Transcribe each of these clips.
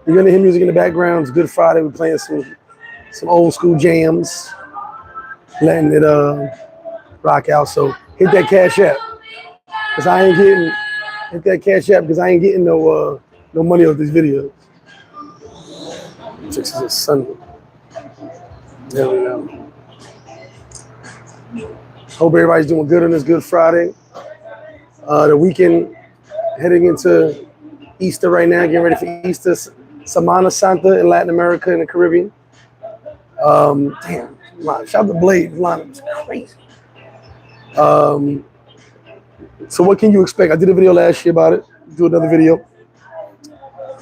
You're gonna hear music in the background. It's Good Friday. We're playing some old school jams, letting it rock out. So hit that Cash App, cause I ain't getting hit that Cash App because I ain't getting no money off these videos. This is Sunday. There we go. Hope everybody's doing good on this Good Friday. The weekend, heading into Easter right now, getting ready for Easter. Semana Santa in Latin America and the Caribbean. Damn, shout out to Blade. Line is crazy. So what can you expect? I did a video last year about it. Do another video.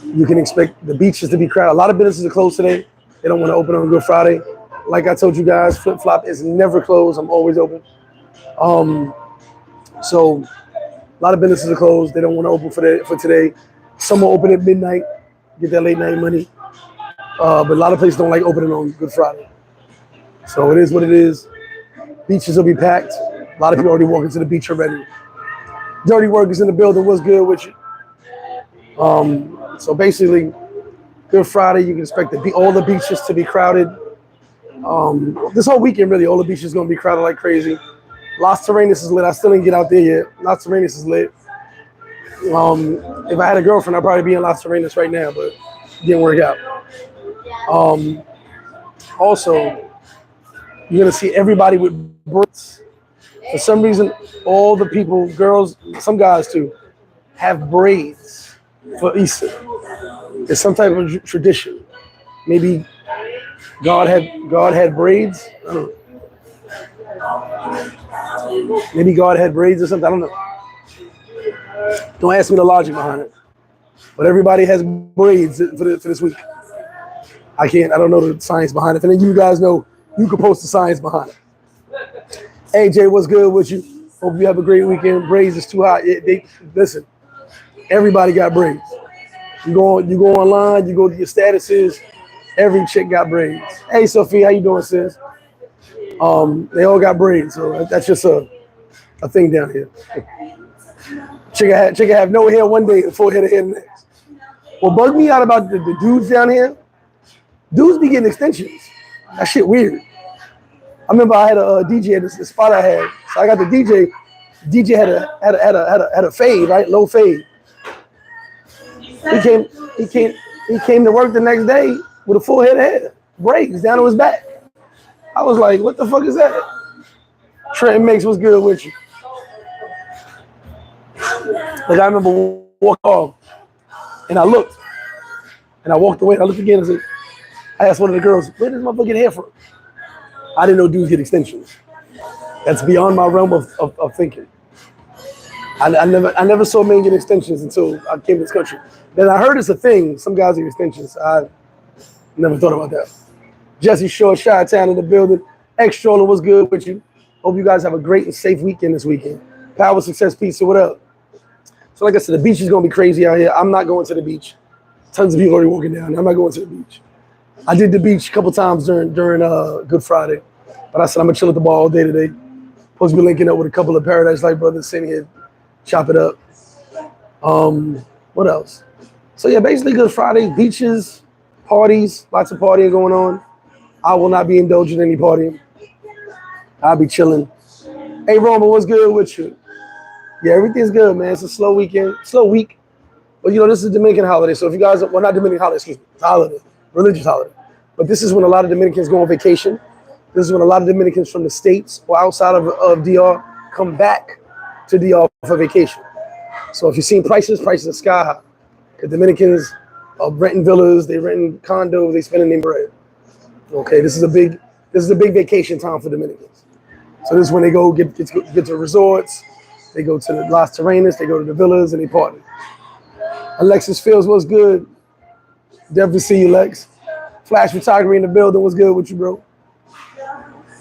You can expect the beaches to be crowded. A lot of businesses are closed today. They don't want to open on Good Friday. Like I told you guys, FlipFlop is never closed. I'm always open. So a lot of businesses are closed. They don't want to open for today. Some will open at midnight, get that late night money. But a lot of places don't like opening on Good Friday. So it is what it is. Beaches will be packed. A lot of people already walking to the beach already. Dirty workers in the building. What's good with you? So basically, Good Friday, you can expect all the beaches to be crowded. This whole weekend, really, all the beaches going to be crowded like crazy. Las Terrenas is lit. I still didn't get out there yet. Las Terrenas is lit. If I had a girlfriend, I'd probably be in Las Terrenas right now, but it didn't work out. Also, you're going to see everybody with braids. For some reason, all the people, girls, some guys too, have braids for Easter. It's some type of tradition. Maybe God had braids. I don't know. Maybe God had braids or something. I don't know. Don't ask me the logic behind it. But everybody has braids for this week. I don't know the science behind it. And then you guys know, you can post the science behind it. AJ, what's good with you? Hope you have a great weekend. Braids is too hot. Listen, everybody got braids. You go online, you go to your statuses, every chick got braids. Hey, Sophie, how you doing, sis? They all got braids, so that's just a thing down here. Chick have no hair one day and full head of hair the next. What bugged me out about the dudes down here, dudes be getting extensions. That shit weird. I remember I had a DJ at the spot I had. So I got the DJ. DJ had a fade, right? Low fade. He came to work the next day with a full head of hair, braids down to his back. I was like, what the fuck is that? Trent Mix, what's good with you? Like I remember walking off and I looked and I walked away and I looked again and said, I asked one of the girls, where does my motherfucker get hair from? I didn't know dudes get extensions. That's beyond my realm of thinking. I never saw men get extensions until I came to this country. Then I heard it's a thing. Some guys get extensions. I never thought about that. Jesse Short, Chi-Town in the building. X-Stroller, what's good with you? Hope you guys have a great and safe weekend this weekend. Power, success, pizza, what up? So like I said, the beach is going to be crazy out here. I'm not going to the beach. Tons of people already walking down. I'm not going to the beach. I did the beach a couple times during Good Friday. But I said I'm going to chill at the bar all day today. Supposed to be linking up with a couple of Paradise-like brothers sitting here, chop it up. What else? So yeah, basically Good Friday, beaches, parties, lots of partying going on. I will not be indulging in any partying. I'll be chilling. Hey Roma, what's good with you? Yeah, everything's good, man. It's a slow weekend, slow week. But you know, this is a Dominican holiday. So if you guys, well, not Dominican holiday, excuse me, it's a holiday, religious holiday. But this is when a lot of Dominicans go on vacation. This is when a lot of Dominicans from the States or outside of DR come back to DR for vacation. So if you've seen prices are sky high. The Dominicans are renting villas, they renting condos, they spending their bread. Okay, this is a big vacation time for Dominicans. So this is when they go get to resorts, they go to the Las Terrenas, they go to the villas and they party. Alexis Fields, what's good? Definitely see you, Lex. Flash photography in the building, what's good with you, bro?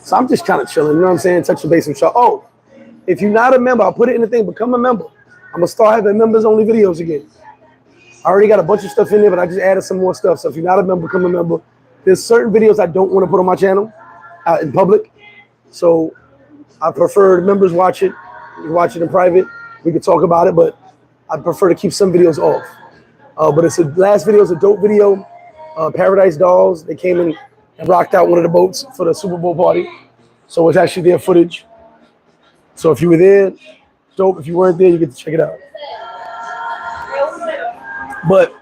So I'm just kind of chilling, you know what I'm saying? Touch the base with y'all. Oh, if you're not a member, I'll put it in the thing, become a member. I'm gonna start having members only videos again. I already got a bunch of stuff in there, but I just added some more stuff. So if you're not a member, become a member. There's certain videos I don't want to put on my channel out in public. So I prefer members watch it. You watch it in private. We can talk about it, but I prefer to keep some videos off. But it's the last video is a dope video. Paradise Dolls, they came in and rocked out one of the boats for the Super Bowl party. So it's actually their footage. So if you were there, dope. If you weren't there, you get to check it out. But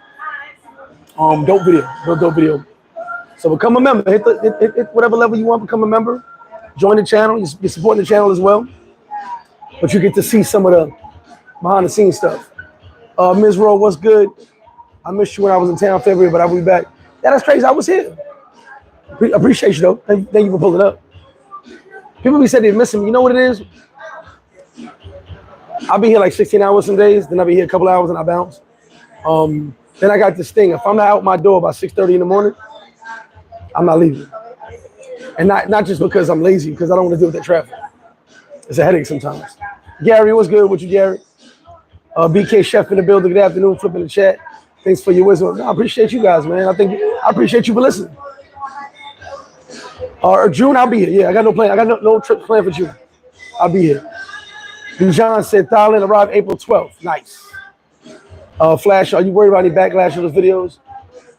dope video, real dope video. So become a member. Hit whatever level you want, become a member. Join the channel. You're supporting the channel as well. But you get to see some of the behind the scenes stuff. Ms. Rowe, what's good? I missed you when I was in town in February, but I'll be back. Yeah, that's crazy. I was here. Appreciate you though. Thank you for pulling up. People be saying they're missing me. You know what it is? I'll be here like 16 hours some days, then I'll be here a couple hours and I bounce. Then I got this thing. If I'm not out my door by 6:30 in the morning, I'm not leaving. And not just because I'm lazy, because I don't want to deal with that traffic. It's a headache sometimes. Gary, what's good with you, Gary? BK Chef in the building. Good afternoon. Flipping the chat. Thanks for your wisdom. No, I appreciate you guys, man. I appreciate you for listening. June, I'll be here. Yeah, I got no plan. I got no trip planned for June. I'll be here. John said Thailand arrived April 12th. Nice. Flash, are you worried about any backlash of those videos?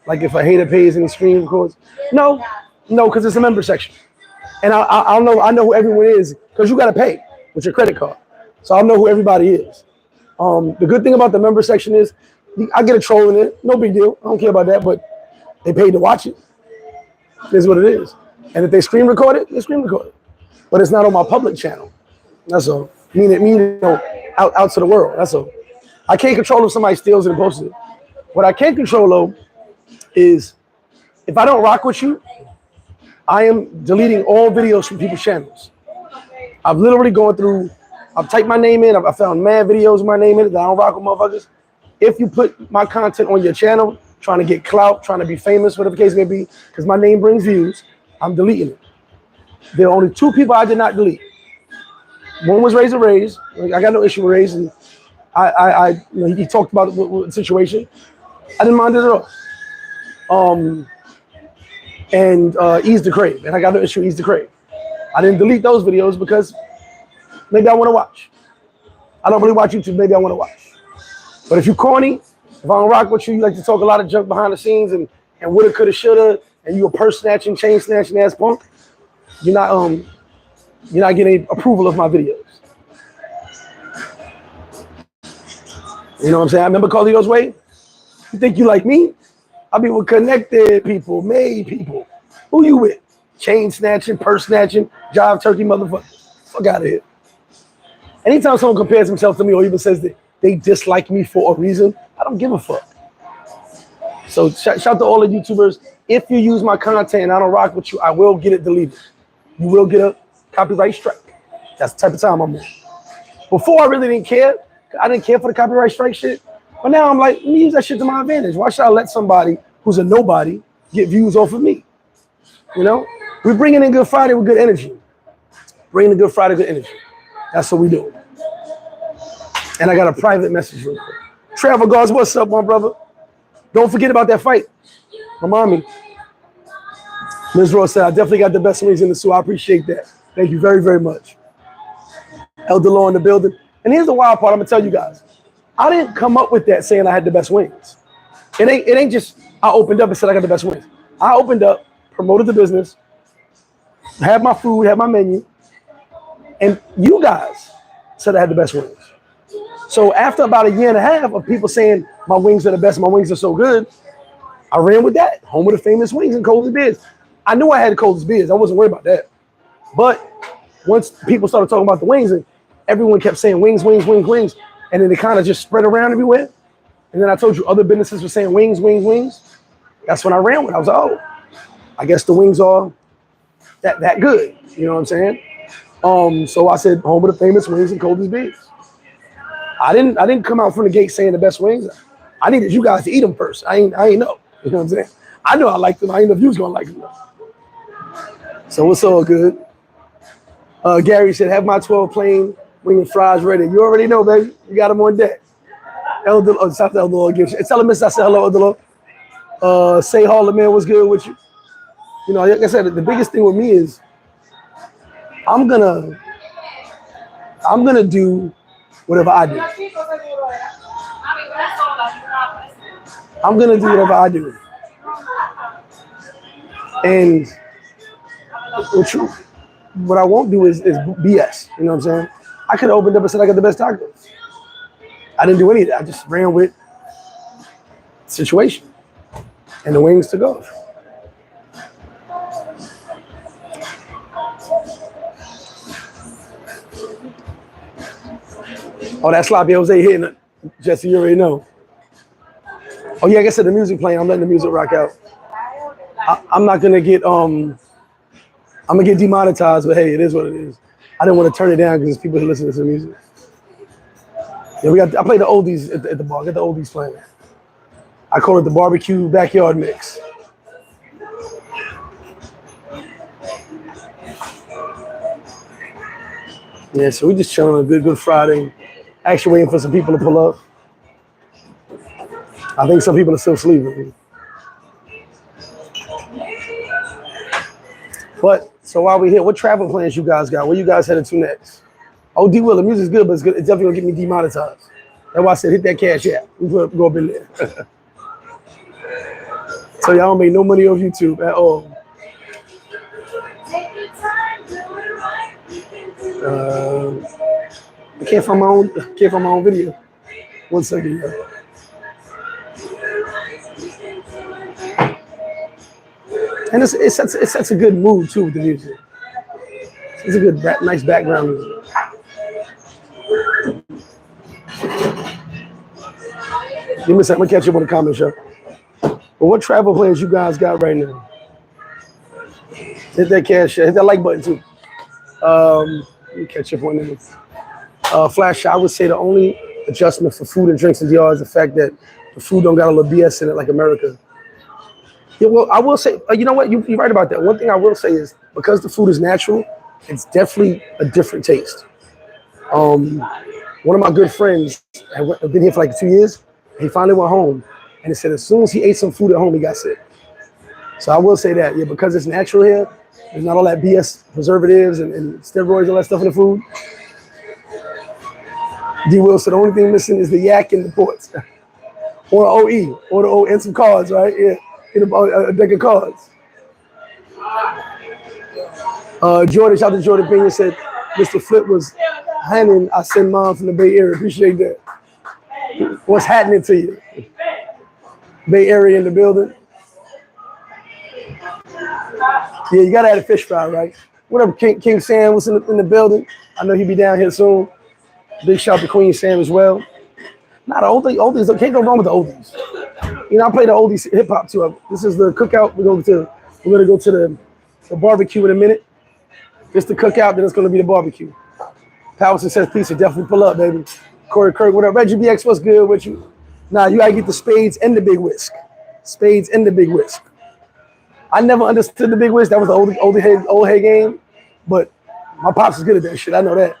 Like if a hater pays any screen records? No, because it's a member section. And I know who everyone is because you got to pay with your credit card. So I'll know who everybody is. The good thing about the member section is I get a troll in it. No big deal. I don't care about that, but they paid to watch it. It is what it is. And if they screen record it, they screen record it. But it's not on my public channel. That's all. Meaning out to the world. That's all. I can't control if somebody steals it and posts it. What I can control, though, is if I don't rock with you, I am deleting all videos from people's channels. I've literally gone through, I've typed my name in, I found mad videos with my name in it that I don't rock with motherfuckers. If you put my content on your channel, trying to get clout, trying to be famous, whatever the case may be, because my name brings views, I'm deleting it. There are only 2 people I did not delete. One was Razor Rays. I got no issue with Rays. And he talked about the situation. I didn't mind it at all. And Ease the Crave. And I got no issue with Ease the Crave. I didn't delete those videos because maybe I want to watch. I don't really watch YouTube. Maybe I want to watch. But if you're corny, if I don't rock with you, you like to talk a lot of junk behind the scenes and woulda, coulda, shoulda, and you a purse snatching, chain snatching ass punk, you're not getting approval of my videos. You know what I'm saying? I remember Carlito's Way. You think you like me? I be with connected people, made people. Who you with? Chain snatching, purse snatching, jive turkey motherfucker. Fuck out of here. Anytime someone compares himself to me or even says that they dislike me for a reason, I don't give a fuck. So shout to all the YouTubers. If you use my content and I don't rock with you, I will get it deleted. You will get a copyright strike. That's the type of time I'm on. Before I really didn't care. I didn't care for the copyright strike shit. But now I'm like, let me use that shit to my advantage. Why should I let somebody who's a nobody get views off of me? You know? We're bringing in Good Friday with good energy. Bringing in Good Friday with good energy. That's what we do. And I got a private message real quick. Travel Guards, what's up, my brother? Don't forget about that fight. Remind me. Ms. Rose said, I definitely got the best wings in the zoo. I appreciate that. Thank you very, very much. Elder Law in the building. And here's the wild part. I'm going to tell you guys. I didn't come up with that saying I had the best wings. It ain't just I opened up and said I got the best wings. I opened up, promoted the business, had my food, had my menu, and you guys said I had the best wings. So after about a year and a half of people saying my wings are the best, my wings are so good, I ran with that. Home of the famous wings and coldest beers. I knew I had the coldest beers. I wasn't worried about that. But once people started talking about the wings and everyone kept saying wings, wings, wings, wings, and then it kind of just spread around everywhere. And then I told you other businesses were saying wings, wings, wings. That's when I ran with it. I was like, oh, I guess the wings are that good. You know what I'm saying? So I said home of the famous wings and coldest beers. I didn't come out from the gate saying the best wings. I needed you guys to eat them first. I ain't know. You know what I'm saying? I know I liked them. I ain't know if you was gonna like them. So it's all good. Gary said, have my 12 plain wing and fries ready. You already know, baby. You got them on deck. Elder, South Elder Law again. Tell him, Miss, I said hello, Elder Law. Say Harlem man, what's good with you? You know, like I said, the biggest thing with me is I'm gonna do whatever I do. I'm gonna do whatever I do. And what I won't do is BS. You know what I'm saying? I could have opened up and said I got the best tacos. I didn't do any of that. I just ran with the situation and the wings to go. Oh, that sloppy Jose hitting it. Jesse, you already know. Oh yeah, like I said, the music playing. I'm letting the music rock out. I'm not gonna get I'm gonna get demonetized, but hey, it is what it is. I didn't want to turn it down because people who listen to the music. Yeah, I play the oldies at the bar. Get the oldies playing. I call it the barbecue backyard mix. Yeah, so we just chilling on a good Friday. Actually waiting for some people to pull up. I think some people are still sleeping. But, so while we're here, what travel plans you guys got? Where you guys headed to next? Oh, D Will, the music's good, but it's definitely gonna get me demonetized. That's why I said hit that cash app. We go up in there. So y'all don't make no money off YouTube at all. I can't find my own video. 1 second, y'all. And it sets a good mood too with the music. It's a good, nice background music. Give me a second, I'm gonna catch you up on the comment show. But what travel plans you guys got right now? Hit that cash, hit that like button too. Let me catch up on this. Flash, I would say the only adjustment for food and drinks in DR is the fact that the food don't got a little BS in it like America. Yeah, well, I will say, you know what? You're right about that. One thing I will say is because the food is natural, it's definitely a different taste. One of my good friends had been here for like 2 years. He finally went home, and he said as soon as he ate some food at home, he got sick. So I will say that, yeah, because it's natural here, there's not all that BS preservatives and steroids and all that stuff in the food. D. Will said the only thing missing is the yak and the ports, or OE, or the O and some cards, right? Yeah. A deck of cards. Jordan, shout out to Jordan Pena, said Mr. Flip was handing I send mom from the Bay Area. Appreciate that. What's happening to you? Bay Area in the building. Yeah, you gotta have a fish fry, right? Whatever. King Sam was in the building. I know he'll be down here soon. Big shout out to Queen Sam as well. Not the oldies. Can't go wrong with the oldies. You know, I play the oldies hip hop too. This is the cookout. We're gonna go to the barbecue in a minute. It's the cookout, then it's gonna be the barbecue. Power Success Pizza, definitely pull up, baby. Corey Kirk, whatever. Reggie BX, what's good with you? Nah, you gotta get the spades and the big whisk. Spades and the big whisk. I never understood the big whisk. That was the old head game. But my pops is good at that shit. I know that.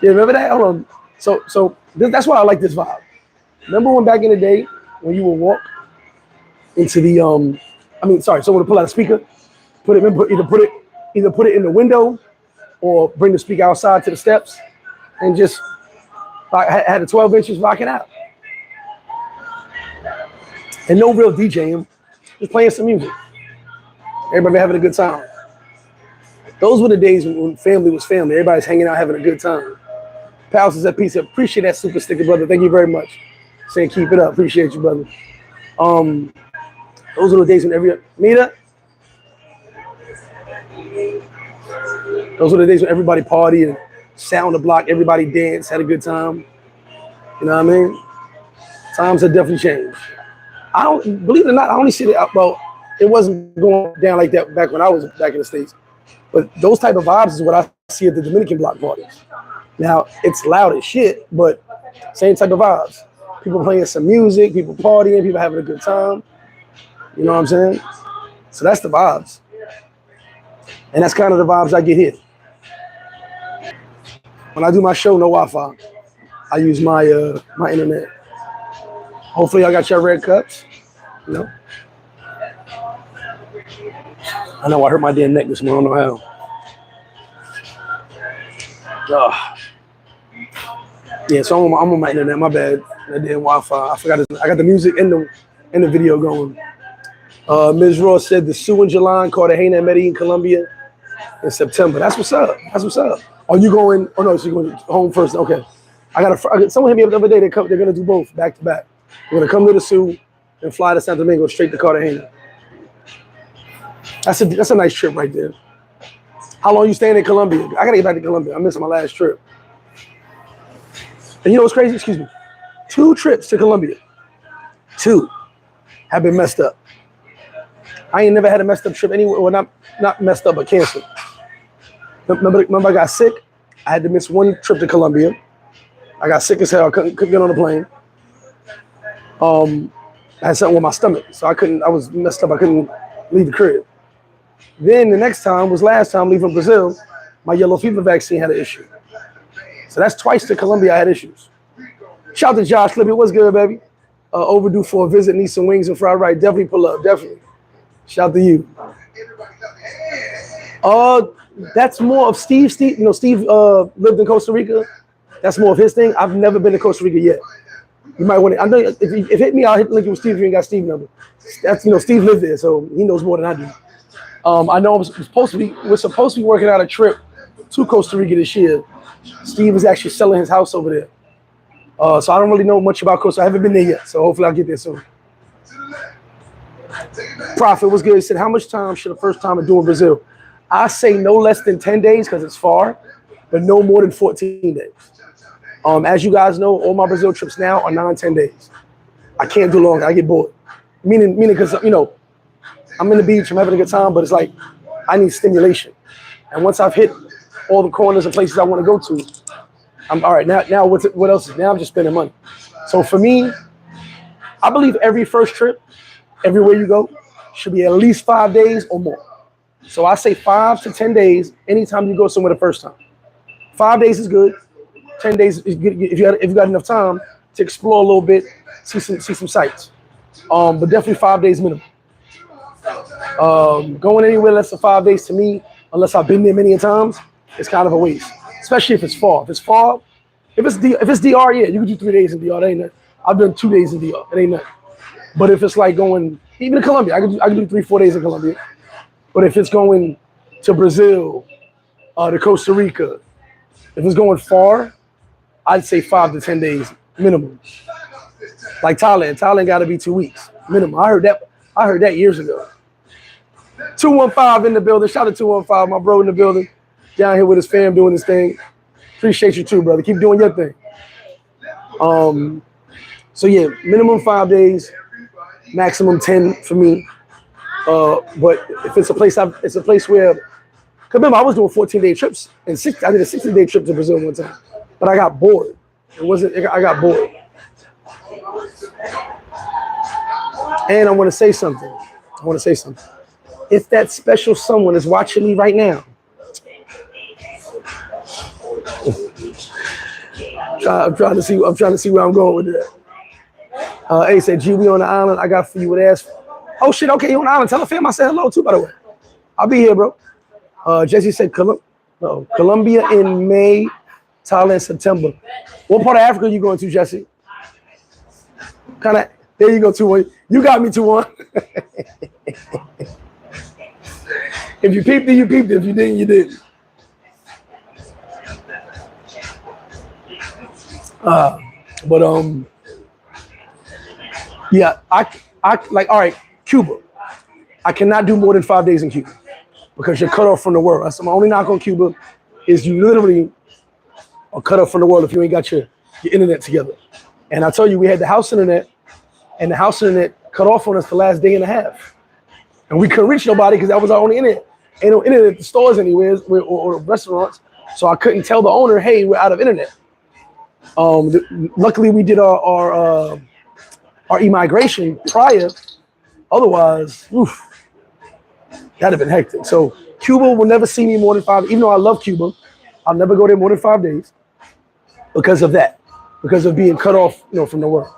Yeah, remember that? Hold on. So that's why I like this vibe. Remember when back in the day when you would walk into the someone would pull out a speaker, either put it in the window or bring the speaker outside to the steps and just had the 12 inches rocking out. And no real DJing, just playing some music. Everybody having a good time. Those were the days when family was family. Everybody's hanging out, having a good time. Pals is at peace. Appreciate that super sticker, brother. Thank you very much. Saying keep it up. Appreciate you, brother. Those are the days when those were the days when everybody partied and sat on the block, everybody danced, had a good time. You know what I mean? Times have definitely changed. I don't believe it or not, I only see it. Well, it wasn't going down like that back when I was back in the States. But those type of vibes is what I see at the Dominican block parties. Now, it's loud as shit, but same type of vibes. People playing some music, people partying, people having a good time. You know what I'm saying? So that's the vibes. And that's kind of the vibes I get here. When I do my show, no Wi-Fi. I use my internet. Hopefully y'all got your red cups. You know? I know I hurt my damn neck this morning. I don't know how. Yeah, so I'm on my internet. My bad. That damn Wi-Fi. I forgot. I got the music and the video going. Ms. Ross said the Sue in July, Cartagena, and Medellin, Colombia in September. That's what's up. That's what's up. Are you going? Oh no, so you're going home first. Okay. Someone hit me up the other day. They're gonna do both back to back. We're gonna come to the Sue and fly to Santo Domingo straight to Cartagena. That's a nice trip right there. How long you staying in Colombia? I gotta get back to Colombia. I missed my last trip. And you know what's crazy? Excuse me. 2 trips to Colombia. 2 have been messed up. I ain't never had a messed up trip anywhere. Well, not messed up, but canceled. Remember I got sick. I had to miss 1 trip to Colombia. I got sick as hell. I couldn't get on the plane. I had something with my stomach, so I was messed up. I couldn't leave the crib. Then the next time was last time leaving Brazil. My yellow fever vaccine had an issue. So that's twice to Colombia I had issues. Shout out to Josh Libby. What's good, baby? Overdue for a visit. Need some wings and fried rice. Definitely pull up. Definitely. Shout out to you. That's more of Steve. Steve lived in Costa Rica. That's more of his thing. I've never been to Costa Rica yet. You might want to. I know if it hit me, I'll hit link with Steve if you ain't got Steve's number. That's Steve lived there, so he knows more than I do. I know we're supposed to be working out a trip to Costa Rica this year. Steve is actually selling his house over there. So I don't really know much about Costa. I haven't been there yet, so hopefully I'll get there soon. Prophet was good. He said, how much time should a first timer do in Brazil? I say no less than 10 days because it's far, but no more than 14 days. As you guys know, all my Brazil trips now are 9-10 days. I can't do longer. I get bored. Meaning because, I'm in the beach, I'm having a good time, but it's like I need stimulation. And once I've hit all the corners and places I want to go to, I'm all right. Now what else is? Now I'm just spending money. So for me, I believe every first trip, everywhere you go, should be at least 5 days or more. So I say 5 to 10 days anytime you go somewhere the first time. 5 days is good. 10 days is good if you got enough time to explore a little bit, see some sights. But definitely 5 days minimum. Going anywhere less than 5 days to me, unless I've been there many times, it's kind of a waste. Especially if it's far. If it's DR, yeah, you can do 3 days in DR. That ain't nothing. I've done 2 days in DR. It ain't nothing. But if it's like going even to Colombia, I can do 3-4 days in Colombia. But if it's going to Brazil, to Costa Rica, if it's going far, I'd say 5 to 10 days minimum. Like Thailand got to be 2 weeks minimum. I heard that years ago. 215 in the building. Shout out to 215, my bro in the building, down here with his fam doing his thing. Appreciate you too, brother. Keep doing your thing. So yeah, minimum 5 days, maximum 10 for me. But if it's a place where, cause remember I was doing 14-day trips and I did a 60-day trip to Brazil one time, but I got bored. I got bored. And I want to say something. If that special someone is watching me right now, I'm trying to see where I'm going with that. A said, G, we on the island. I got for you with ass. Oh shit, okay, you on the island. Tell the fam I said hello too, by the way. I'll be here, bro. Jesse said Colombia in May, Thailand September. What part of Africa are you going to, Jesse? There you go, 2-1. You got me 2-1. If you peeped it, you peeped it. If you didn't, you didn't. Yeah, I like, all right, Cuba. I cannot do more than 5 days in Cuba because you're cut off from the world. That's my only knock on Cuba is you literally are cut off from the world if you ain't got your internet together. And I tell you, we had the house internet, and the house internet cut off on us the last day and a half. And we couldn't reach nobody because that was our only internet. Ain't no internet at the stores anywhere or restaurants. So I couldn't tell the owner, hey, we're out of internet. Luckily, we did our immigration prior. Otherwise, that'd have been hectic. So Cuba will never see me more than 5. Even though I love Cuba, I'll never go there more than 5 days because of that, because of being cut off, from the world.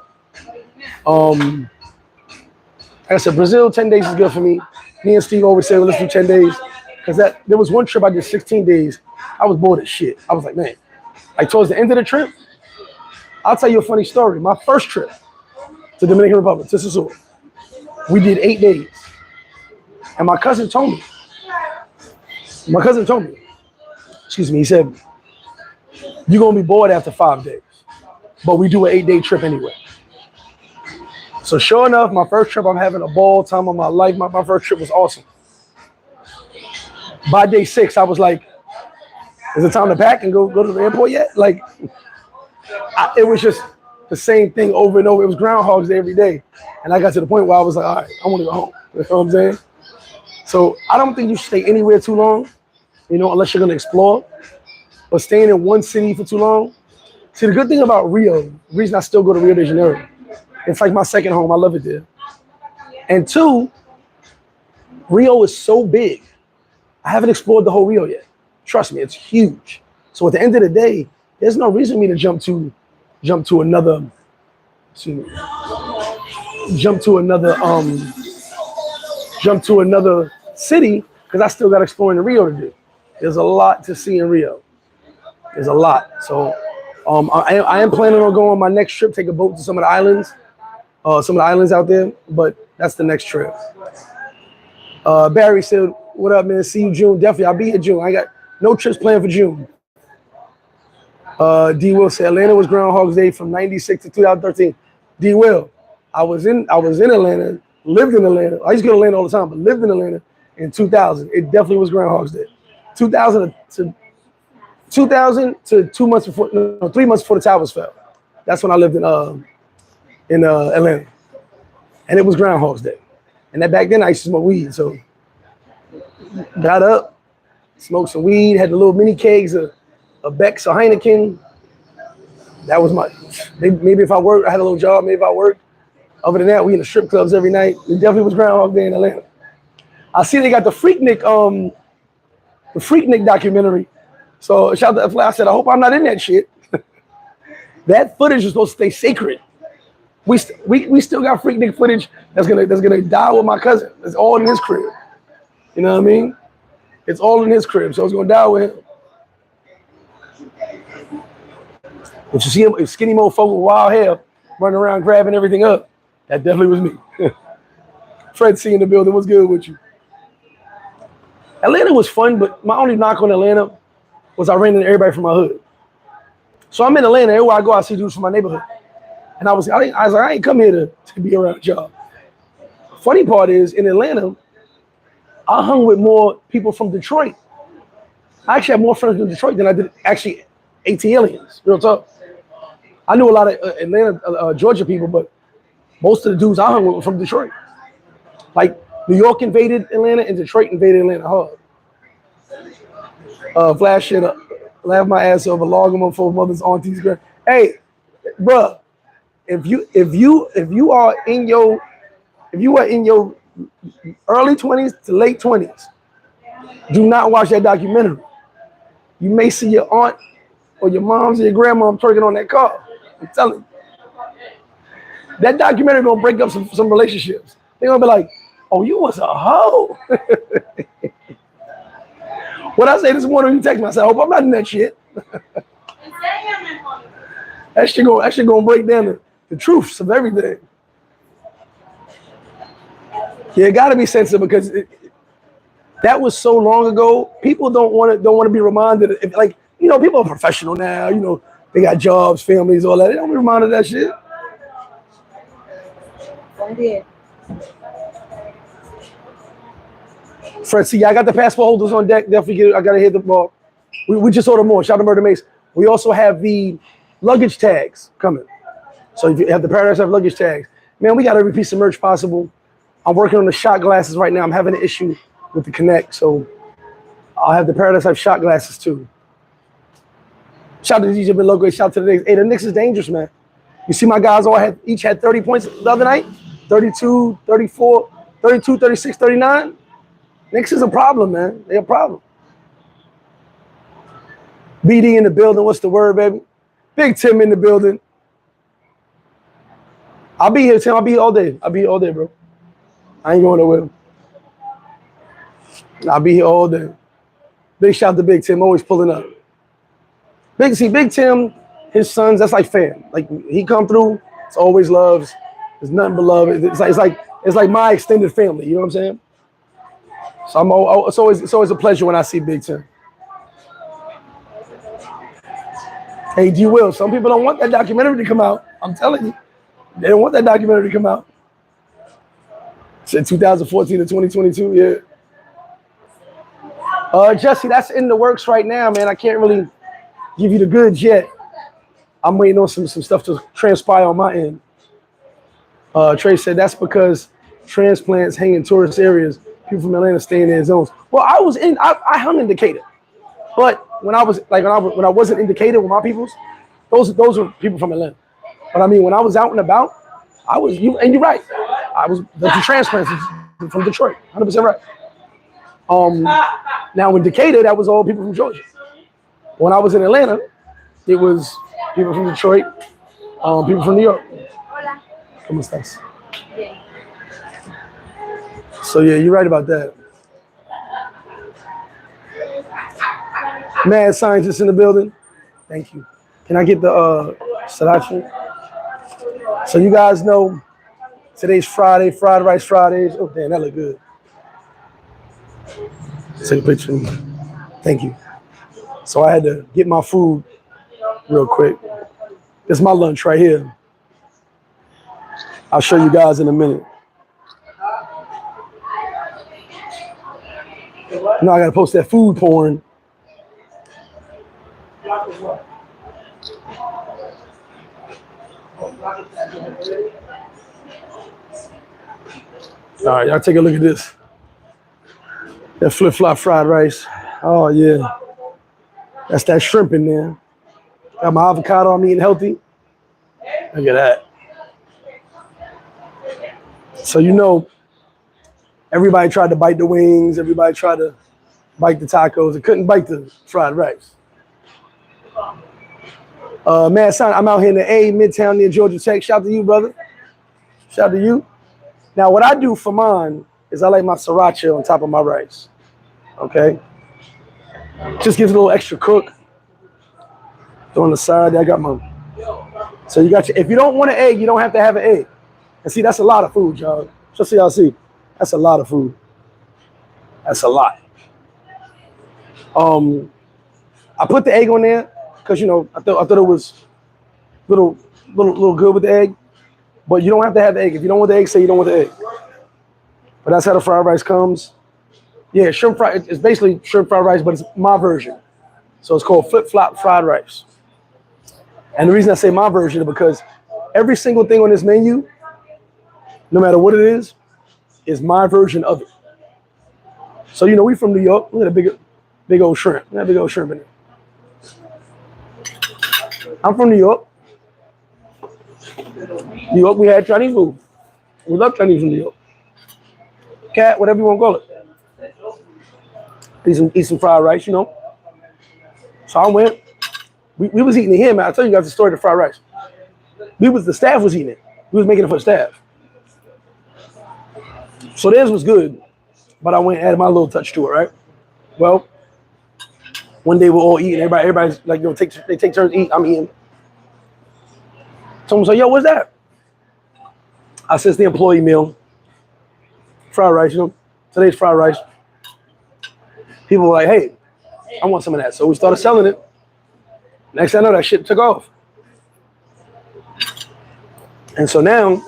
Like I said, Brazil, 10 days is good for me. Me and Steve always say, well, let's do 10 days. Because there was one trip I did 16 days. I was bored as shit. I was like, man, like towards the end of the trip, I'll tell you a funny story. My first trip to Dominican Republic, to Sosua, we did 8 days. And my cousin told me, excuse me, he said, you're gonna be bored after 5 days, but we do an 8-day trip anyway. So sure enough, my first trip, I'm having a ball time of my life. My first trip was awesome. By day 6, I was like, is it time to pack and go to the airport yet? Like, it was just the same thing over and over. It was Groundhog's Day every day. And I got to the point where I was like, all right, I want to go home. You know what I'm saying? So I don't think you should stay anywhere too long, you know, unless you're going to explore. But staying in one city for too long. See, the good thing about Rio, the reason I still go to Rio de Janeiro, it's like my second home. I love it there. And 2, Rio is so big. I haven't explored the whole Rio yet. Trust me, it's huge. So at the end of the day, there's no reason for me to jump to another city, because I still got exploring the Rio to do. There's a lot to see in Rio. There's a lot. So I am planning on going on my next trip, take a boat to some of the islands out there, but that's the next trip. Barry said, what up, man? See you June. Definitely, I'll be here June. I got no trips planned for June. D. Will said Atlanta was Groundhog's Day from '96 to 2013. D. Will, I was in Atlanta, lived in Atlanta. I used to go to Atlanta all the time, but lived in Atlanta in 2000. It definitely was Groundhog's Day. 2000 to 3 months before the towers fell. That's when I lived in Atlanta, and it was Groundhog's Day. And that back then I used to smoke weed, so got up, smoked some weed, had the little mini kegs of Beck's or Heineken. That was maybe if I worked, I had a little job, maybe if I worked. Other than that, we in the strip clubs every night. It definitely was Groundhog Day in Atlanta. I see they got the Freaknik documentary. So shout out to I said, I hope I'm not in that shit. That footage is supposed to stay sacred. We still got Freaknik footage that's gonna die with my cousin. It's all in his crib. You know what I mean? It's all in his crib, so it's gonna die with him. If you see him, if skinny mofo with wild hair running around grabbing everything up, that definitely was me. Fred C in the building, what's good with you? Atlanta was fun, but my only knock on Atlanta was I ran into everybody from my hood. So I'm in Atlanta, everywhere I go, I see dudes from my neighborhood. And I was like, I ain't come here to be around y'all. Funny part is, in Atlanta, I hung with more people from Detroit. I actually have more friends in Detroit than I did actually ATLians, real talk. I knew a lot of Atlanta, Georgia people, but most of the dudes I hung with were from Detroit. Like, New York invaded Atlanta and Detroit invaded Atlanta hard. Flash shit up, laugh my ass over, log them up for mothers, aunties. Hey, bruh, if you are in your early 20s to late 20s, do not watch that documentary. You may see your aunt or your mom's or your grandma twerking on that car. I'm telling you. That documentary gonna break up some relationships. They're gonna be like, oh, you was a hoe. What I say this morning, you text me, I said, I hope I'm not in that shit. That shit gonna break down the truths of everything. Yeah, it gotta be sensitive because that was so long ago. People don't want to be reminded. People are professional now. You know, they got jobs, families, all that. They don't be reminded of that shit. Fred, see, I got the passport holders on deck. Definitely I gotta hit the ball. We just ordered more. Shout out to Murder Mace. We also have the luggage tags coming. So if you have the Paradise Life luggage tags, man, we got every piece of merch possible. I'm working on the shot glasses right now. I'm having an issue with the Connect, so I'll have the Paradise Life shot glasses too. Shout out to DJ Logo. Shout out to the Knicks. Hey, the Knicks is dangerous, man. You see my guys each had 30 points the other night. 32, 34, 32, 36, 39. Knicks is a problem, man. They're a problem. BD in the building. What's the word, baby? Big Tim in the building. I'll be here, Tim. I'll be here all day. I'll be here all day, bro. I ain't going nowhere. I'll be here all day. Big shout out to Big Tim, always pulling up. Big Tim, his sons, that's like fam. Like he come through, it's always loves. There's nothing but love. It's like my extended family. You know what I'm saying? So it's always a pleasure when I see Big Tim. Hey, G Will, some people don't want that documentary to come out. I'm telling you, they don't want that documentary to come out. Said 2014 to 2022, yeah. Jesse, that's in the works right now, man. I can't really give you the goods yet. I'm waiting on some stuff to transpire on my end. Trey said that's because transplants hang in tourist areas. People from Atlanta stay in their zones. Well, I hung in Decatur, but when I wasn't in Decatur with my peoples, those were people from Atlanta. But I mean, when I was out and about, and you're right, I was the transplants from Detroit, 100% right. Now in Decatur, that was all people from Georgia. When I was in Atlanta, it was people from Detroit, people from New York. ¿Cómo estás? So yeah, you're right about that. Mad scientists in the building. Thank you. Can I get the sriracha? So you guys know today's Friday, fried rice Fridays. Oh damn, that look good. Take a picture. Thank you. So I had to get my food real quick. This is my lunch right here. I'll show you guys in a minute. Now I gotta post that food porn. All right, y'all take a look at this. That flip-flop fried rice. Oh yeah. That's that shrimp in there. Got my avocado, I'm eating healthy. Look at that. So you know, everybody tried to bite the wings, everybody tried to bite the tacos, they couldn't bite the fried rice. Man, son, I'm out here in the A, Midtown near Georgia Tech. Shout out to you, brother. Shout out to you. Now, what I do for mine is I like my sriracha on top of my rice. Okay? Just gives it a little extra cook. Throw on the side, I got my. So you got your, if you don't want an egg, you don't have to have an egg. And see, that's a lot of food, y'all. Just so y'all see, that's a lot of food. That's a lot. I put the egg on there because you know I thought it was little good with the egg, but you don't have to have the egg. If you don't want the egg, say you don't want the egg. But that's how the fried rice comes. Yeah, shrimp fried. It's basically shrimp fried rice, but it's my version. So it's called flip-flop fried rice. And the reason I say my version is because every single thing on this menu, no matter what it is my version of it. So, you know, we from New York. Look at a big old shrimp. Look at that big old shrimp in there. I'm from New York. New York, we had Chinese food. We love Chinese in New York. Cat, whatever you want to call it. Eat some fried rice, you know. So I went. We was eating it here, man. I'll tell you guys the story of the fried rice. The staff was eating it. We was making it for the staff. So theirs was good, but I went and added my little touch to it, right? Well, one day we're all eating. Everybody's like, you know, they take turns to eat. I'm eating. Someone said, yo, what's that? I said, it's the employee meal. Fried rice, you know. Today's fried rice. People were like, hey, I want some of that. So we started selling it. Next thing I know, that shit took off. And so now,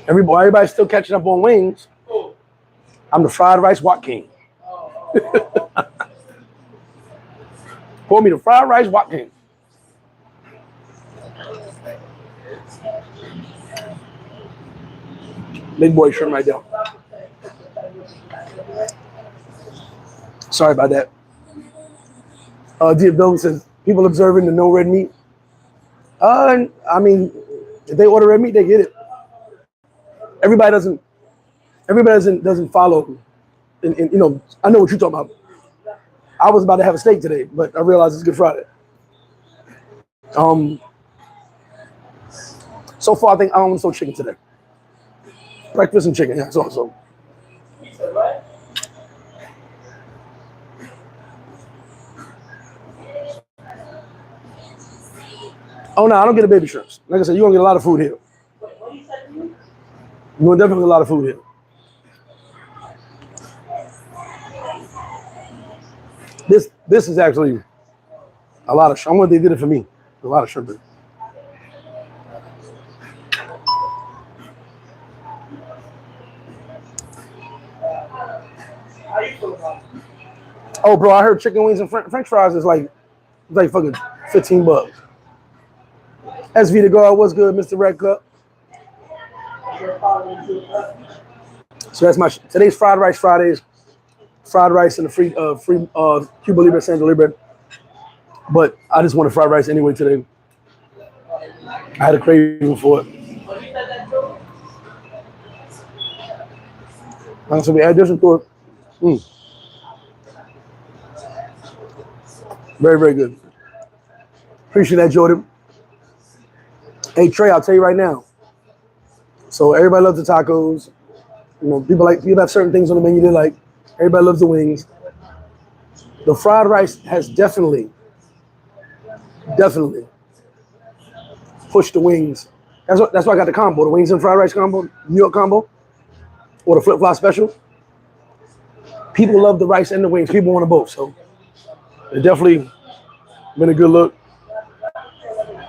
everybody's still catching up on wings. I'm the fried rice wok king. Pour me the fried rice wok king. Big boy shrimp right there. Sorry about that. Dear Bill says, people observing the no red meat. I mean, if they order red meat, they get it. Everybody doesn't follow. And you know, I know what you're talking about. I was about to have a steak today, but I realized it's Good Friday. So far, I think I only sold chicken today. Breakfast and chicken, yeah, so. Oh no, I don't get the baby shrimps. Like I said, you're gonna get a lot of food here. You're gonna definitely get a lot of food here. This is actually a lot of shrimp. I'm what they did it for me. A lot of shrimp. Oh, bro, I heard chicken wings and French fries is like fucking $15. SV to go. What's good, Mr. Red Cup? So that's my today's fried rice Fridays. Fried rice and the free Cuba Libre, Santo Libre. But I just wanted fried rice anyway today. I had a craving for it. So we add this into it. Very, very good. Appreciate that, Jordan. Hey, Trey, I'll tell you right now. So everybody loves the tacos. You know, people have certain things on the menu they like. Everybody loves the wings. The fried rice has definitely pushed the wings. That's why I got the combo, the wings and fried rice combo, New York combo, or the flip-flop special. People love the rice and the wings. People want them both. So it definitely been a good look.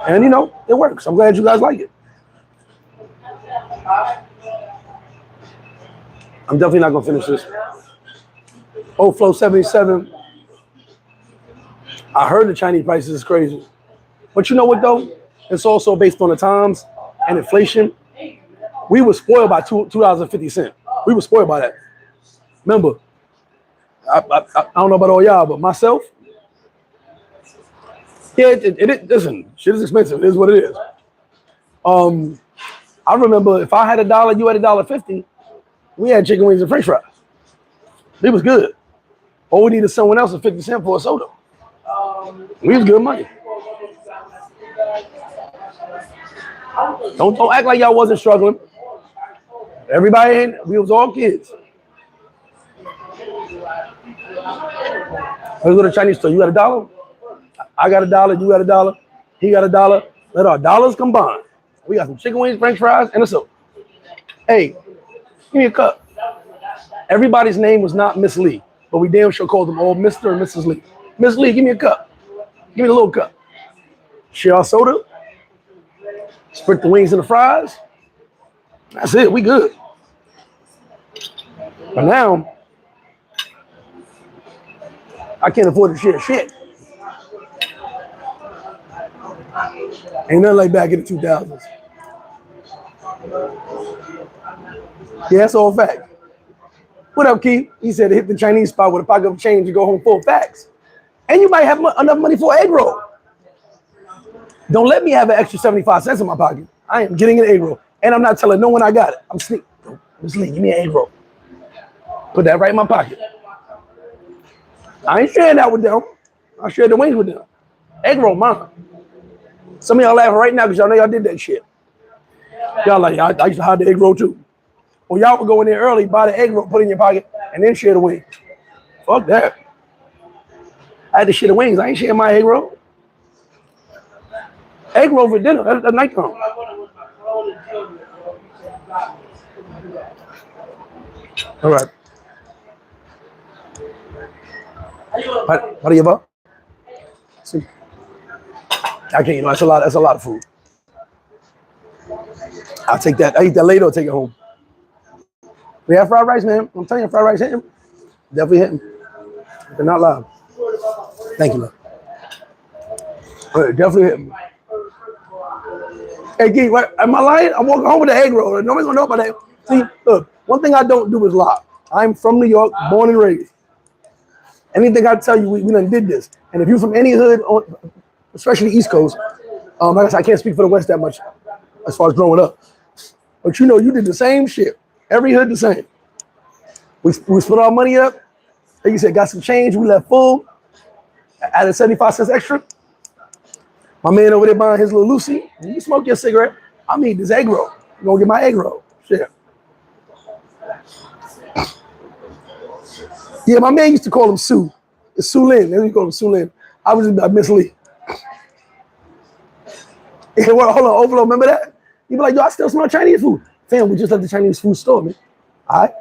And, you know, it works. I'm glad you guys like it. I'm definitely not going to finish this. Flow 77. I heard the Chinese prices is crazy. But you know what, though? It's also based on the times and inflation. We were spoiled by $2.50. We were spoiled by that. Remember, I don't know about all y'all, but myself, yeah, listen, shit is expensive. It is what it is. I remember if I had $1, you had $1.50, we had chicken wings and French fries. It was good. All we needed someone else at 50 cents for a soda. We was good money. Don't act like y'all wasn't struggling. Everybody, we was all kids. Let's go to the Chinese store. You got $1? I got $1. You got $1. He got $1. Let our dollars combine. We got some chicken wings, French fries, and a soda. Hey, give me a cup. Everybody's name was not Miss Lee, but we damn sure called them all Mr. and Mrs. Lee. Miss Lee, give me a cup. Give me a little cup. Share our soda. Split the wings and the fries. That's it. We good. But now, I can't afford to share shit. Ain't nothing like back in the 2000s. Yeah, that's all fact. What up, Keith? He said hit the Chinese spot with a pocket of change and go home full facts. And you might have enough money for an egg roll. Don't let me have an extra 75 cents in my pocket. I am getting an egg roll. And I'm not telling no one I got it. I'm sneaking. Give me an egg roll. Put that right in my pocket. I ain't sharing that with them. I share the wings with them. Egg roll, mine. Some of y'all laughing right now because y'all know y'all did that shit. Y'all like, I used to hide the egg roll too. Well, y'all would go in there early, buy the egg roll, put it in your pocket, and then share the wings. Fuck that. I had to share the wings. I ain't sharing my egg roll. Egg roll for dinner. That's nighttime. All right. How do you about? See, I can't. You know, that's a lot. That's a lot of food. I'll take that. I eat that later or take it home. We have fried rice, man. I'm telling you, fried rice hitting. Definitely hitting. They're not loud. Thank you, love. Definitely hitting. Hey, Gee, what, am I lying? I'm walking home with an egg roll. Nobody's gonna know about that. See, look, one thing I don't do is lie. I'm from New York, born and raised. Anything I tell you, we done did this. And if you're from any hood, especially the East Coast, like I said, I can't speak for the West that much as far as growing up. But you know, you did the same shit. Every hood the same. We split our money up. Like you said, got some change. We left full. Added 75 cents extra. My man over there buying his little Lucy. You smoke your cigarette. I'm eating this egg roll. I'm gonna get my egg roll. Shit. Yeah, my man used to call him Sue. It's Sue Lin. Then we call him Sue Lin. I was Miss Lee. Well, hold on, overload. Remember that? You be like, yo, I still smell Chinese food. Fam, we just left the Chinese food store, man. All right.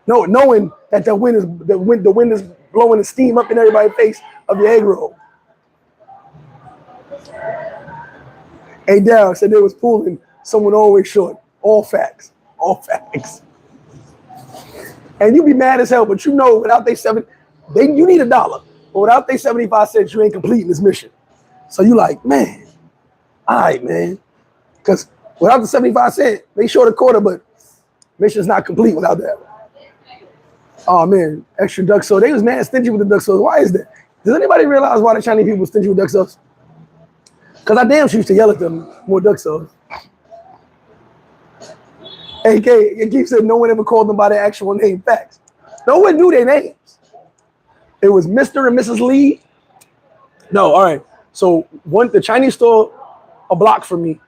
No, knowing that the wind is blowing the steam up in everybody's face of your egg roll. Hey, Dow said they was pulling someone always short. All facts. All facts. And you be mad as hell, but you know without you need $1. But without they 75 cents, you ain't completing this mission. So you like, man, all right, man. Because without the 75 cents, they short a quarter, but mission's not complete without that. Oh man, extra duck sauce. They was mad stingy with the duck sauce. Why is that? Does anybody realize why the Chinese people stingy with duck sauce? Because I damn sure used to yell at them, more duck sauce. AK, it keeps saying no one ever called them by their actual name. Facts. No one knew their names. It was Mr. and Mrs. Lee. No, all right. So the Chinese store a block from me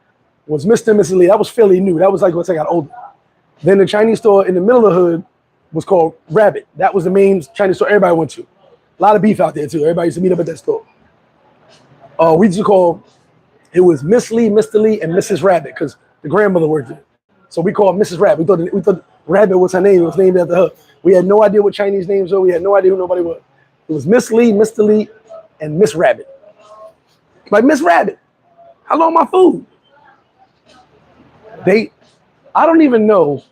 was Mr. and Mrs. Lee. That was fairly new. That was like once I got older. Then the Chinese store in the middle of the hood was called Rabbit. That was the main Chinese store everybody went to. A lot of beef out there too. Everybody used to meet up at that store. We used to call, it was Miss Lee, Mr. Lee, and Mrs. Rabbit because the grandmother worked there. So we called Mrs. Rabbit. We thought Rabbit was her name. It was named after her. We had no idea what Chinese names were. We had no idea who nobody was. It was Miss Lee, Mr. Lee, and Miss Rabbit. Like, Miss Rabbit, how long my food? I don't even know,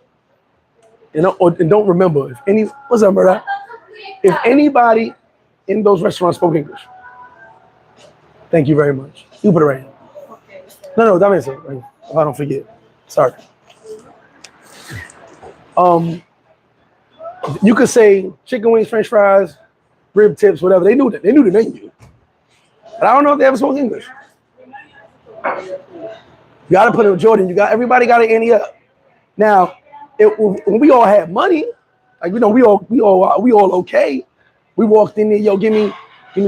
and don't remember if what's up, brother? If anybody in those restaurants spoke English. Thank you very much. You put it right here. No, that makes sense. If I don't forget. Sorry. You could say chicken wings, French fries, rib tips, whatever. They knew that. They knew the menu. But I don't know if they ever spoke English. You got to put in Jordan. Everybody got to ante up. Now, when we all had money, like we all okay. We walked in there, yo, give me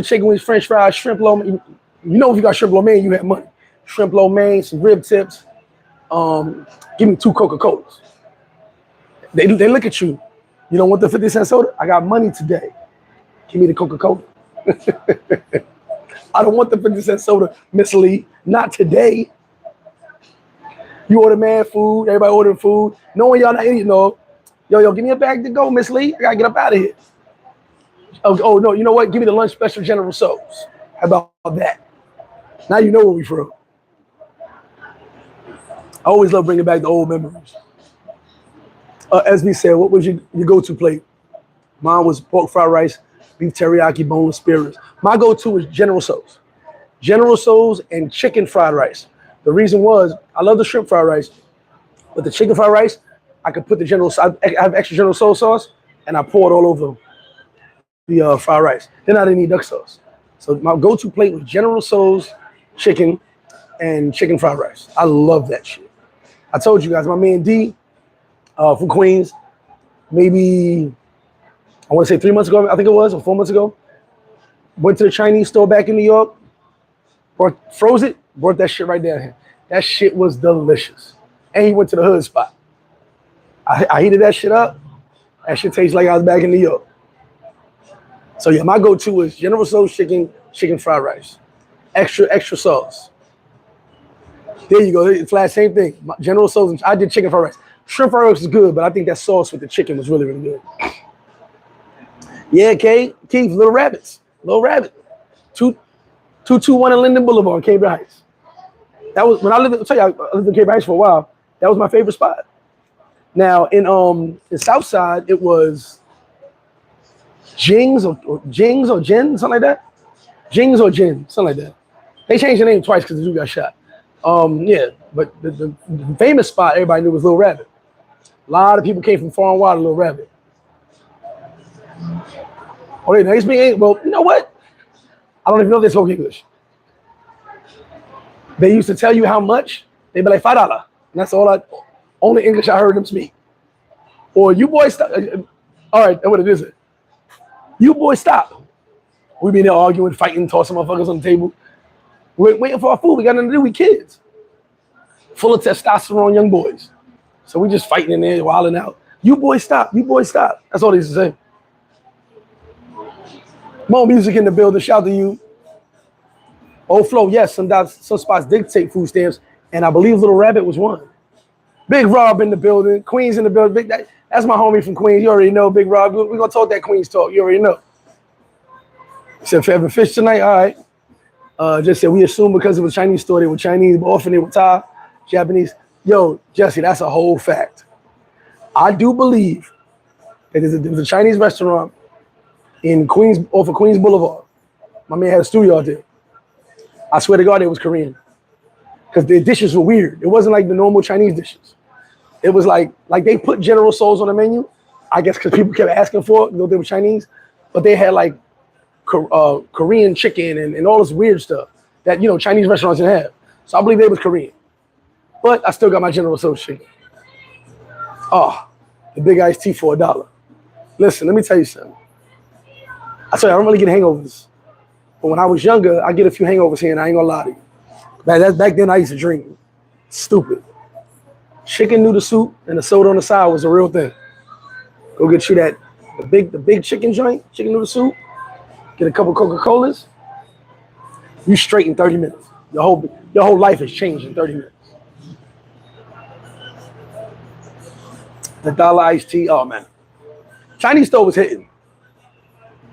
chicken wings, French fries, shrimp lo mein. You know if you got shrimp lo mein, you had money. Shrimp lo mein, some rib tips. Give me 2 Coca-Colas. They look at you. You don't want the 50-cent soda? I got money today. Give me the Coca-Cola. I don't want the 50-cent soda, Miss Lee. Not today. You order mad food. Everybody ordering food. Knowing y'all not eating, no. Yo, give me a bag to go, Miss Lee. I gotta get up out of here. Oh no, you know what? Give me the lunch special General Tso's. How about that? Now you know where we from. I always love bringing back the old memories. As we said, what was your go-to plate? Mine was pork fried rice, beef teriyaki, boneless spare ribs. My go-to was General Tso's. General Tso's and chicken fried rice. The reason was, I love the shrimp fried rice, but the chicken fried rice, I could put I have extra General Tso's sauce, and I pour it all over the fried rice. Then I didn't need duck sauce. So my go-to plate was General Tso's chicken and chicken fried rice. I love that shit. I told you guys, my man D from Queens, maybe, I want to say 3 months ago, I think it was, or 4 months ago, went to the Chinese store back in New York, froze it, brought that shit right down here. That shit was delicious. And he went to the hood spot. I heated that shit up. That shit tastes like I was back in New York. So yeah, my go-to is General Tso's chicken fried rice. Extra sauce. There you go. It's like same thing. General Tso's, I did chicken fried rice. Shrimp fried rice is good, but I think that sauce with the chicken was really, really good. Yeah, Keith, Little Rabbits. Little Rabbit. 221 in Linden Boulevard, Cambridge Heights. That was when I lived in Cambridge Heights for a while. That was my favorite spot. Now in Southside, it was Jing's or Jen, something like that. Jing's or Jen, something like that. They changed the name twice because the dude got shot. Yeah, but the famous spot everybody knew was Little Rabbit. A lot of people came from far and wide to Little Rabbit. Oh, they next me, well, you know what? I don't even know if they spoke English. They used to tell you how much. They'd be like $5. And that's only English I heard them speak. Or you boys stop. All right, what it is. You boys stop. We been there arguing, fighting, tossing motherfuckers on the table. We're waiting for our food. We got nothing to do. We kids. Full of testosterone young boys. So we just fighting in there, wilding out. You boys stop. You boys stop. That's all they used to say. More music in the building. Shout to you. Old Flow, yes, some spots did take food stamps, and I believe Little Rabbit was one. Big Rob in the building, Queens in the building. That's my homie from Queens. You already know, Big Rob. We're gonna talk that Queens talk. You already know. Said for having fish tonight, all right. Just said we assume because it was a Chinese store, they were Chinese, but often they were Thai, Japanese. Yo, Jesse, that's a whole fact. I do believe that there's a Chinese restaurant in Queens, off of Queens Boulevard. My man had a studio out there. I swear to God, it was Korean. Because their dishes were weird. It wasn't like the normal Chinese dishes. It was like they put General Tso's on the menu, I guess because people kept asking for it, you know, they were Chinese, but they had like Korean chicken and all this weird stuff that, you know, Chinese restaurants didn't have. So I believe they was Korean. But I still got my General Tso's chicken. Oh, the big iced tea for $1. Listen, let me tell you something. I tell you, I don't really get hangovers. But when I was younger, I get a few hangovers here, and I ain't gonna lie to you. Back then, I used to drink. Stupid. Chicken noodle soup and the soda on the side was a real thing. Go get you the big chicken joint, chicken noodle soup. Get a couple Coca-Colas. You straight in 30 minutes. Your whole life has changed in 30 minutes. The dollar iced tea, oh man. Chinese store was hitting.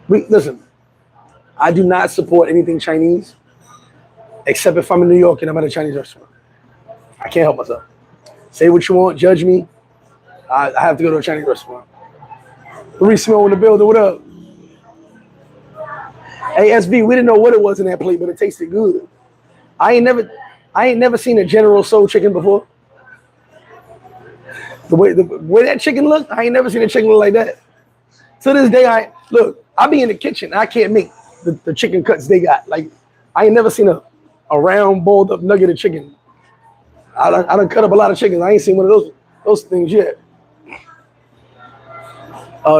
Listen, I do not support anything Chinese, except if I'm in New York and I'm at a Chinese restaurant. I can't help myself. Say what you want, judge me. I have to go to a Chinese restaurant. Maurice Smith in the building, what up? Hey, SB, we didn't know what it was in that plate, but it tasted good. I ain't never seen a General Tso chicken before. The way that chicken looked, I ain't never seen a chicken look like that. To this day, I be in the kitchen. I can't make the chicken cuts they got. Like, I ain't never seen a round, balled up nugget of chicken. I done cut up a lot of chickens. I ain't seen one of those things yet.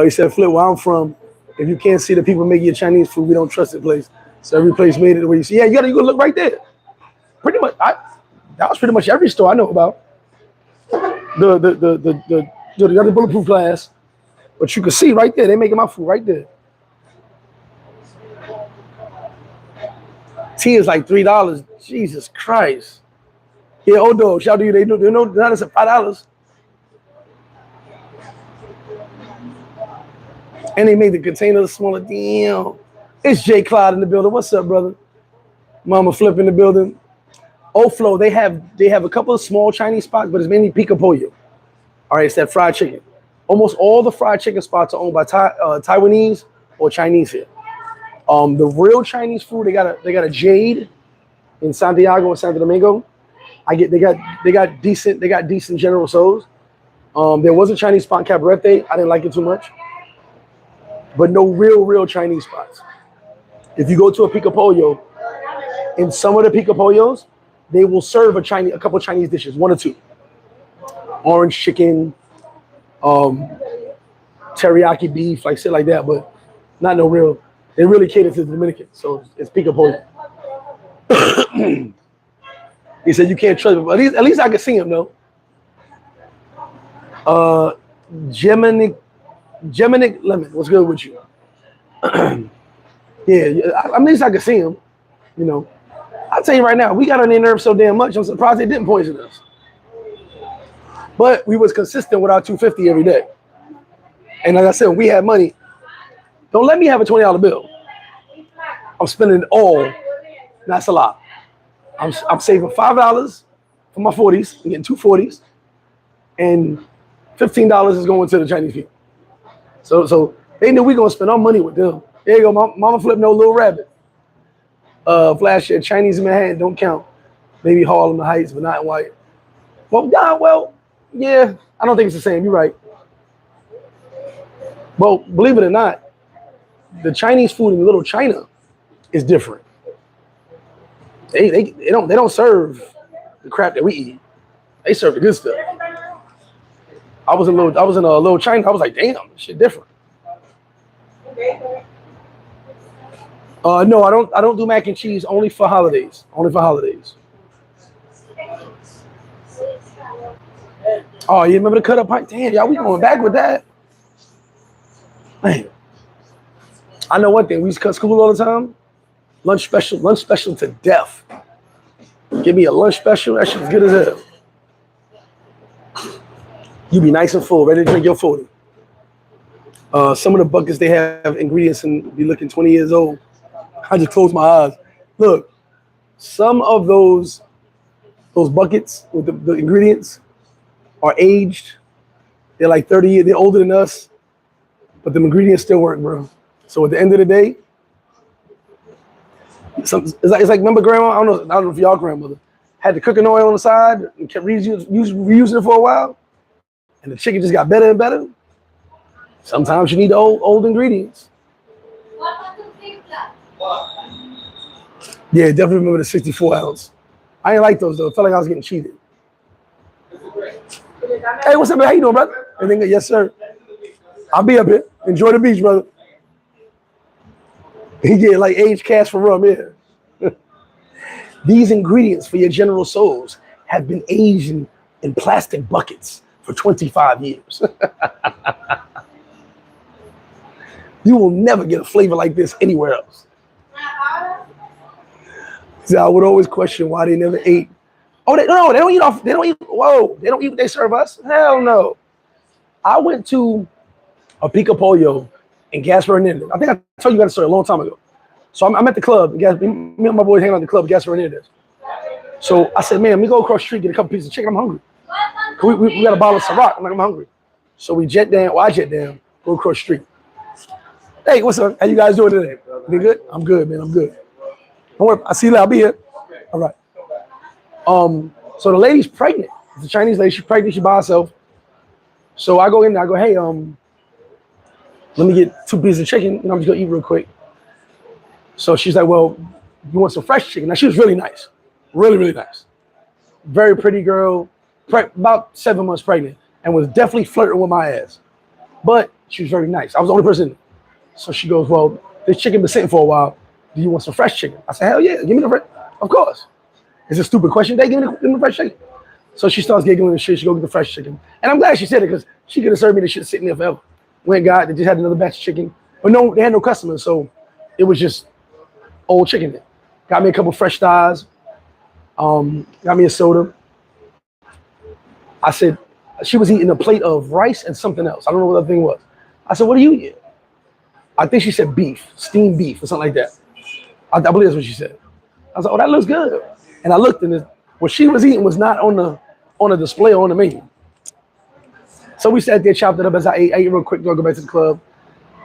He said, Flip, where I'm from, if you can't see the people making your Chinese food, we don't trust the place. So every place made it the way you see. Yeah, you gotta look right there. Pretty much, that was pretty much every store I know about. The other bulletproof glass, but you can see right there, they making my food right there. Tea is like $3. Jesus Christ. Yeah, old dog, shout out to you. They know now it's at $5. And they made the container smaller. Damn. It's Jay Clyde in the building. What's up, brother? Mama Flip in the building. Old Flow, they have a couple of small Chinese spots, but it's mainly pico pollo. All right, it's that fried chicken. Almost all the fried chicken spots are owned by Taiwanese or Chinese here. The real Chinese food, they got a Jade in Santiago and Santo Domingo. They got decent General Tso's. There was a Chinese spot in Cabarete. I didn't like it too much. But no real Chinese spots. If you go to a pico pollo, in some of the pico pollos, they will serve a couple Chinese dishes, one or two. Orange chicken, teriyaki beef, like shit like that, but not no real. They really cater to the Dominicans, so it's pico pollo. He said you can't trust him. At least I can see him though. Geminic Lemon, what's good with you? Yeah, at least I can see him. You know, I'll tell you right now, we got on their nerves so damn much. I'm surprised they didn't poison us. But we was consistent with our $250 every day. And like I said, we had money. Don't let me have a $20 bill. I'm spending it all. That's a lot. I'm saving $5 for my 40s. I'm getting two 40s. And $15 is going to the Chinese people. So they knew we gonna spend our money with them. There you go, Mama Flip, no Little Rabbit. Flash said Chinese in Manhattan don't count. Maybe Harlem, the Heights, but not in White. Well, yeah, I don't think it's the same. You're right. Well, believe it or not, the Chinese food in Little China is different. They don't serve the crap that we eat. They serve the good stuff. I was in a Little China. I was like, damn, this shit different. No, I don't do mac and cheese. Only for holidays. Only for holidays. Oh, you remember the cut up pint? Damn, y'all, we going back with that. Man, I know one thing. We used to cut school all the time. Lunch special to death. Give me a lunch special, that shit's good as hell. You be nice and full, ready to drink your 40. Some of the buckets they have ingredients and be looking 20 years old. I just close my eyes. Look, some of those buckets with the ingredients are aged. They're like 30 years, they're older than us, but the ingredients still work, bro. So at the end of the day, it's like remember grandma, I don't know if y'all grandmother had the cooking oil on the side and kept reusing it for a while, and the chicken just got better and better. Sometimes you need the old ingredients. Yeah, definitely remember the 64 ounce. I didn't like those though. It felt like I was getting cheated. Hey, what's up, man? How you doing, brother? Everything good? Yes, sir. I'll be up here. Enjoy the beach, brother. He get like aged cash for rum here. These ingredients for your general souls have been aged in plastic buckets for 25 years. You will never get a flavor like this anywhere else. See, I would always question why they never ate. Oh, they don't eat off. They don't eat. Whoa, they don't eat what they serve us. Hell no. I went to a Pico Pollo in Gasper Hernandez. I think I told you that story a long time ago. So I'm at the club. Me and my boys hanging out at the club, Gasper Hernandez. So I said, man, let me go across the street, get a couple pieces of chicken. I'm hungry. We got a bottle of Ciroc. I'm hungry. So we jet down. Well, I jet down, go across the street. Hey, what's up? How you guys doing today? You good? I'm good, man. I'm good. Don't worry. I see you. I'll be here. All right. So the lady's pregnant. It's a Chinese lady. She's pregnant. She by herself. So I go in there. I go, hey, let me get 2 pieces of chicken, and I'm just gonna eat real quick. So she's like, well, you want some fresh chicken? Now she was really nice, really, really nice. Very pretty girl, about 7 months pregnant, and was definitely flirting with my ass. But she was very nice. I was the only person. So she goes, well, this chicken been sitting for a while. Do you want some fresh chicken? I said, hell yeah, give me the fresh. Of course. It's a stupid question. They give me the fresh chicken. So she starts giggling and shit. She go get the fresh chicken. And I'm glad she said it because she could have served me the shit sitting there forever. Went got, they just had another batch of chicken. But no, they had no customers. So it was just old chicken there. Got me a couple fresh thighs. Got me a soda. I said, she was eating a plate of rice and something else. I don't know what that thing was. I said, what are you eating? I think she said beef, steamed beef or something like that. I believe that's what she said. I was like, oh, that looks good. And I looked and what she was eating was not on the display or on the menu. So we sat there, chopped it up as I ate real quick, go back to the club.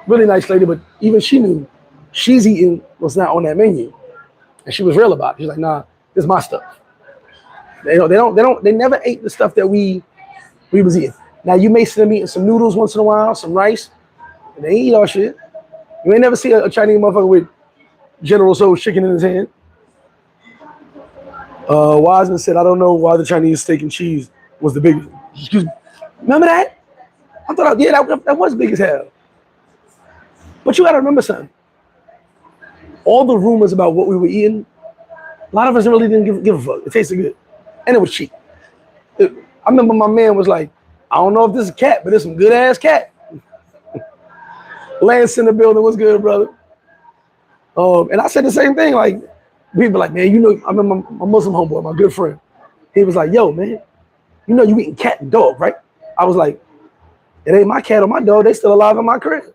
Really nice lady, but even she knew she's eating what's not on that menu. And she was real about it. She's like, nah, this is my stuff. They never ate the stuff that we was eating. Now you may see them eating some noodles once in a while, some rice, and they eat all shit. You ain't never see a Chinese motherfucker with General Tso's chicken in his hand. Wiseman said, I don't know why the Chinese steak and cheese was the biggest. Excuse me. Remember that? I thought, yeah, that was big as hell. But you gotta remember something. All the rumors about what we were eating, a lot of us really didn't give a fuck. It tasted good. And it was cheap. I remember my man was like, I don't know if this is cat, but it's some good ass cat. Lance in the building, what's good, brother? And I said the same thing, like, people like, man, you know, I remember my Muslim homeboy, my good friend. He was like, yo, man, you know you eating cat and dog, right? I was like, it ain't my cat or my dog. They still alive in my crib.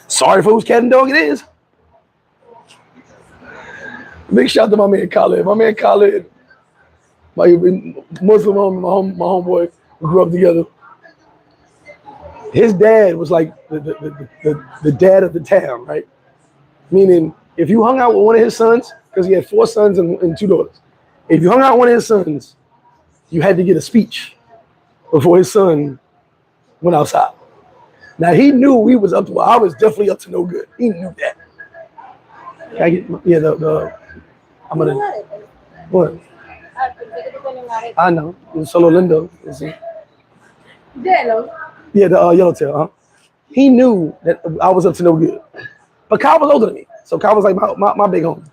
Sorry if it was cat and dog, it is. Big shout out to my man Khalid. My man Khalid, my Muslim homie, my homeboy, we grew up together. His dad was like the dad of the town, right? Meaning, if you hung out with one of his sons, because he had 4 sons and 2 daughters, if you hung out with one of his sons, you had to get a speech before his son went outside. Now he knew we was up to, well, I was definitely up to no good. He knew that. Can I get, yeah, I'm gonna, what? I know, it's solo lindo. Yeah, the yellowtail, huh? He knew that I was up to no good. But Kyle was older than me. So Kyle was like my big homie.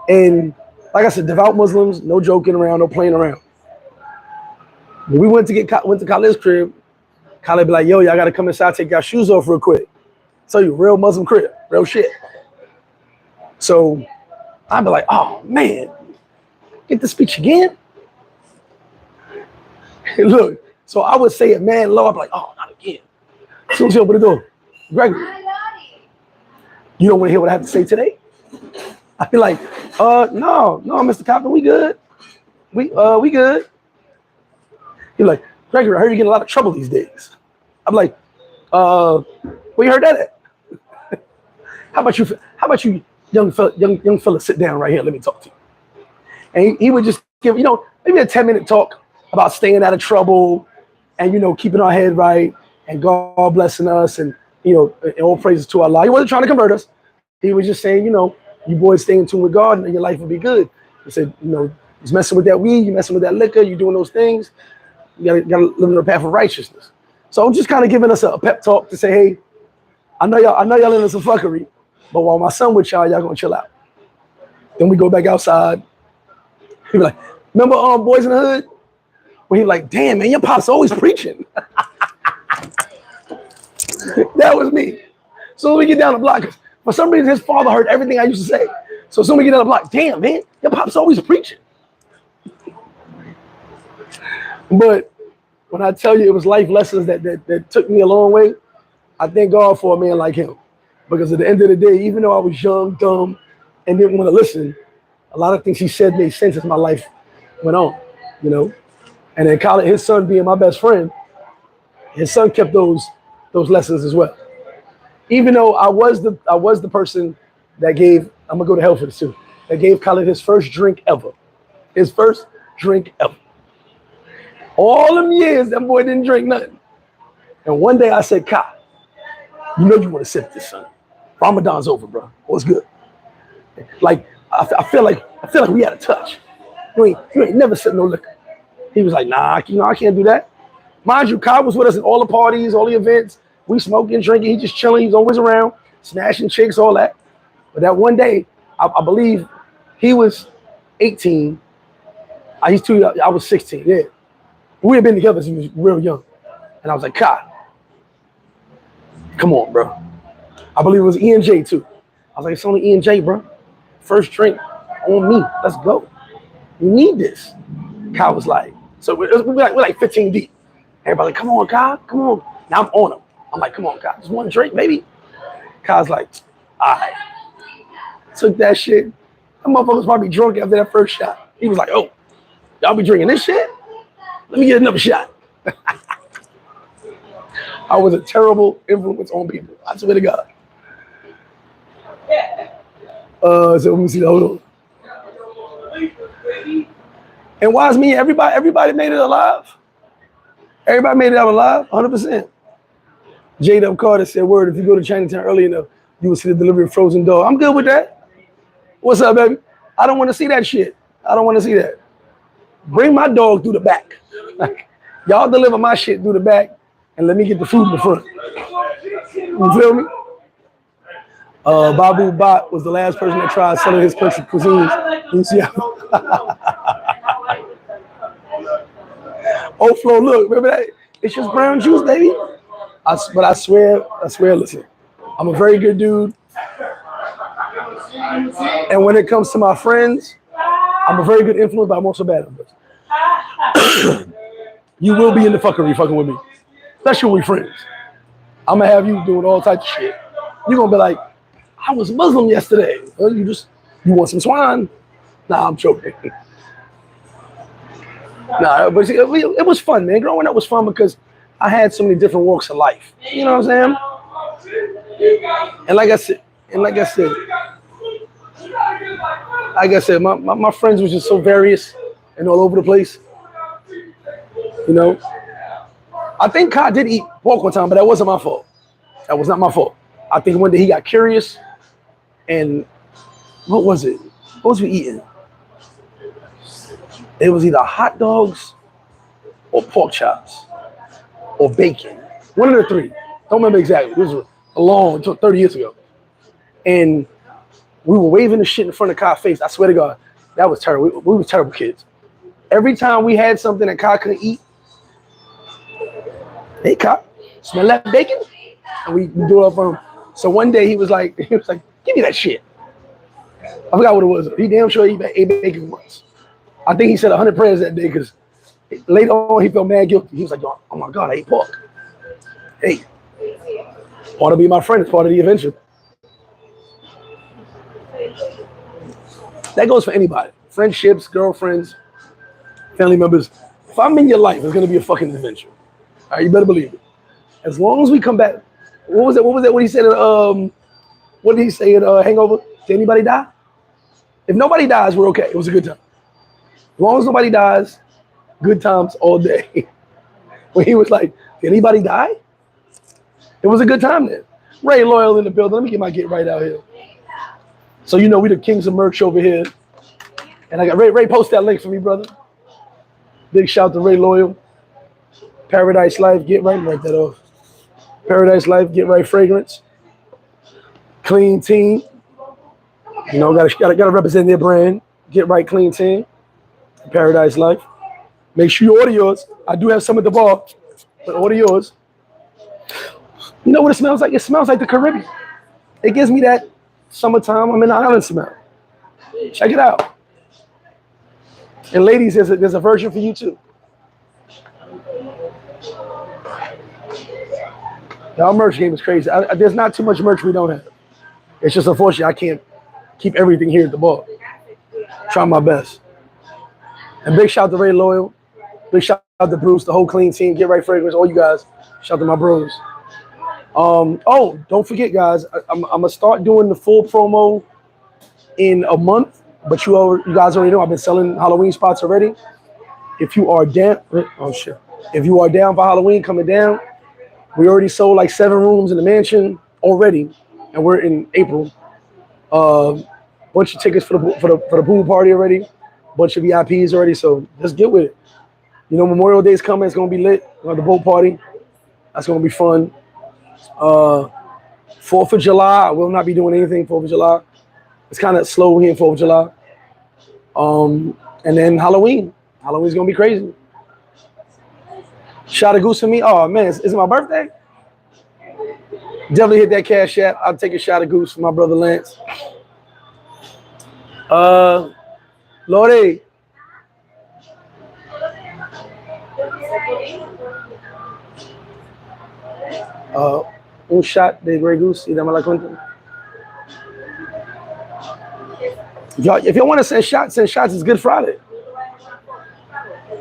And like I said, devout Muslims, no joking around, no playing around. When we went to Khalid's crib, Khalid be like, yo, y'all gotta come inside, take your shoes off real quick. So you real Muslim crib, real shit. So I'd be like, oh man, get the speech again? Look, so I would say it man low, I'd be like, oh, not again. As soon as you open the door, Gregory, you don't want to hear what I have to say today? I'd be like, no, Mr. Compton, we good. We good. You're like, Gregory, I heard you get in a lot of trouble these days. I'm like, where you heard that at? How about you young fella sit down right here, let me talk to you. And he would just give, maybe a 10-minute talk about staying out of trouble and, keeping our head right and God blessing us and all praises to Allah. He wasn't trying to convert us. He was just saying, you boys stay in tune with God and your life will be good. He said, you're messing with that weed, you're messing with that liquor, you're doing those things. You gotta live in the path of righteousness. So I'm just kind of giving us a pep talk to say, hey, I know y'all into some fuckery, but while my son with y'all gonna chill out. Then we go back outside. He be like, remember Boys in the Hood? Where he like, damn man, your pop's always preaching. That was me. So we get down the block, for some reason his father heard everything I used to say. So soon we get down the block, damn man, your pop's always preaching. But when I tell you it was life lessons that took me a long way, I thank God for a man like him. Because at the end of the day, even though I was young, dumb, and didn't want to listen, a lot of things he said made sense as my life went on, And in college, his son being my best friend, his son kept those lessons as well. Even though I was the person that gave, I'm gonna go to hell for this too, that gave Khaled his first drink ever. His first drink ever. All them years, that boy didn't drink nothing. And one day I said, Kyle, you want to sip this, son. Ramadan's over, bro. What's good? Like, I feel like we had a touch. You ain't never sipped no liquor. He was like, nah, I can't do that. Mind you, Kyle was with us at all the parties, all the events. We smoking, drinking, he just chilling. He's always around, smashing chicks, all that. But that one day, I believe he was 18. He's 2 years, I was 16, yeah. We had been together since he was real young. And I was like, Kyle, come on, bro. I believe it was E&J too. I was like, it's only E&J, bro. First drink on me. Let's go. We need this. Kyle was like, so we're like 15 deep. Everybody like, come on, Kyle, come on. Now I'm on him. I'm like, come on, Kyle, just one drink, baby. Kyle's like, all right. Took that shit. That motherfucker's probably drunk after that first shot. He was like, oh, y'all be drinking this shit? Let me get another shot. I was a terrible influence on people. I swear to God. So let me see. Hold on. And why is me? Everybody made it alive. Everybody made it out alive, 100%. J.W. Carter said, word, if you go to Chinatown early enough, you will see the delivery of frozen dog. I'm good with that. What's up, baby? I don't want to see that shit. I don't want to see that. Bring my dog through the back. Y'all deliver my shit through the back and let me get the food in the front. You feel me? Babu Bhat was the last person that tried selling his country cuisines in Seattle. Oh, Flo, look, remember that? It's just brown juice, baby. But I swear, listen, I'm a very good dude. And when it comes to my friends, I'm a very good influence, but I'm also bad influence. You will be in the fucking with me, especially when we're friends. I'm gonna have you doing all types of shit. You're gonna be like, I was Muslim yesterday. Well, you want some swine? Nah, I'm joking. Nah, but see, it was fun, man. Growing up was fun because I had so many different walks of life. You know what I'm saying? And like I said, my friends were just so various and all over the place. I think Kai did eat pork one time, but that wasn't my fault. That was not my fault. I think one day he got curious, and what was it? What was we eating? It was either hot dogs or pork chops or bacon. One of the three. Don't remember exactly. This was a long, 30 years ago. And we were waving the shit in front of Kai's face. I swear to God, that was terrible. We were terrible kids. Every time we had something that Kai couldn't eat, hey, Kai, smell that bacon? And we do it up on him. So one day he was like, give me that shit. I forgot what it was. He damn sure ate bacon once. I think he said 100 prayers that day because later on he felt mad guilty. He was like, oh my God, I ate pork. Hey, part of being my friend is part of the adventure. That goes for anybody. Friendships, girlfriends, family members. If I'm in your life, it's gonna be a fucking adventure. All right, you better believe it. As long as we come back. What was that? What he said? What did he say in Hangover? Did anybody die? If nobody dies, we're okay. It was a good time. As long as nobody dies, good times all day. When he was like, did anybody die? It was a good time then. Ray Loyal in the building. Let me get my get right out here. So you know we the kings of merch over here. And I got Ray post that link for me, brother. Big shout to Ray Loyal. Paradiselyfe, get right, write that off. Paradiselyfe, get right fragrance. Clean team. You know, gotta represent their brand. Get right, clean team. Paradiselyfe. Make sure you order yours. I do have some at the bar, but order yours. You know what it smells like? It smells like the Caribbean. It gives me that summertime, I'm in the island smell. Check it out. And ladies, there's a version for you too. Our merch game is crazy. There's not too much merch we don't have. It's just unfortunate I can't keep everything here at the bar. Try my best. And big shout to Ray Loyal. Big shout out to Bruce, the whole clean team. Get right fragrance, all you guys. Shout out to my bros. Oh, don't forget, guys. I'm gonna start doing the full promo in a month. But you guys already know I've been selling Halloween spots already. If you are down, oh shit. If you are down for Halloween, coming down. We already sold like 7 rooms in the mansion already, and we're in April. Bunch of tickets for the pool party already. Bunch of VIPs already. So just get with it. You know, Memorial Day is coming. It's gonna be lit. We have the boat party. That's gonna be fun. 4th of July, I will not be doing anything 4th of July. It's kind of slow here 4th of July. And then Halloween. Halloween's gonna be crazy. Shot a goose for me. Oh man, is it my birthday? Definitely hit that cash app. I'll take a shot of goose for my brother Lance. Lordy. Un shot de Grey Goose y dame la cuenta. If y'all want to send shots. It's Good Friday.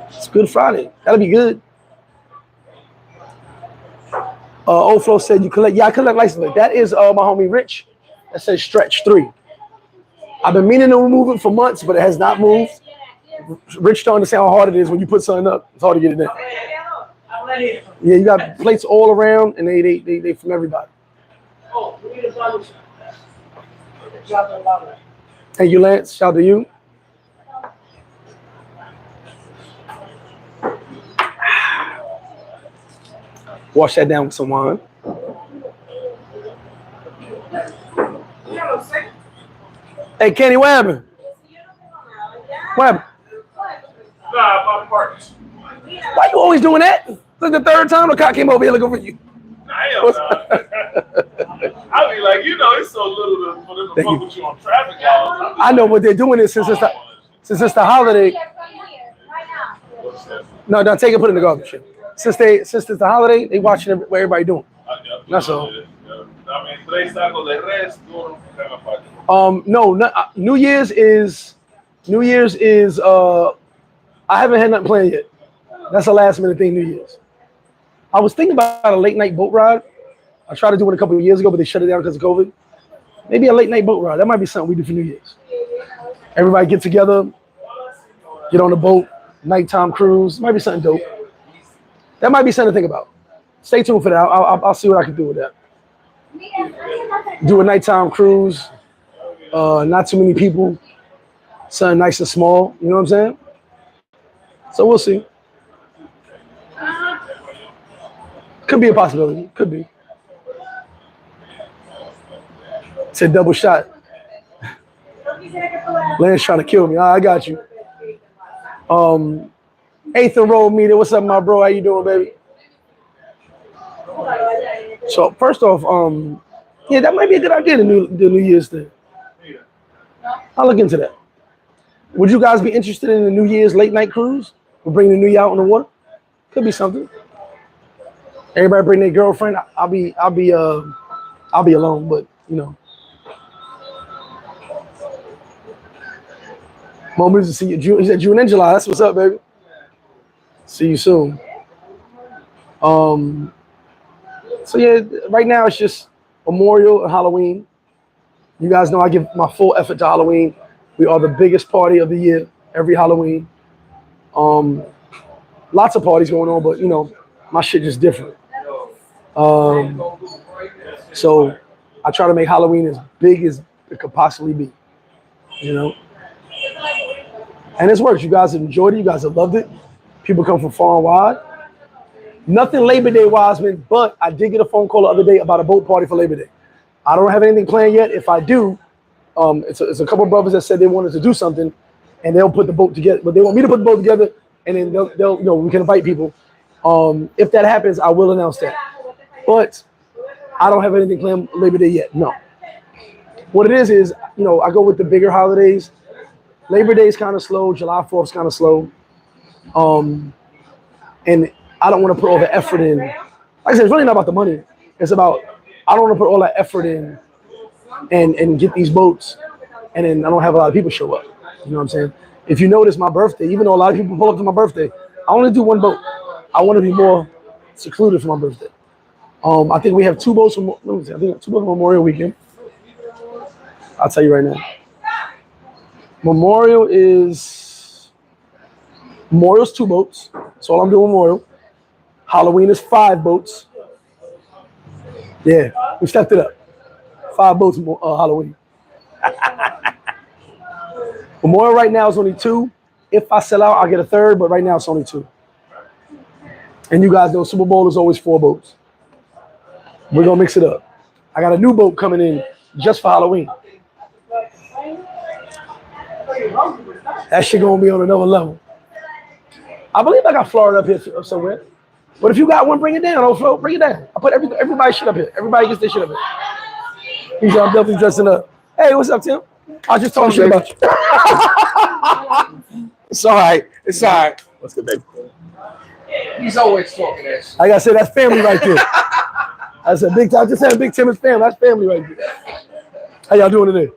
It's Good Friday. That'll be good. Old Flo said you collect. Yeah, I collect license plate. That is my homie Rich. That says stretch 3. I've been meaning to remove it for months, but it has not moved. Rich don't understand how hard it is when you put something up. It's hard to get it in. Yeah, you got plates all around, and they from everybody. Oh, we need a bottle. Thank you, Lance. Shout out to you. Wash that down with some wine. Hey, Kenny, what happened? What happened? Nah, my partners. Why you always doing that? This is the 3rd time the cop came over here looking for you. I mean, like, you know, it's so little for them to fuck with you on traffic laws. I know what they're doing is since it's the holiday. No, take it, put it in the garbage. Since it's the holiday, they watching what everybody doing. That's all. No, New Year's is I haven't had nothing planned yet. That's a last minute thing, New Year's. I was thinking about a late night boat ride. I tried to do it a couple of years ago, but they shut it down because of COVID. Maybe a late night boat ride. That might be something we do for New Year's. Everybody get together, get on a boat, nighttime cruise. Might be something dope. That might be something to think about. Stay tuned for that. I'll see what I can do with that. Do a nighttime cruise. Not too many people. Something nice and small. You know what I'm saying? So we'll see. Could be a possibility. Could be. It's a double shot. Lance trying to kill me. I got you. 8th and Road meter. What's up, my bro? How you doing, baby? So first off, yeah, that might be a good idea to do New Year's thing. I'll look into that. Would you guys be interested in the New Year's late night cruise? We'll bring the New Year out on the water. Could be something. Everybody bring their girlfriend. I'll be alone, but you know. Moments to see you. He said June and July. That's what's up, baby. See you soon. So yeah, right now it's just Memorial and Halloween. You guys know I give my full effort to Halloween. We are the biggest party of the year every Halloween. Lots of parties going on, but you know, my shit just different. So I try to make Halloween as big as it could possibly be, you know? And it's worked. You guys have enjoyed it. You guys have loved it. People come from far and wide. Nothing Labor Day wise, man, but I did get a phone call the other day about a boat party for Labor Day. I don't have anything planned yet. If I do, it's a couple of brothers that said they wanted to do something, and they'll put the boat together. But they want me to put the boat together, and then they'll you know, we can invite people. If that happens, I will announce that. But I don't have anything planned Labor Day yet. No. What it is, you know, I go with the bigger holidays. Labor Day is kind of slow. July 4th is kind of slow. And I don't want to put all the effort in. Like I said, it's really not about the money. It's about, I don't want to put all that effort in and get these boats, and then I don't have a lot of people show up. You know what I'm saying? If you notice my birthday, even though a lot of people pull up to my birthday, I only do one boat. I want to be more secluded for my birthday. I think we have two boats from, let me see, I think two boats from Memorial Weekend. I'll tell you right now. Memorial's two boats. That's all I'm doing Memorial. Halloween is 5 boats. Yeah, we stepped it up. 5 boats Halloween. Memorial right now is only 2. If I sell out, I'll get a 3rd, but right now it's only 2. And you guys know Super Bowl is always 4 boats. We're gonna mix it up. I got a new boat coming in just for Halloween. That shit gonna be on another level. I believe I got Florida up here somewhere. But if you got one, bring it down. Don't float, bring it down. I put everybody's shit up here. Everybody gets their shit up here. He said, I'm definitely dressing up. Hey, what's up, Tim? I just talking shit about you. It's all right. It's all right. What's good, baby? He's always talking that shit. Like I said, that's family right there. I said, I just said Big Tim is family. That's family right there. How y'all doing today?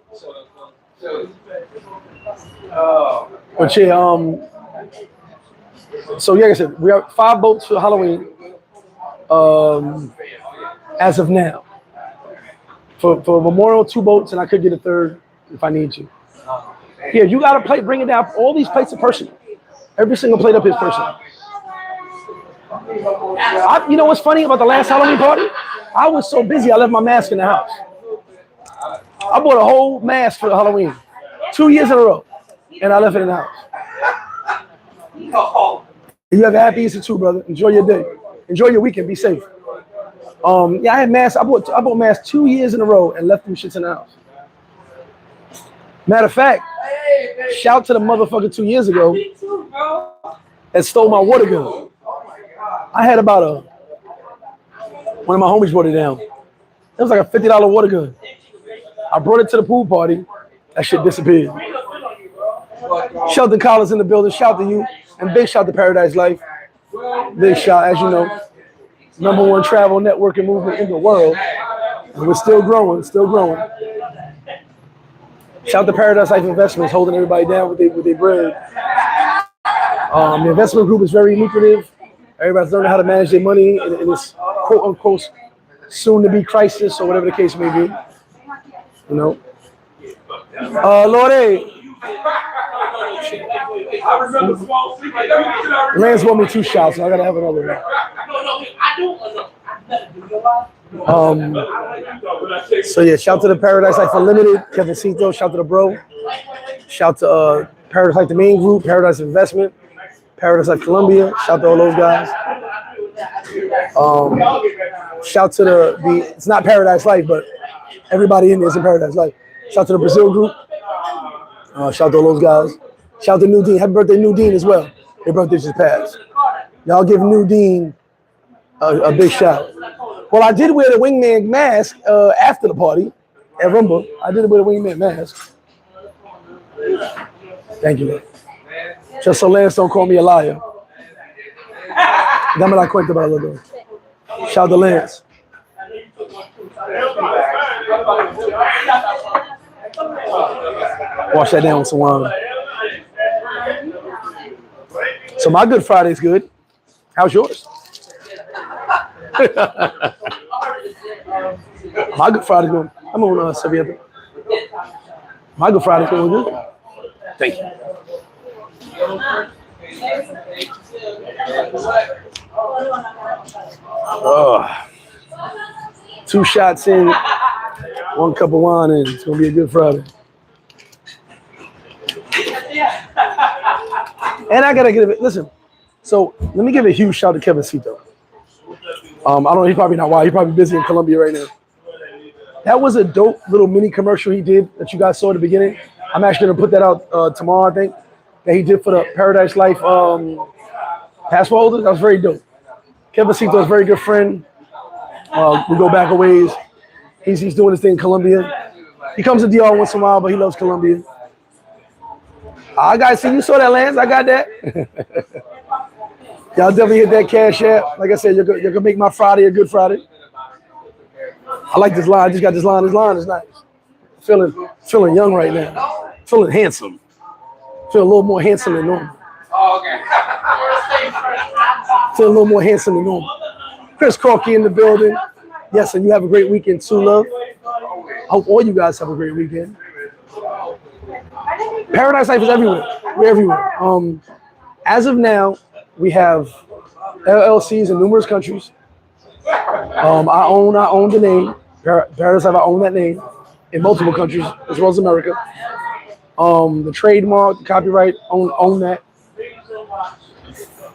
But yeah, so yeah, like I said, we have 5 boats for Halloween as of now. For Memorial, 2 boats, and I could get a 3rd if I need to. Yeah, you got a plate, bring it down. All these plates are personal. Every single plate up is personal. You know what's funny about the last Halloween party? I was so busy, I left my mask in the house. I bought a whole mask for Halloween, 2 years in a row, and I left it in the house. You have a happy Easter too, brother. Enjoy your day. Enjoy your weekend. Be safe. Yeah, I had masks. I bought masks 2 years in a row and left them shits in the house. Matter of fact, shout to the motherfucker 2 years ago that stole my water gun. I had about one of my homies brought it down. It was like a $50 water gun. I brought it to the pool party. That shit disappeared. Sheldon Collins in the building. Shout to you. And big shout to Paradiselyfe. Big shout, as you know, #1 travel networking movement in the world. And we're still growing, still growing. Shout to Paradiselyfe Investments, holding everybody down with their bread. The investment group is very lucrative. Everybody's learning how to manage their money in this quote unquote soon to be crisis or whatever the case may be. You know. Lord, Lance want me 2 shots, so I gotta have another one. So yeah, shout to the Paradiselyfe Unlimited, Kevin Santo, shout to the bro. Shout to Paradiselyfe the main group, Paradise Investment, Paradiselyfe Colombia, shout to all those guys. Shout to the it's not Paradiselyfe, but everybody in there is in Paradiselyfe. Shout to the Brazil group. Shout to all those guys. Shout to New Dean. Happy birthday, New Dean, as well. Their birthday just passed. Y'all give New Dean a big shout. Well, I did wear the wingman mask after the party at Rumble. I did wear the wingman mask. Thank you. Just so Lance don't call me a liar. Dame la cuenta para los dos. Shout out to Lance. Wash that down with some wine. So my Good Friday's good. How's yours? My Good Friday's going. I'm on Serviette. My Good Friday's going good. Thank you. Two shots in, one cup of wine in. It's gonna be a good Friday. And I gotta give it. Listen, so let me give a huge shout to Kevin Santo. I don't know. He's probably not. Why? He's probably busy in Colombia right now. That was a dope little mini commercial he did that you guys saw at the beginning. I'm actually gonna put that out tomorrow. I think that he did for the paradiselyfe passport holders. That was very dope. Kevin Santo is a very good friend. We go back a ways. He's doing his thing in Colombia. He comes to DR once in a while, but he loves Colombia. I got see you saw that, Lance. I got that. Y'all definitely hit that cash app. Like I said, you're gonna make my Friday a good Friday. I like this line. I just got this line. This line is nice. Feeling young right now. Feeling handsome. Feel a little more handsome than normal. Oh, okay. Feel a little more handsome than normal. Chris Corky in the building. Yes, and you have a great weekend too, love. I hope all you guys have a great weekend. Paradiselyfe is everywhere. We're everywhere. As of now, we have LLCs in numerous countries. I own the name. Paradiselyfe, I own that name in multiple countries as well as America. The trademark, the copyright, own that.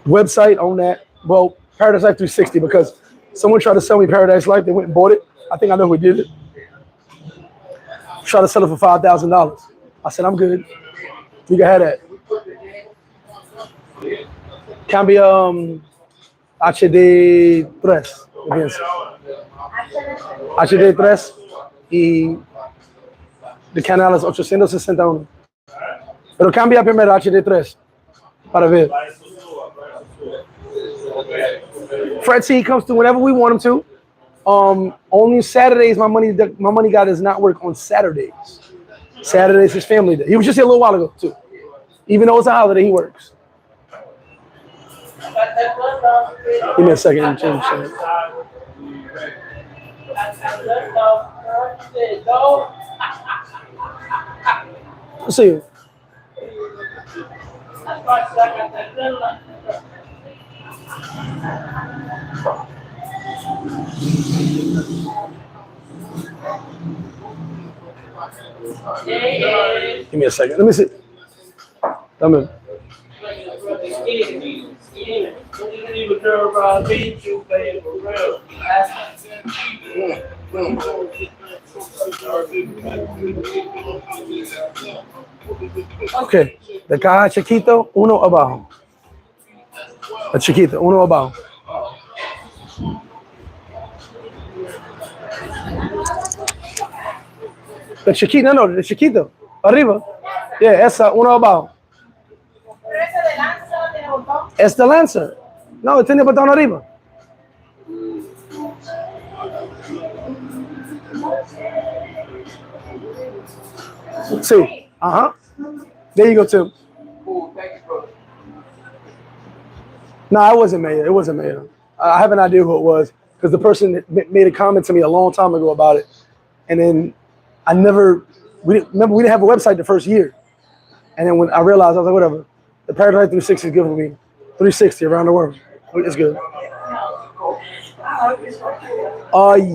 Website, own that. Well, Paradiselyfe 360, because someone tried to sell me Paradiselyfe. They went and bought it. I think I know who did it. Tried to sell it for $5,000. I said, I'm good. You can have that. Cambia HD3. HD3 y the canal es 861. Pero cambia primero HD3 para ver. Fred C comes through whenever we want him to. Only Saturdays, my money guy does not work on Saturdays. Saturday's his family day. He was just here a little while ago too. Even though it's a holiday, he works. Give me a second and change that. Let's see you. Give me a second. Let me see. Come in. Okay. De caja chiquito, uno abajo. La chiquita, uno abajo. The chiquito, no, the chiquito. Arriba. Yeah, esa, uno abajo. Es the Lancer. No, tiene botón arriba. Sí. Uh-huh. There you go, Tim. No, it wasn't Mayor. It wasn't Mayor. I have an idea who it was because the person made a comment to me a long time ago about it. And then we didn't have a website the first year. And then when I realized, I was like, whatever. The Paradiselyfe 360 is good for me. 360 around the world. It's good.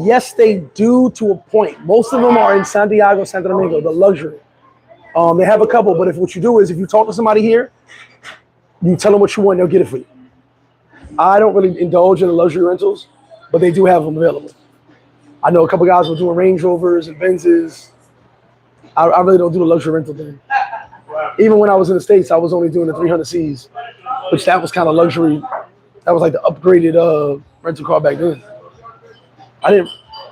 Yes, they do to a point. Most of them are in Santiago, Santo Domingo, the luxury. They have a couple, but what you do is if you talk to somebody here, you tell them what you want, they'll get it for you. I don't really indulge in the luxury rentals, but they do have them available. I know a couple guys who are doing Range Rovers and Benzes. I really don't do the luxury rental thing. Even when I was in the States, I was only doing the 300Cs, which that was kind of luxury. That was like the upgraded rental car back then.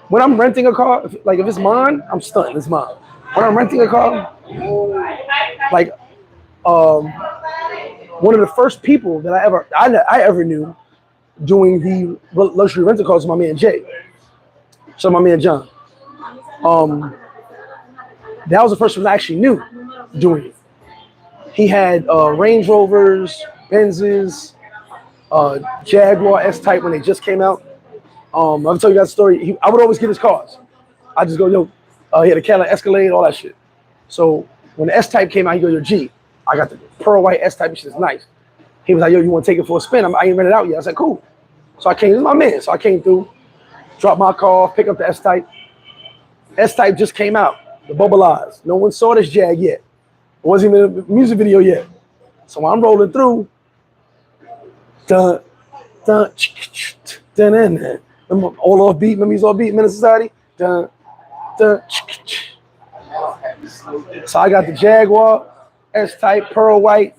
When I'm renting a car, if it's mine, I'm stunned, it's mine. When I'm renting a car, like one of the first people that I ever knew doing the luxury rental cars was my man Jay. So my man John. That was the first one I actually knew doing it. He had Range Rovers, Benzes, Jaguar S-Type when they just came out. I'll tell you that story. I would always get his cars. I just go, yo, he had a Cana Escalade, all that shit. So when the S-Type came out, he goes, yo, G, I got the pearl white S-Type, which is nice. He was like, yo, you want to take it for a spin? I ain't rented it out yet. I said, cool. So I came, this is my man. So I came through, dropped my car, pick up the S-Type. S-Type just came out, the Bubble Eyes. No one saw this Jag yet. It wasn't even a music video yet. So when I'm rolling through, dun, dun, dun, dun, dun. All off beat, Memories All Beat, Menace Society. Dun, dun, so I got the Jaguar, S-Type, pearl white,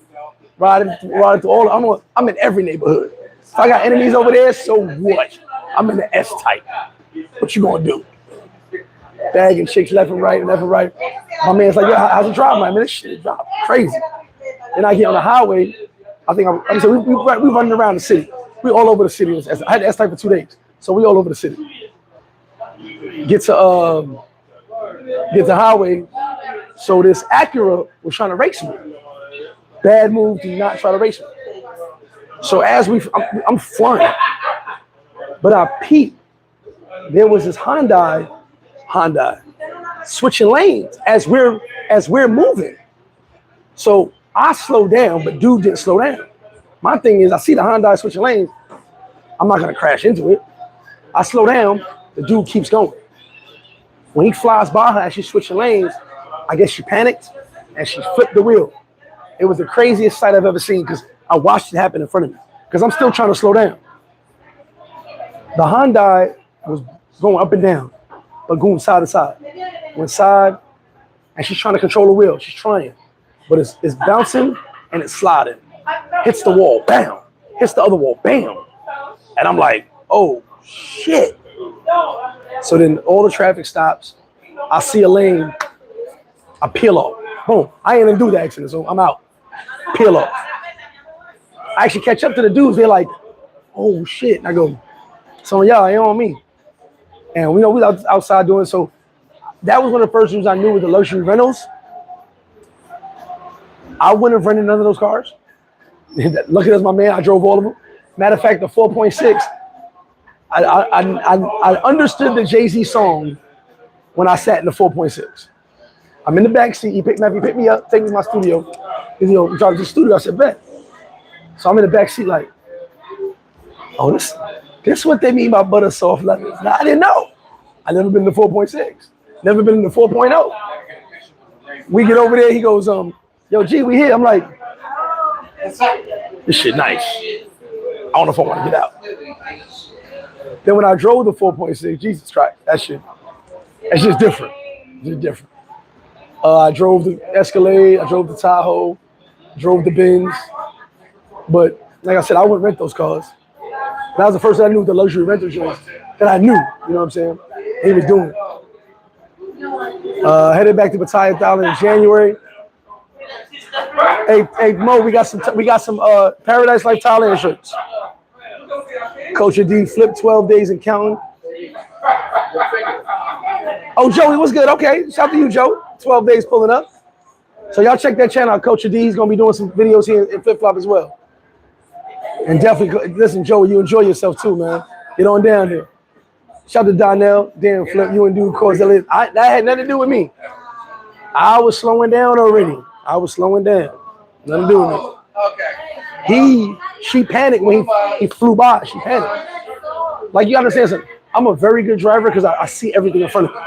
riding through all. I'm in every neighborhood. If I got enemies over there, so what? I'm in the S-Type. What you gonna do? Bagging chicks left and right. My man's like, yo, how's it driving? Man, this shit drive crazy. Then I get on the highway. I think we running around the city. We all over the city. I had the S-Type for 2 days, so we all over the city. Get to highway. So this Acura was trying to race me. Bad move, do not try to race me. So as I'm flying, but I peep. There was this Honda switching lanes as we're moving. So I slowed down, but dude didn't slow down. My thing is, I see the Honda switching lanes. I'm not gonna crash into it. I slow down, the dude keeps going. When he flies by her as she's switching lanes, I guess she panicked and she flipped the wheel. It was the craziest sight I've ever seen because I watched it happen in front of me because I'm still trying to slow down. The Honda was going up and down, but going side to side. Went side, and she's trying to control the wheel. She's trying, but it's bouncing and it's sliding. Hits the wall, bam. Hits the other wall, bam. And I'm like, oh, shit. So then all the traffic stops. I see a lane. I peel off. Boom. I ain't even do the accident, so I'm out. Peel off. I actually catch up to the dudes. They're like, oh, shit. And I go, some of y'all ain't on me. And we was outside doing so. That was one of the first things I knew with the luxury rentals. I wouldn't have rented none of those cars. Lucky as my man, I drove all of them. Matter of fact, the 4.6, I understood the Jay-Z song when I sat in the 4.6. I'm in the back seat. He picked me up, take me to my studio. We drive to the studio. I said, bet. So I'm in the back seat like, oh, this is what they mean by butter soft leathers. Now, I didn't know. I never been in the 4.6. Never been in the 4.0. We get over there. He goes, yo, G, we here. I'm like, this shit nice. I don't know if I want to get out. Then when I drove the 4.6, Jesus Christ, that's just different. Just different. I drove the Escalade. I drove the Tahoe. Drove the Benz. But like I said, I wouldn't rent those cars. That was the first thing I knew with the luxury rental joints that I knew. You know what I'm saying? He was doing it. Headed back to Pattaya, Thailand in January. Hey Mo, we got some Paradiselyfe Thailand shirts. Culture D, flip 12 days and counting. Oh, Joey, what's good? Okay, shout out to you, Joe. 12 days pulling up. So y'all check that channel out, Culture D. He's gonna be doing some videos here in FlipFlop as well. And definitely listen, Joey, you enjoy yourself too, man. Get on down here. Shout out to Donnell, Dan Flip, you and dude, cause that had nothing to do with me. I was slowing down already. Nothing to do with me. Okay. She panicked when he flew by. She panicked. Like, you understand something? I'm a very good driver because I see everything in front of me.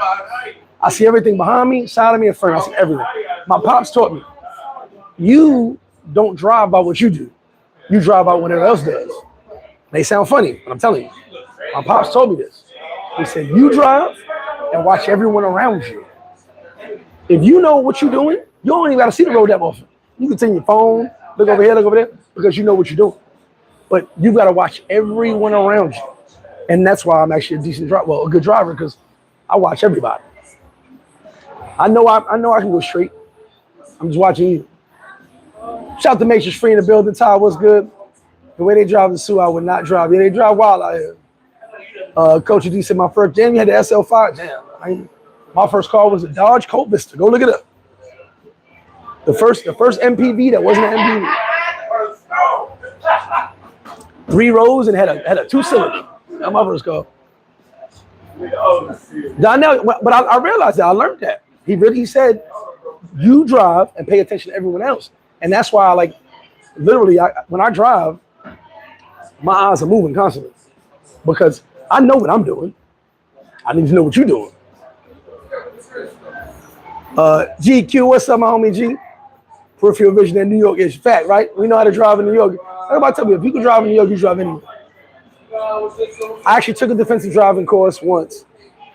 I see everything behind me, side of me, in front of me. I see everything. My pops taught me, you don't drive by what you do. You drive by what whatever else does. They sound funny, but I'm telling you. My pops told me this. He said, you drive and watch everyone around you. If you know what you're doing, you don't even got to see the road that often. You can take your phone, look over here, look over there, because you know what you're doing. But you've got to watch everyone around you. And that's why I'm actually a decent driver, well, a good driver, because I watch everybody. I know I can go straight. I'm just watching you. Shout out to Matrix Free in the building. Ty, what's good? The way they drive the Sosua, I would not drive. Yeah, they drive wild out here. Coach D said my first, damn, you had the SL5. Damn, my first car was a Dodge Colt Vista. Go look it up. The first MPV that wasn't an MPV. 3 rows and had a 2-cylinder. That's my first car. But I realized that. I learned that. He said, you drive and pay attention to everyone else. And that's why literally, when I drive, my eyes are moving constantly. Because I know what I'm doing. I need to know what you're doing. GQ, what's up, my homie G? Peripheral vision in New York is fact, right? We know how to drive in New York. Everybody tell me, if you can drive in New York, you drive anywhere. I actually took a defensive driving course once.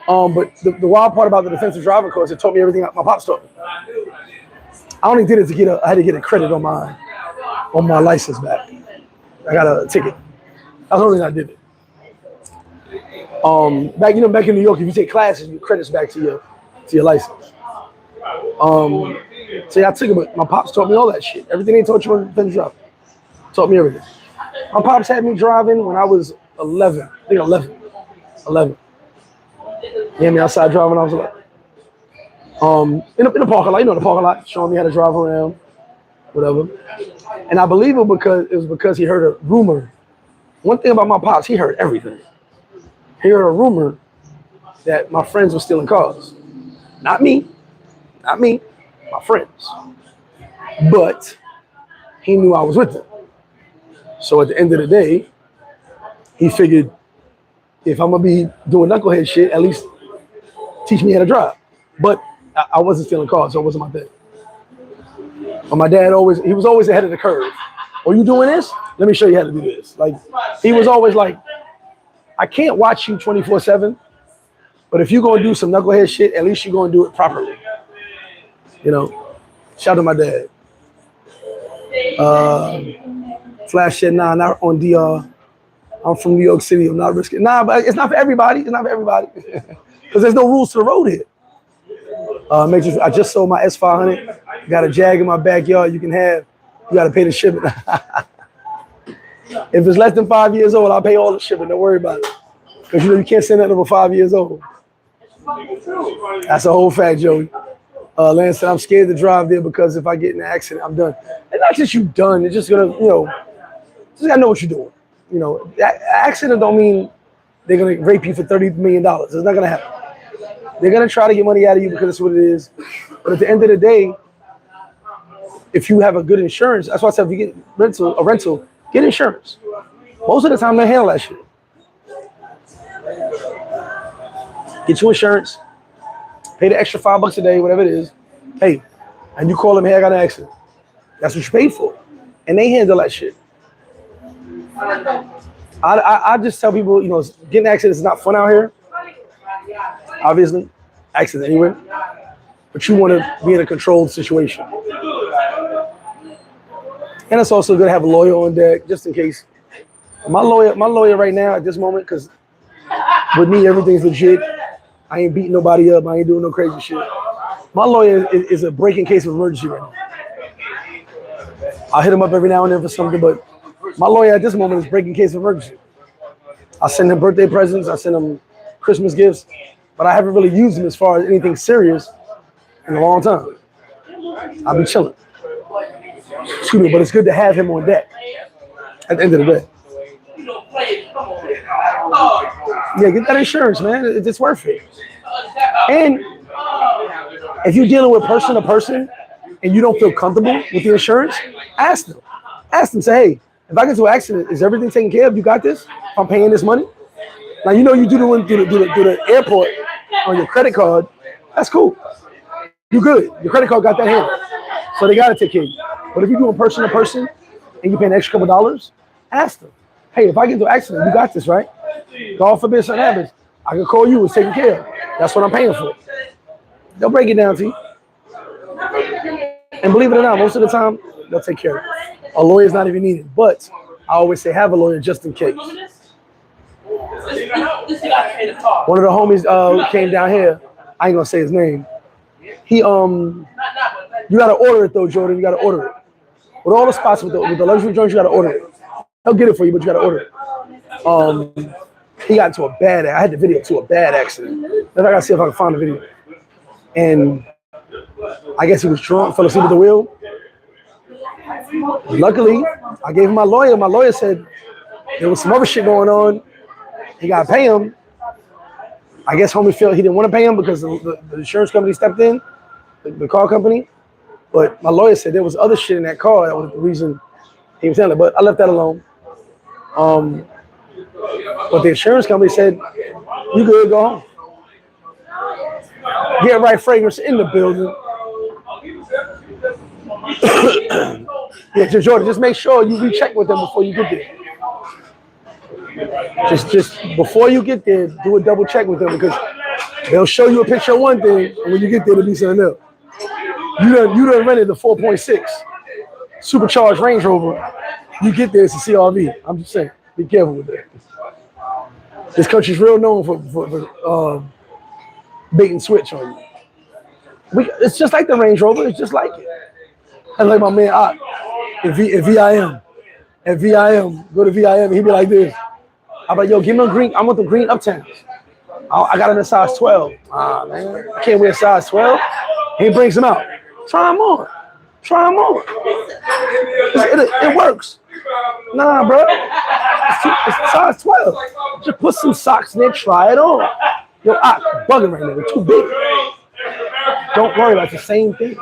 But the wild part about the defensive driving course, it taught me everything my pops taught me. I only did it I had to get a credit on my license back. I got a ticket. That's the only reason I did it. Back in New York, if you take classes, you credits back to your license. So yeah, I took it, but my pops taught me all that shit. Everything they taught you on defensive driving. Taught me everything. My pops had me driving when I was 11. I think 11. He had me outside driving. I was like, in the parking lot, the parking lot, showing me how to drive around, whatever. And I believe it was because he heard a rumor. One thing about my pops, he heard everything. He heard a rumor that my friends were stealing cars. Not me, my friends. But he knew I was with them. So at the end of the day, he figured, if I'm gonna be doing knucklehead shit, at least teach me how to drive. But I wasn't stealing cars, so it wasn't my thing. But my dad he was always ahead of the curve. Oh, you doing this? Let me show you how to do this. Like, he was always like, I can't watch you 24/7, but if you're gonna do some knucklehead shit, at least you're gonna do it properly. Shout out to my dad. Flash said, nah, not on DR. I'm from New York City. I'm not risking. Nah, but it's not for everybody. It's not for everybody. Because there's no rules to the road here. I just sold my S500. Got a Jag in my backyard. You got to pay the shipping. If it's less than 5 years old, I'll pay all the shipping. Don't worry about it. Because you can't send that over 5 years old. That's a whole fact, Joey. Lance said, I'm scared to drive there because if I get in an accident, I'm done. And not just you done. It's just going to, just got to know what you're doing. Accident don't mean they're going to rape you for $30 million. It's not going to happen. They're going to try to get money out of you because it's what it is. But at the end of the day, if you have a good insurance, that's why I said if you get a rental, get insurance. Most of the time, they handle that shit. Get you insurance. Pay the extra $5 a day, whatever it is. Hey, and you call them, hey, I got an accident. That's what you paid for. And they handle that shit. I just tell people, getting accidents is not fun out here. Obviously, accident anyway. But you want to be in a controlled situation. And it's also good to have a lawyer on deck, just in case. My lawyer right now at this moment, because with me, everything's legit. I ain't beating nobody up. I ain't doing no crazy shit. My lawyer is a breaking case of emergency right now. I'll hit him up every now and then for something, but my lawyer at this moment is breaking case of emergency. I send him birthday presents. I send him Christmas gifts, but I haven't really used him as far as anything serious in a long time. I'll be chilling. Excuse me, but it's good to have him on deck at the end of the day. Yeah, get that insurance, man. It's worth it. And if you're dealing with person to person and you don't feel comfortable with the insurance, ask them. Ask them, say, hey, if I get into an accident, is everything taken care of? You got this? I'm paying this money? Now, you do the one through the airport on your credit card. That's cool. You good. Your credit card got that handled. So they got to take care of you. But if you're doing person to person and you pay an extra couple dollars, ask them. Hey, if I get into an accident, you got this, right? God forbid something happens. I can call you. It's taken care of. That's what I'm paying for. They'll break it down to you. And believe it or not, most of the time, they'll take care of it. A lawyer's not even needed. But I always say have a lawyer just in case. One of the homies came down here. I ain't going to say his name. You got to order it, though, Jordan. You got to order it. with all the spots with the luxury joints, you gotta order it. They'll get it for you, but you gotta order it. He got into a bad. I had the video to a bad accident. Then I gotta see if I can find the video. And I guess he was drunk, fell asleep at the wheel. Luckily, I gave him my lawyer. My lawyer said there was some other shit going on. He got to pay him. I guess homie felt he didn't want to pay him because the insurance company stepped in, the car company. But my lawyer said there was other shit in that car. That was the reason he was telling it. But I left that alone. But the insurance company said, you good, go home. Get right fragrance in the building. Yeah, Jordan, just make sure you recheck with them before you get there. Just before you get there, do a double check with them because they'll show you a picture of one thing, and when you get there, it'll be something else. You done rented the 4.6 supercharged Range Rover. You get there, it's a CRV. I'm just saying, be careful with that. This country's real known for bait and switch on you. It's just like the Range Rover. It's just like it. And like my man Ott at VIM. At VIM, go to VIM, he'd be like this. I'm like, yo, give me a green. I want the green Uptowns. I got it in a size 12. Man, I can't wear a size 12. He brings them out. Try them on. Try them on. It works. Nah, bro. It's size 12. Just put some socks in there, try it on. Yo, I'm bugging right now. They're too big. Don't worry about the same thing.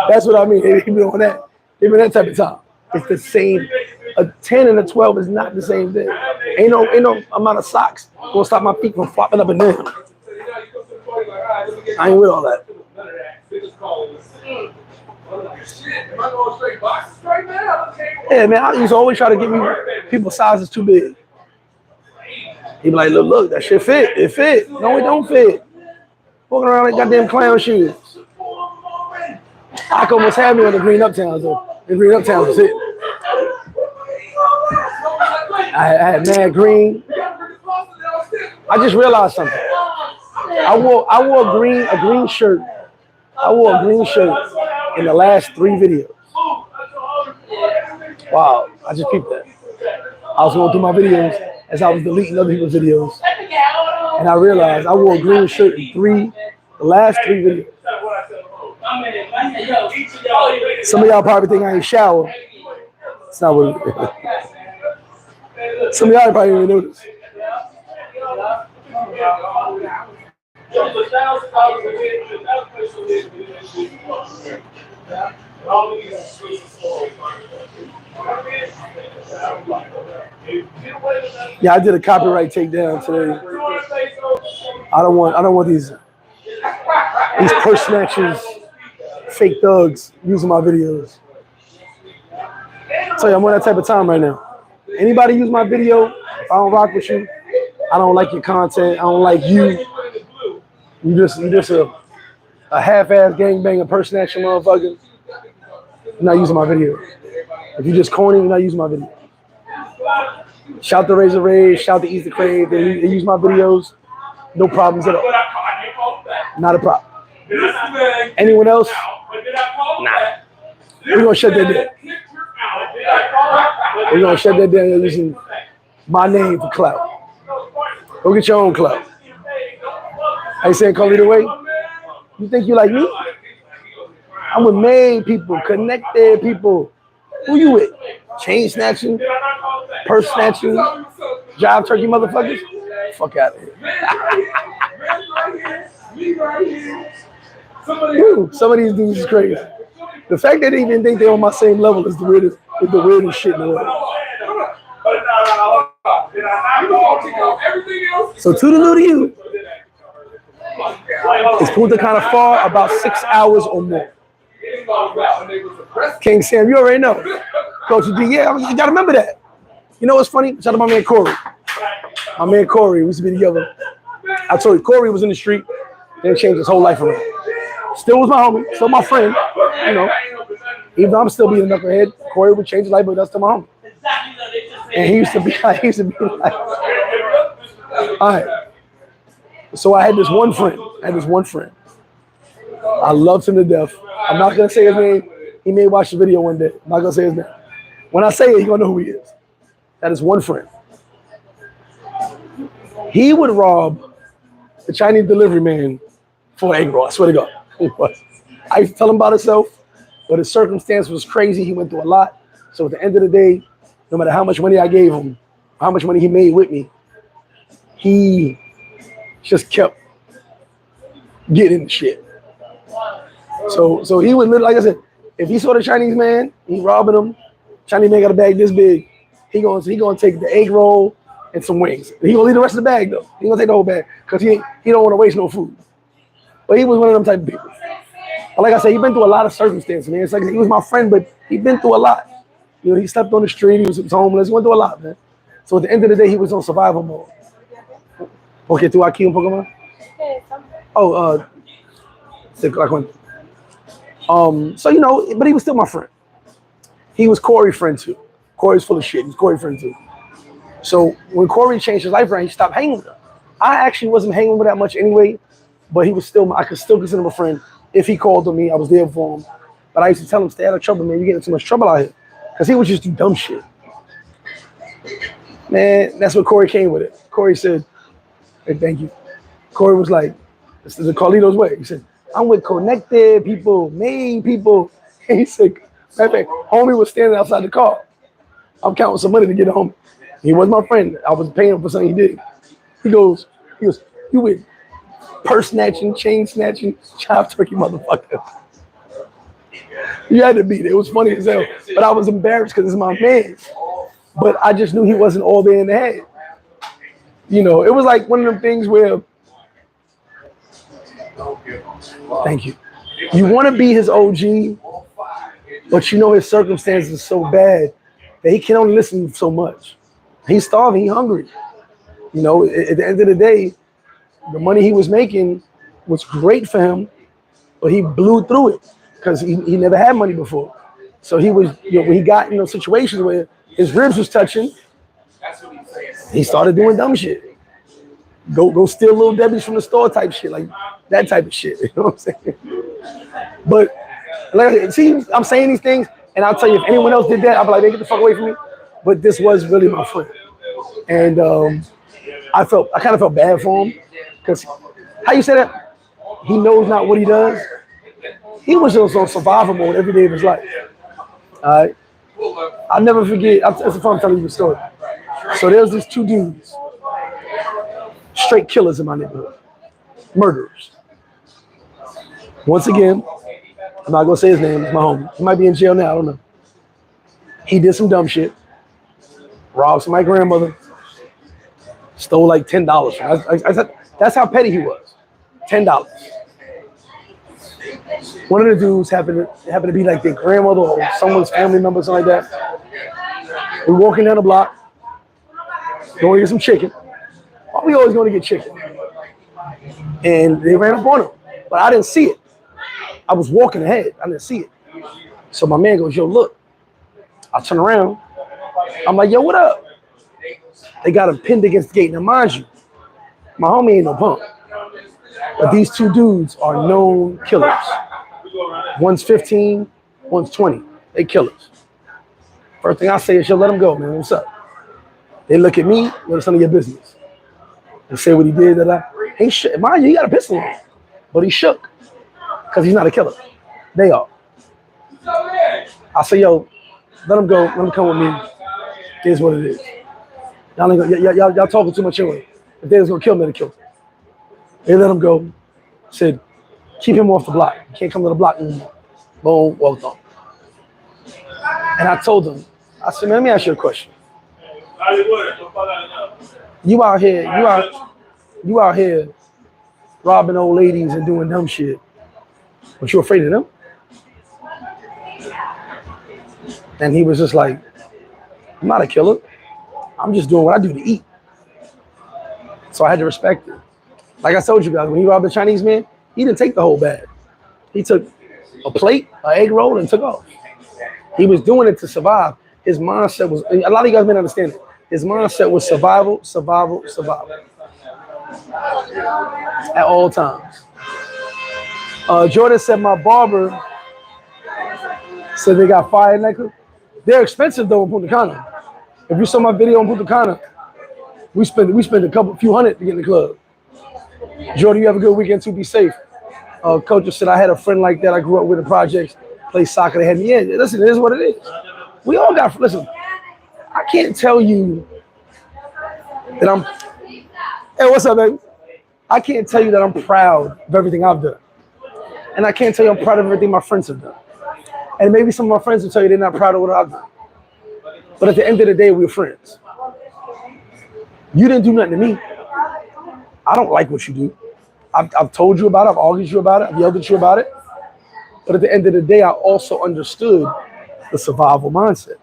That's what I mean. They be on that. They be that type of time. It's the same. A 10 and a 12 is not the same thing. Ain't no amount of socks gonna stop my feet from flopping up and down. I ain't with all that. Yeah, man, I used to always try to give me people's sizes too big. He be like, look, that shit fit. It fit. No, it don't fit. Walking around like goddamn clown shoes. I could almost have me on the green Uptowns though. The green Uptowns was it. I had mad green. I just realized something. I wore a green shirt. I wore a green shirt in the last 3 videos. Wow, I just peeped that. I was going through my videos as I was deleting other people's videos. And I realized I wore a green shirt in the last 3 videos. Some of y'all probably think I ain't shower. It's not what it is. Some of y'all probably didn't even notice. Yeah, I did a copyright takedown today. I don't want these purse snatchers, fake thugs using my videos. Tell you, I'm on that type of time right now. Anybody use my video, if I don't rock with you, I don't like your content, I don't like you. You just a half-ass gangbang impersonation motherfucker. You're not using my video. If you just corny, you're not using my video. Shout to Razor Ray, shout to East the Crave. They use my videos. No problems at all. Not a problem. Anyone else? Nah. We're gonna shut that down. We're gonna shut that down using my name for clout. Go get your own clout. I ain't saying call either way. You think you like me? I'm with made people, connected people. Who you with? Chain snatching, purse snatching, job turkey motherfuckers? Fuck out of here. Ooh, some of these dudes is crazy. The fact that they even think they're on my same level is the weirdest shit in the world. So toodaloo to you. It's Punta Cana far, about 6 hours or more. King Sam, you already know. Coach D, yeah, you gotta remember that. You know what's funny? Shout out to my man Corey. My man Corey, we used to be together. I told you, Corey was in the street, then changed his whole life around. Still was my homie, still my friend, you know. Even though I'm still being a knucklehead, Corey would change his life, but that's still my homie. And he used to be like, all right. So I had this one friend. I loved him to death. I'm not gonna say his name. He He may watch the video one day. I'm not gonna say his name. When I say it, he gonna know who he is. That is one friend. He would rob the Chinese delivery man for an egg roll. I swear to God. I used to tell him about himself, but his circumstance was crazy. He went through a lot. So at the end of the day, no matter how much money I gave him, how much money he made with me, he just kept getting shit. So he would literally, like I said, if he saw the Chinese man, he robbing him. Chinese man got a bag this big. He gonna take the egg roll and some wings. He gonna leave the rest of the bag though. He gonna take the whole bag because he don't want to waste no food. But he was one of them type of people. But like I said, he been through a lot of circumstances, man. It's like he was my friend, but he been through a lot. You know, he slept on the street. He was homeless. He went through a lot, man. So at the end of the day, he was on survival mode. Okay, tu aqui Pokemon? Oh, so you know, but he was still my friend. He was Corey's friend too. Corey's full of shit. He's Corey's friend too. So when Corey changed his life around, he stopped hanging with him. I actually wasn't hanging with that much anyway, but he was still, I could still consider him a friend. If he called on me, I was there for him. But I used to tell him, stay out of trouble, man. You're getting too much trouble out here. Because he would just do dumb shit. Man, that's what Corey came with it. Corey said, hey, thank you. Corey was like, this is the Carlito's way. He said, I'm with connected people, made people. And he said, matter of fact, homie was standing outside the car. I'm counting some money to get home. He was my friend. I was paying him for something he did. He goes, you with purse snatching, chain snatching, chopped turkey motherfucker. You had to be there. It was funny as hell. But I was embarrassed because it's my man. But I just knew he wasn't all there in the head. You know, it was like one of them things where, thank you. You want to be his OG, but you know his circumstances are so bad that he can only listen so much. He's starving, he's hungry. You know, at the end of the day, the money he was making was great for him, but he blew through it because he never had money before. So he was, you know, when he got in those situations where his ribs was touching, he started doing dumb shit. Go steal little Debbie's from the store type shit, like that type of shit. You know what I'm saying? But like, see, I'm saying these things, and I'll tell you, if anyone else did that, I'll be like, hey, get the fuck away from me. But this was really my friend, and I kind of felt bad for him because how you say that? He knows not what he does. He was just on survival mode every day of his life. All right, I'll never forget. That's the fun I'm telling you the story. So there's these two dudes, straight killers in my neighborhood, murderers. Once again, I'm not gonna say his name. It's my homie. He might be in jail now. I don't know. He did some dumb shit. Robbed my grandmother. Stole like $10 from her. I said that's how petty he was. $10. One of the dudes happened to be like their grandmother or someone's family member, something like that. We're walking down the block, going to get some chicken. We always going to get chicken. And they ran up on him, but I didn't see it. I was walking ahead. I didn't see it. So my man goes, yo, look. I turn around. I'm like, yo, what up? They got him pinned against the gate. Now, mind you, my homie ain't no punk. But these two dudes are known killers. One's 15, one's 20. They killers. First thing I say is, yo, let him go, man. What's up? They look at me, what's none of your business? They say what he did, he shook. Mind you, he got a pistol on him. But he shook. Because he's not a killer. They are. I say, yo, let him go. Let him come with me. Here's what it is. Y'all talking too much anyway. If they was going to kill me, they'd kill him. They let him go. Said, keep him off the block. He can't come to the block anymore. Boom, walked on. And I told him, I said, man, let me ask you a question. You out here robbing old ladies and doing dumb shit. But you afraid of them? And he was just like, I'm not a killer. I'm just doing what I do to eat. So I had to respect it. Like I told you guys, when he robbed the Chinese man, he didn't take the whole bag. He took a plate, an egg roll, and took off. He was doing it to survive. His mindset was, a lot of you guys may not understand it. His mindset was survival, survival, survival. At all times. Jordan said my barber So they got fire nightclub. They're expensive though in Punta Cana. If you saw my video in Punta Cana, we spent a few hundred to get in the club. Jordan, you have a good weekend too. Be safe. Coach just said I had a friend like that I grew up with in projects, played soccer. They had me in. Listen, it is what it is. We all got. Listen, I can't tell you that I'm. Hey, what's up, baby? I can't tell you that I'm proud of everything I've done, and I can't tell you I'm proud of everything my friends have done. And maybe some of my friends will tell you they're not proud of what I've done. But at the end of the day, we're friends. You didn't do nothing to me. I don't like what you do. I've told you about it. I've argued with you about it. I've yelled at you about it. But at the end of the day, I also understood the survival mindset.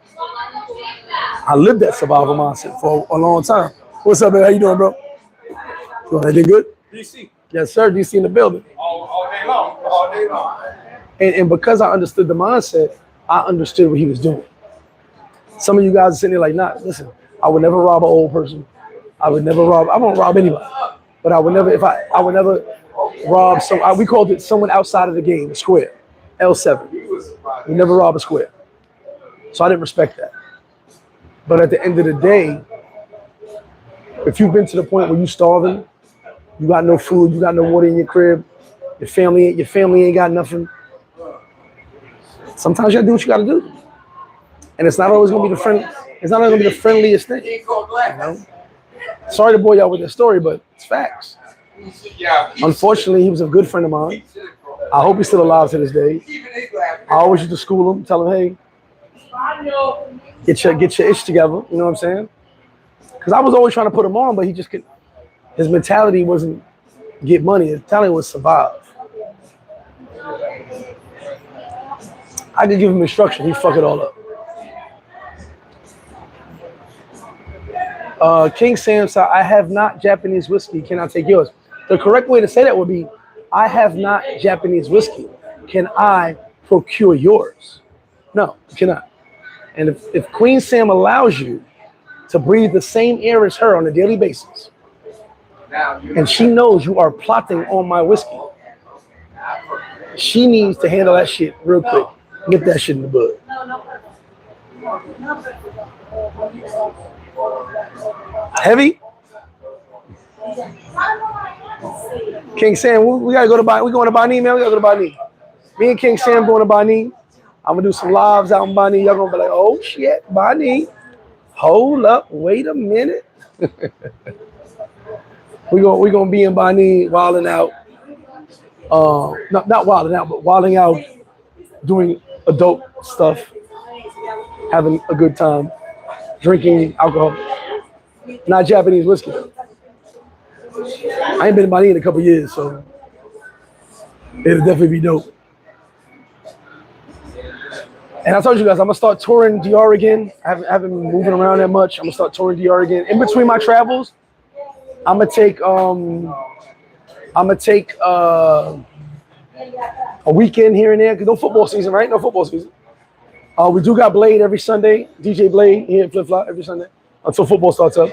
I lived that survival mindset for a long time. What's up, man? How you doing, bro? Doing anything good? DC. Yes, sir. DC in the building. All day long. All day long. And because I understood the mindset, I understood what he was doing. Some of you guys are sitting there like, nah, listen, I would never rob an old person. I won't rob anybody. But I would never rob we called it someone outside of the game, a square, L7. We never rob a square. So I didn't respect that. But at the end of the day, if you've been to the point where you're starving, you got no food, you got no water in your crib, your family ain't got nothing, sometimes you gotta do what you gotta do. And it's not always gonna be the friendliest thing. You know? Sorry to bore y'all with that story, but it's facts. Unfortunately, he was a good friend of mine. I hope he's still alive to this day. I always used to school him, tell him, hey, get your ish together, you know what I'm saying? Because I was always trying to put him on, but he just couldn't. His mentality wasn't get money, his mentality was survive. I could give him instruction, he'd fuck it all up. King Sam said, I have not Japanese whiskey. Can I take yours? The correct way to say that would be, I have not Japanese whiskey. Can I procure yours? No, you cannot. And if Queen Sam allows you to breathe the same air as her on a daily basis, and she knows you are plotting on my whiskey, she needs to handle that shit real quick. Get that shit in the bud. Heavy? King Sam, we gotta go to Bani. We going to Bani, man. We gotta go to Bani. Me and King Sam going to Bani. I'm gonna do some lives out in Bani. Y'all gonna be like, oh shit, Bani. Hold up, wait a minute. we gonna be in Bani wilding out. Not wilding out, but wilding out, doing adult stuff, having a good time, drinking alcohol. Not Japanese whiskey. I ain't been in Bali in a couple years, so it'll definitely be dope. And I told you guys, I'm gonna start touring DR again. I haven't been moving around that much. I'm gonna start touring DR again. In between my travels, I'm gonna take a weekend here and there. Cause no football season, right? No football season. We do got Blade every Sunday. DJ Blade here at FlipFlop every Sunday until football starts up.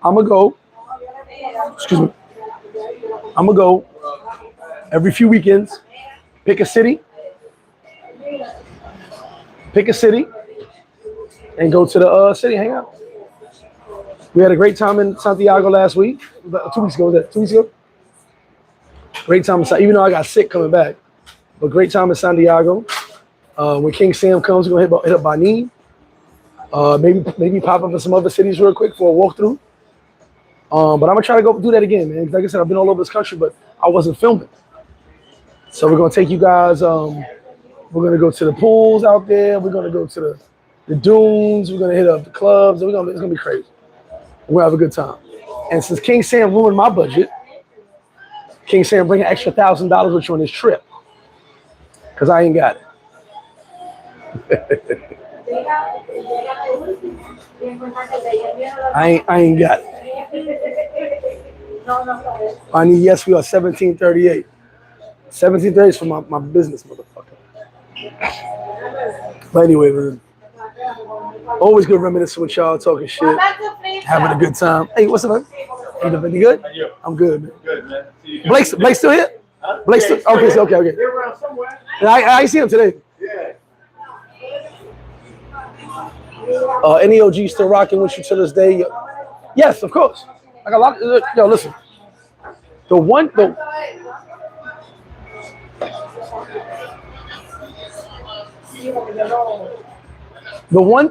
I'm gonna go. Excuse me. I'm gonna go every few weekends. Pick a city, and go to the city, hang out. We had a great time in Santiago last week. 2 weeks ago, was that 2 weeks ago? Great time, even though I got sick coming back. But great time in Santiago. When King Sam comes, we're gonna hit up Bani. Maybe pop up in some other cities real quick for a walkthrough. But I'm gonna try to go do that again, man. Like I said, I've been all over this country, but I wasn't filming. So we're gonna take you guys. We're gonna go to the pools out there. We're gonna go to the dunes. We're gonna hit up the clubs. It's gonna be crazy. We'll have a good time. And since King Sam ruined my budget, King Sam bring an extra $1,000 with you on this trip, cause I ain't got it. I ain't got it. I need, yes, we are 1738. 1730 is for my business, motherfucker. But anyway, man. Always good reminiscing with y'all, talking shit, having a good time. Hey, what's up, man? You doing any good? I'm good, man. Good, man. Blake's still here? Blake's still, okay. They're around somewhere. I see him today. Yeah. Any OG still rocking with you to this day? Yes, of course. I got a lot. Yo, listen. The one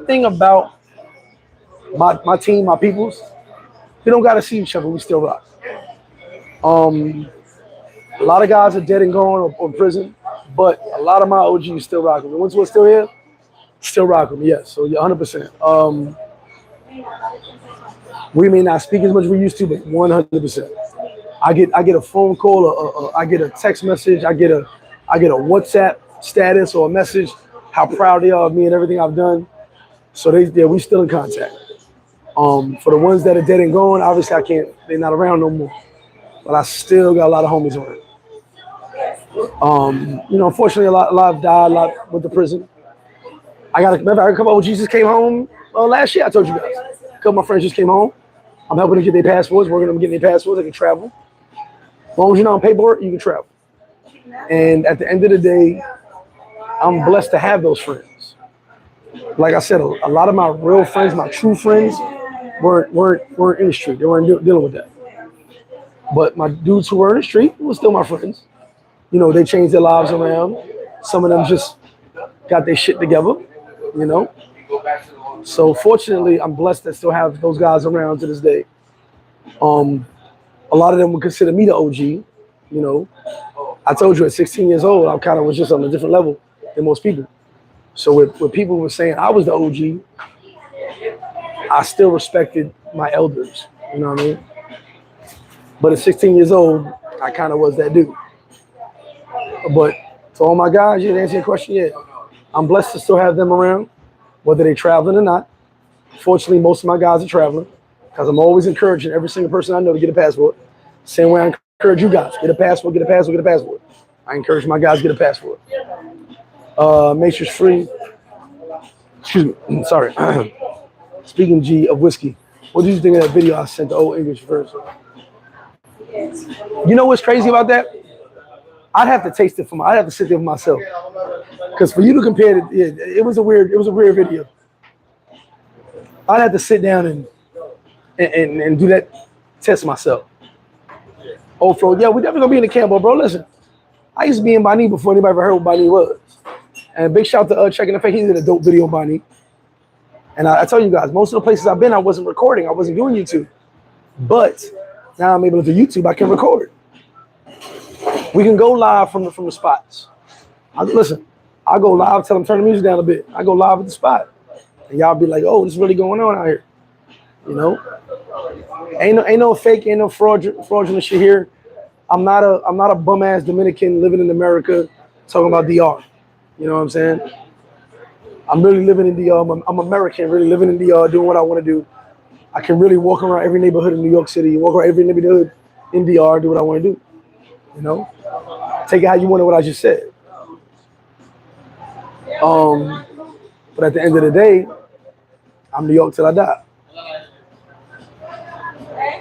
thing about my team, my peoples, we don't gotta see each other. We still rock. A lot of guys are dead and gone or in prison, but a lot of my OGs still rocking. The ones who are still here, still rocking. Yes, so yeah, 100%. We may not speak as much as we used to, but 100%. I get a phone call, or I get a text message, I get a WhatsApp status or a message, how proud they are of me and everything I've done. So we still in contact. For the ones that are dead and gone, obviously they're not around no more. But I still got a lot of homies around. Unfortunately, a lot have died, a lot with the prison. I got a couple of OGs just came home last year. I told you guys. A couple of my friends just came home. I'm helping them get their passports, working on them getting their passports. They can travel. As long as you're not on paperwork, you can travel. And at the end of the day, I'm blessed to have those friends. Like I said, a lot of my real friends, my true friends, weren't in the street. They weren't dealing with that. But my dudes who were in the street were still my friends. They changed their lives around. Some of them just got their shit together, So fortunately, I'm blessed to still have those guys around to this day. A lot of them would consider me the OG, I told you at 16 years old, I kind of was just on a different level than most people. So when people were saying I was the OG, I still respected my elders, you know what I mean? But at 16 years old, I kind of was that dude. But to all my guys, to answer your question, yeah, I'm blessed to still have them around, whether they're traveling or not. Fortunately, most of my guys are traveling because I'm always encouraging every single person I know to get a passport. Same way I encourage you guys, get a passport, get a passport, get a passport. I encourage my guys to get a passport. Make sure it's free. Excuse me, sorry. Speaking G of whiskey, what did you think of that video I sent the old English version? You know what's crazy about that? I'd have to taste it I'd have to sit there for myself. Because for you to compare it, it was a weird video. I'd have to sit down and do that test myself. Oh, Fro, yeah, we definitely gonna be in the camp, bro. Listen, I used to be in Bani before anybody ever heard what Bani was. And big shout to Checking the Fake. He did a dope video on Bani. And I tell you guys, most of the places I've been, I wasn't recording. I wasn't doing YouTube. But now I'm able to do YouTube. I can record. We can go live from the spots. Listen, I go live, tell them turn the music down a bit. I go live at the spot. And y'all be like, oh, this is really going on out here. Ain't no fake, ain't no fraudulent shit here. I'm not a bum ass Dominican living in America talking about DR. You know what I'm saying? I'm really living in DR. I'm American, really living in DR, doing what I want to do. I can really walk around every neighborhood in New York City, walk around every neighborhood in DR, do what I want to do. Take it how you want it, what I just said. But at the end of the day, I'm New York till I die.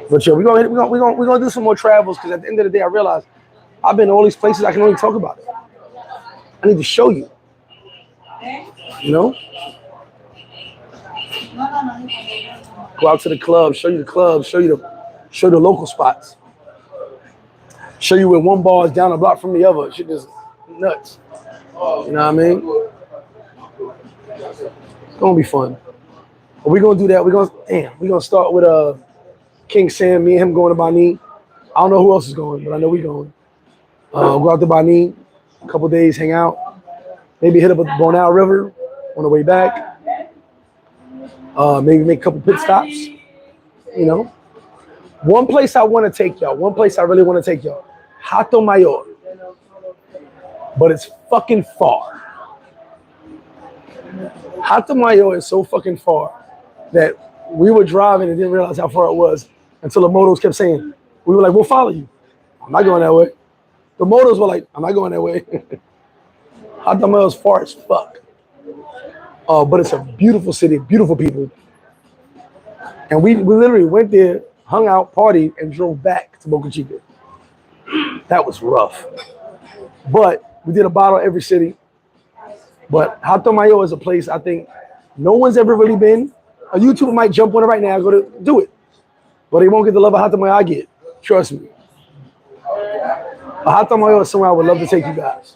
But yeah, we're gonna do some more travels because at the end of the day, I realize I've been to all these places. I can only talk about it. I need to show you. Go out to the club, show you the clubs, show the local spots. Show you where one bar is down a block from the other. Shit is nuts. You know what I mean? It's gonna be fun. But we're gonna do that. We're gonna start with King Sam, me and him going to Bani. I don't know who else is going, but I know we going. Go out to Bani, a couple days, hang out. Maybe hit up the Bonao River on the way back. Maybe make a couple pit stops. One place I want to take y'all. One place I really want to take y'all. Hato Mayor. But it's fucking far. Hato Mayor is so fucking far that we were driving and didn't realize how far it was until the motos kept saying, we were like, we'll follow you. I'm not going that way. The motos were like, I'm not going that way. Hato Mayor is far as fuck. But it's a beautiful city, beautiful people. And we literally went there, hung out, partied, and drove back to Boca Chica. That was rough. But we did a bottle every city. But Hato Mayor is a place I think No one's ever really been. A YouTuber might jump on it right now, go to do it. But he won't get the love of hot tamale I get. Trust me. A hot tamale is somewhere I would love to take you guys.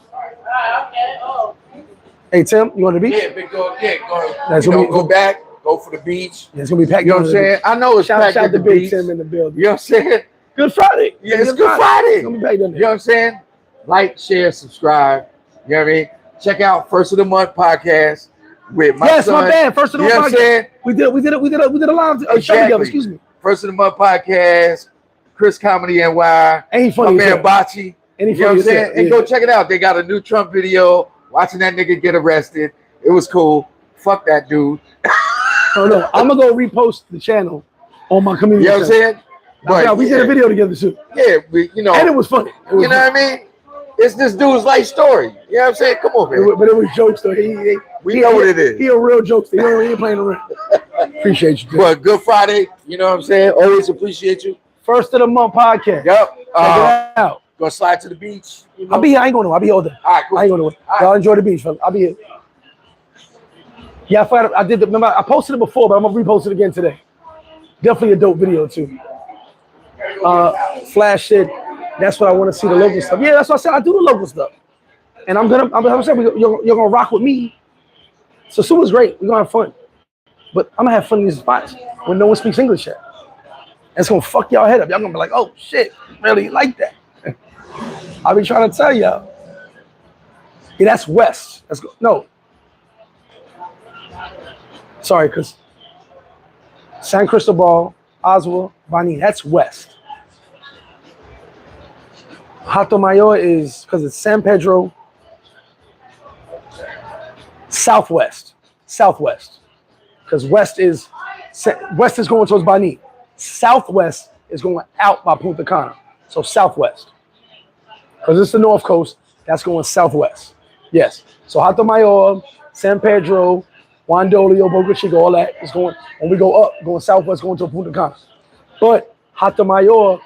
Hey, Tim, you want the beach? Yeah, big go. Yeah, go. That's You gonna know, be- go back. Go for the beach. Yeah, it's gonna be packed. You know what I'm saying? I know it's Shout packed out at to the Big beach. Tim in the building. You know what I'm saying? Good Friday. Yeah, it's Good Friday. It's gonna be packed in You know there. what I'm saying? Like, share, subscribe. You know what I mean? Check out First of the Month podcast with my Yes, son. my bad. First of the You know what I'm month. saying? We did a live show Exactly. together. Excuse me. First of the Month podcast. Chris Comedy NY. Ain't he My funny? man Bocce. And he You know what funny I'm as saying? hell. And Yeah. go check it out. They got a new Trump video. Watching that nigga get arrested. It was cool. Fuck that dude. Oh no, I'm gonna go repost the channel on my community. You know what I'm channel. saying? Yeah, we did a video together too, Yeah, you know. and it was funny. It was You know what I mean? It's this dude's life story. You know what I'm saying? Come on, man. But it was jokes though. We know what it is. He a real jokester. He ain't playing around. Appreciate you. Tim. But Good Friday, you know what I'm saying? Always appreciate you. First of the month podcast. Yep. Check it out. Go slide to the beach. You know? I'll be here. I ain't going to. I'll be here all day. All right, cool. I ain't going to. All Y'all enjoy the beach, fella. I'll be here. Yeah, I did. Remember, I posted it before, but I'm gonna repost it again today. Definitely a dope video too. Flash said, "That's what I want to see, the local stuff." Yeah, that's what I said. I do the local stuff, and I'm saying you're gonna rock with me. Sosua's great. We're gonna have fun, but I'm gonna have fun in these spots when no one speaks English yet. It's gonna fuck y'all head up. Y'all gonna be like, "Oh shit, really like that?" I've been trying to tell y'all. Yeah, that's west. No. Sorry, because San Cristobal, Oswald, Bani, that's west. Hato Mayor is, because it's San Pedro, southwest. Because west is going towards Bani. Southwest is going out by Punta Cana. So southwest. Because it's the north coast, that's going southwest. Yes. So Hato Mayor, San Pedro, Juan Dolio, Boca Chica, all that is going, when we go up, going southwest, going to Punta Cana. But Hato Mayor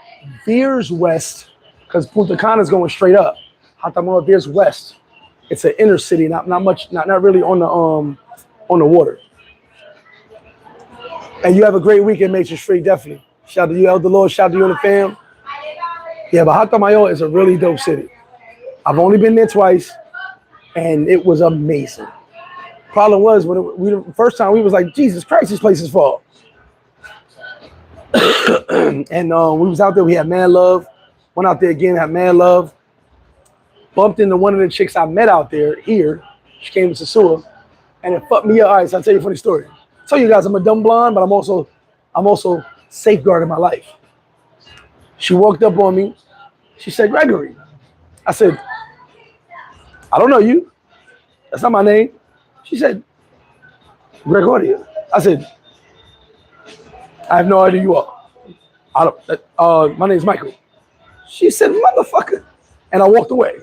veers west because Punta Cana is going straight up. Hato Mayor veers west. It's an inner city, not really on the water. And you have a great weekend, Matrix Free, definitely. Shout out to you, Elder Lord, shout out to you and the fam. Yeah, but Hato Mayor is a really dope city. I've only been there twice, and it was amazing. Problem was when the first time we was like, Jesus Christ, this place is full. And we was out there, we had mad love. Went out there again, had mad love. Bumped into one of the chicks I met out there here. She came to Sosua, and it fucked me up. All right, so I'll tell you a funny story. I tell you guys I'm a dumb blonde, but I'm also safeguarding my life. She walked up on me. She said, Gregory. I said, I don't know you. That's not my name. She said, Gregorio. I said, I have no idea who you are. My name's Michael. She said, motherfucker. And I walked away.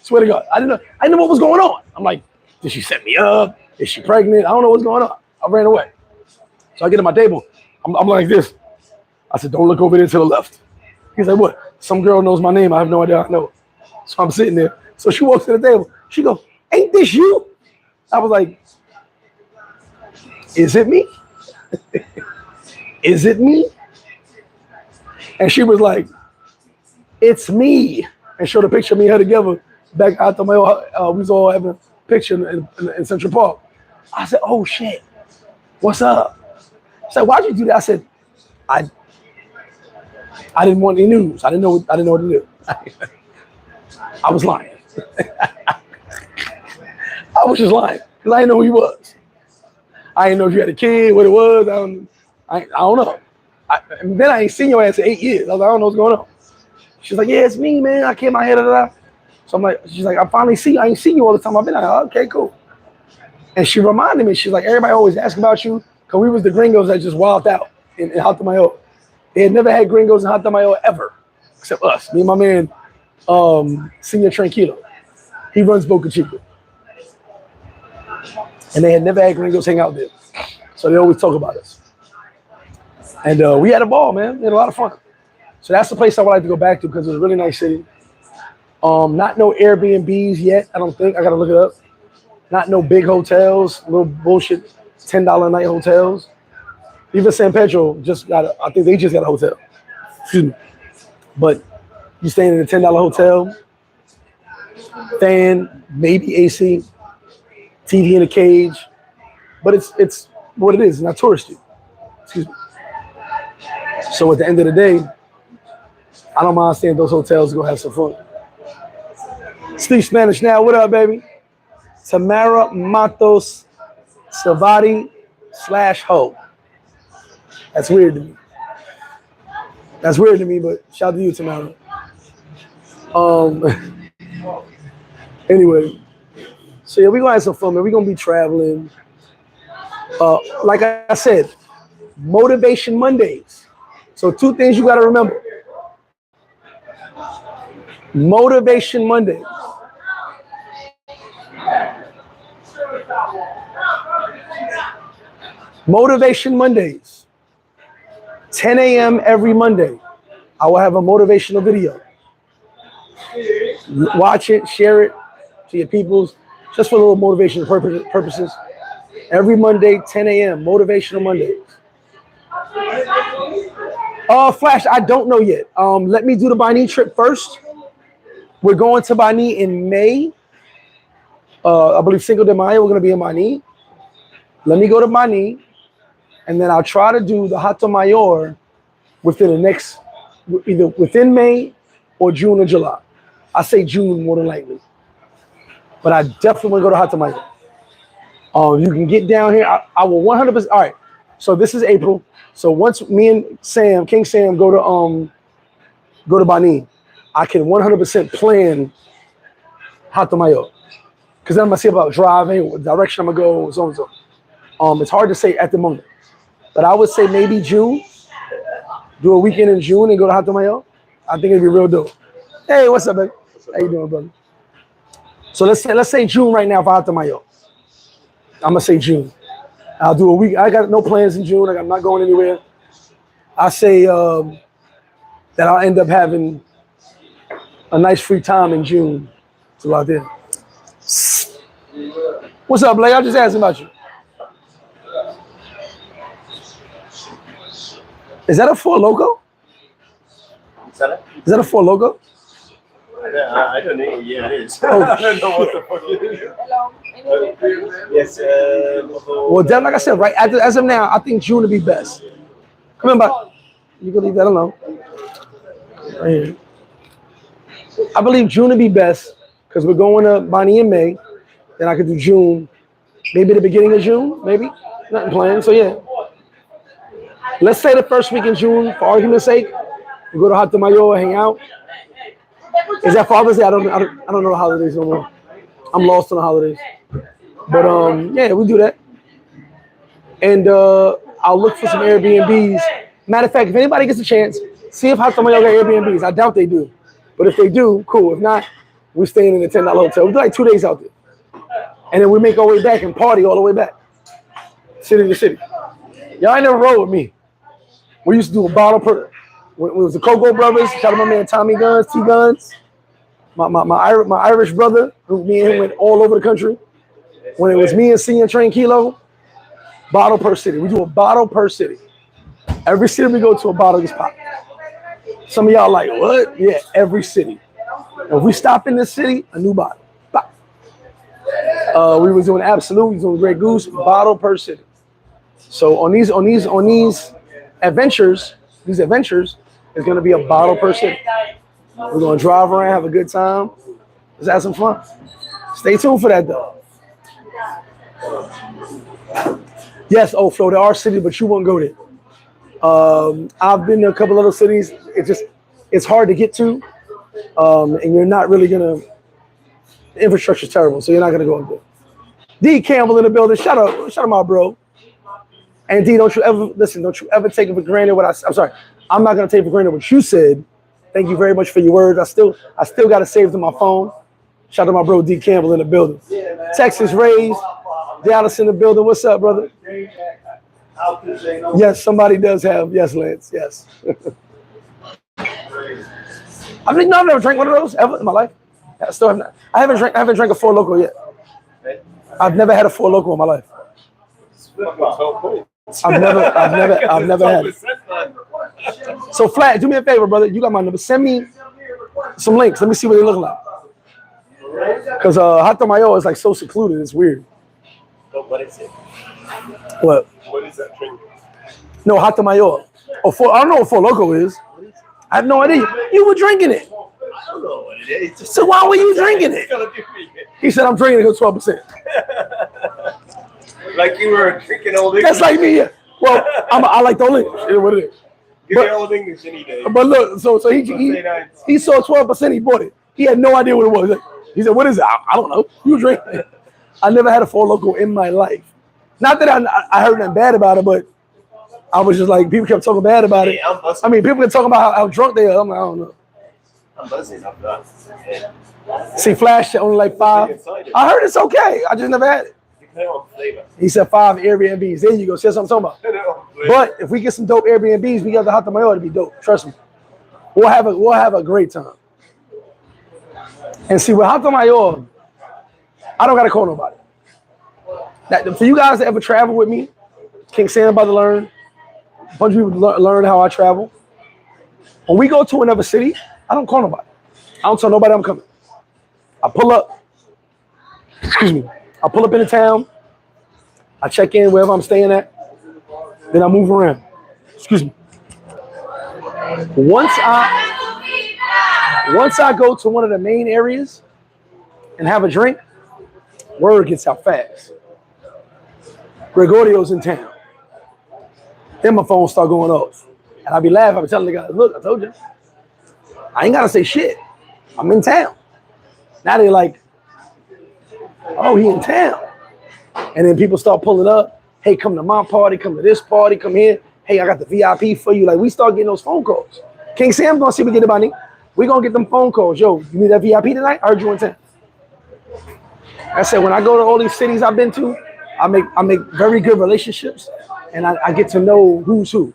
Swear to God. I didn't know what was going on. I'm like, did she set me up? Is she pregnant? I don't know what's going on. I ran away. So I get to my table. I'm like this. I said, don't look over there to the left. He's like, what? Some girl knows my name. I have no idea I know it. So I'm sitting there. So she walks to the table. She goes, ain't this you? I was like, is it me? Is it me? And she was like, it's me. And showed a picture of me and her together back out my we was all having a picture in Central Park. I said, oh shit, what's up? She said, why'd you do that? I said, I didn't want any news. I didn't know what to do. I was lying. I was just lying because I didn't know who he was. I didn't know if you had a kid, what it was. I don't know. And then I ain't seen your ass in 8 years. I was like, I don't know what's going on. She's like, yeah, it's me, man. I came out here. So I'm like, she's like, I finally see you. I ain't seen you all the time. I've been like, okay, cool. And she reminded me, she's like, everybody always ask about you because we was the gringos that just wilded out in Hato Mayor. They had never had gringos in Hato Mayor ever, except us. Me and my man, Senor Tranquilo. He runs Boca Chica. And they had never had gringos hang out there. So they always talk about us. And we had a ball, man. We had a lot of fun. So that's the place I would like to go back to because it's a really nice city. Not no Airbnbs yet, I don't think. I got to look it up. Not no big hotels, little bullshit $10 a night hotels. Even San Pedro I think they just got a hotel. Excuse me. But you're staying in a $10 hotel, fan, maybe AC, TV in a cage. But it's what it is, not touristy. Excuse me. So at the end of the day, I don't mind staying at those hotels to go have some fun. Speak Spanish now. What up, baby? Tamara Matos Savati /Ho. That's weird to me. That's weird to me, but shout out to you, Tamara. Anyway, so yeah, we're gonna have some fun, man. We're gonna be traveling. Like I said, Motivation Mondays. So 2 things you gotta remember. Motivation Monday. Motivation Mondays. 10 a.m. every Monday. I will have a motivational video. Watch it, share it to your peoples, just for a little motivation purposes. Every Monday, 10 a.m. Motivational Mondays. Flash, I don't know yet. Let me do the Bani trip first. We're going to Bani in May. I believe Cinco de Mayo, we're going to be in Bani. Let me go to Bani, and then I'll try to do the Hato Mayor within the next, either within May or June or July. I say June more than likely. But I definitely want to go to Hato Mayor. You can get down here. I will 100%. All right. So this is April. So once me and Sam, King Sam, go to Bani, I can 100% plan Hato Mayo. Because then I'm going to see about driving, what direction I'm going to go, so and so. It's hard to say at the moment. But I would say maybe June. Do a weekend in June and go to Hato Mayo. I think it'd be real dope. Hey, what's up, man? How you doing, brother? So let's say June right now for Hato Mayo. I'm going to say June. I'll do a week. I got no plans in June. I'm not going anywhere. I say that I'll end up having a nice free time in June to go out there. What's up, Blake? I just asking about you. Is that a Four Loko? Is that a Four Loko? I don't know. Yeah, it is. Oh, I don't know what the fuck it is. Hello. Yes. Well, then, like I said, right as of now, I think June would be best. Come on, back. You can leave that alone. Right here. I believe June would be best because we're going to Bani in May. Then I could do June, maybe the beginning of June, maybe. Nothing planned. So yeah. Let's say the first week in June, for argument's sake, we go to Hato Mayo, hang out. Is that Father's Day? I don't know the holidays no more. I'm lost on the holidays. But yeah, we do that. And I'll look for some Airbnbs. Matter of fact, if anybody gets a chance, see if Hato Mayo got Airbnbs. I doubt they do. But if they do, cool. If not, we're staying in a $10 hotel. We do like 2 days out there. And then we make our way back and party all the way back. City to city. Y'all ain't never rode with me. We used to do a bottle per. When it was the Coco Brothers, shout out my man Tommy Guns, T Guns. My Irish brother, who me and him went all over the country. When it was me and C and Train Kilo, bottle per city. We do a bottle per city. Every city we go to, a bottle gets popped. Some of y'all like, what? Yeah, every city. If we stop in this city, a new bottle. Pop. We was doing Absolute, we was doing Grey Goose, bottle per city. So on these adventures, it's gonna be a bottle per city. We're gonna drive around, have a good time. Let's have some fun. Stay tuned for that though. Yes, Flo, there are cities, but you won't go there. I've been to a couple other cities. It's hard to get to, and you're not really gonna. The infrastructure's terrible, so you're not gonna go up there. D Campbell in the building. Shout out, my bro. And D, don't you ever take it for granted what I'm sorry. I'm not gonna take for granted what you said. Thank you very much for your words. I still got it saved on my phone. Shout out to my bro D Campbell in the building. Texas raised. Dallas in the building. What's up, brother? Yes, somebody does have. Yes, Lance. Yes. I've never drank one of those ever in my life. I still have not. I haven't drank a Four Loko yet. I've never had a Four Loko in my life. I've never had it. So Flat, do me a favor, brother. You got my number. Send me some links. Let me see what they look like. Because Hato Mayo is like so secluded. It's weird. What is it? What? What is that drink? No, Hato Mayo. I don't know what Four Loco is. I have no idea. You were drinking it. I don't know what it is. So why were you drinking it? He said, I'm drinking it at 12%. Like you were drinking Old English. That's like me, yeah. Well, I like the Old English. It is what it is. Give me Old English any day. But look, so he saw 12%, he bought it. He had no idea what it was. He said, what is it? I don't know. You drink it. I never had a Four Loco in my life. Not that I heard nothing bad about it, but I was just like, people kept talking bad about it. I mean, people kept talking about how drunk they are. I'm like, I don't know. I'm buzzing off that. Yeah. See, Flash only like 5. I heard it's okay. I just never had it. He said 5 Airbnbs. There you go. See what I'm talking about. But if we get some dope Airbnbs, we got the Hato Mayo to be dope. Trust me. We'll have a great time. And see, with Hato Mayo, I don't gotta call nobody. For you guys that ever travel with me, King Sam about to learn. A bunch of people learn how I travel. When we go to another city, I don't call nobody. I don't tell nobody I'm coming. I pull up. Excuse me. I pull up in the town. I check in wherever I'm staying at. Then I move around. Excuse me. Once I go to one of the main areas and have a drink, word gets out fast. Gregorio's in town. Then my phone start going off. And I be laughing. I be telling the guys, look, I told you. I ain't got to say shit. I'm in town. Now they like, oh, he in town. And then people start pulling up. Hey, come to my party. Come to this party. Come here. Hey, I got the VIP for you. Like, we start getting those phone calls. King Sam's going to see if we get the money. We going to get them phone calls. Yo, you need that VIP tonight? I heard you in town. I said, when I go to all these cities I've been to, I make very good relationships, and I get to know who's who.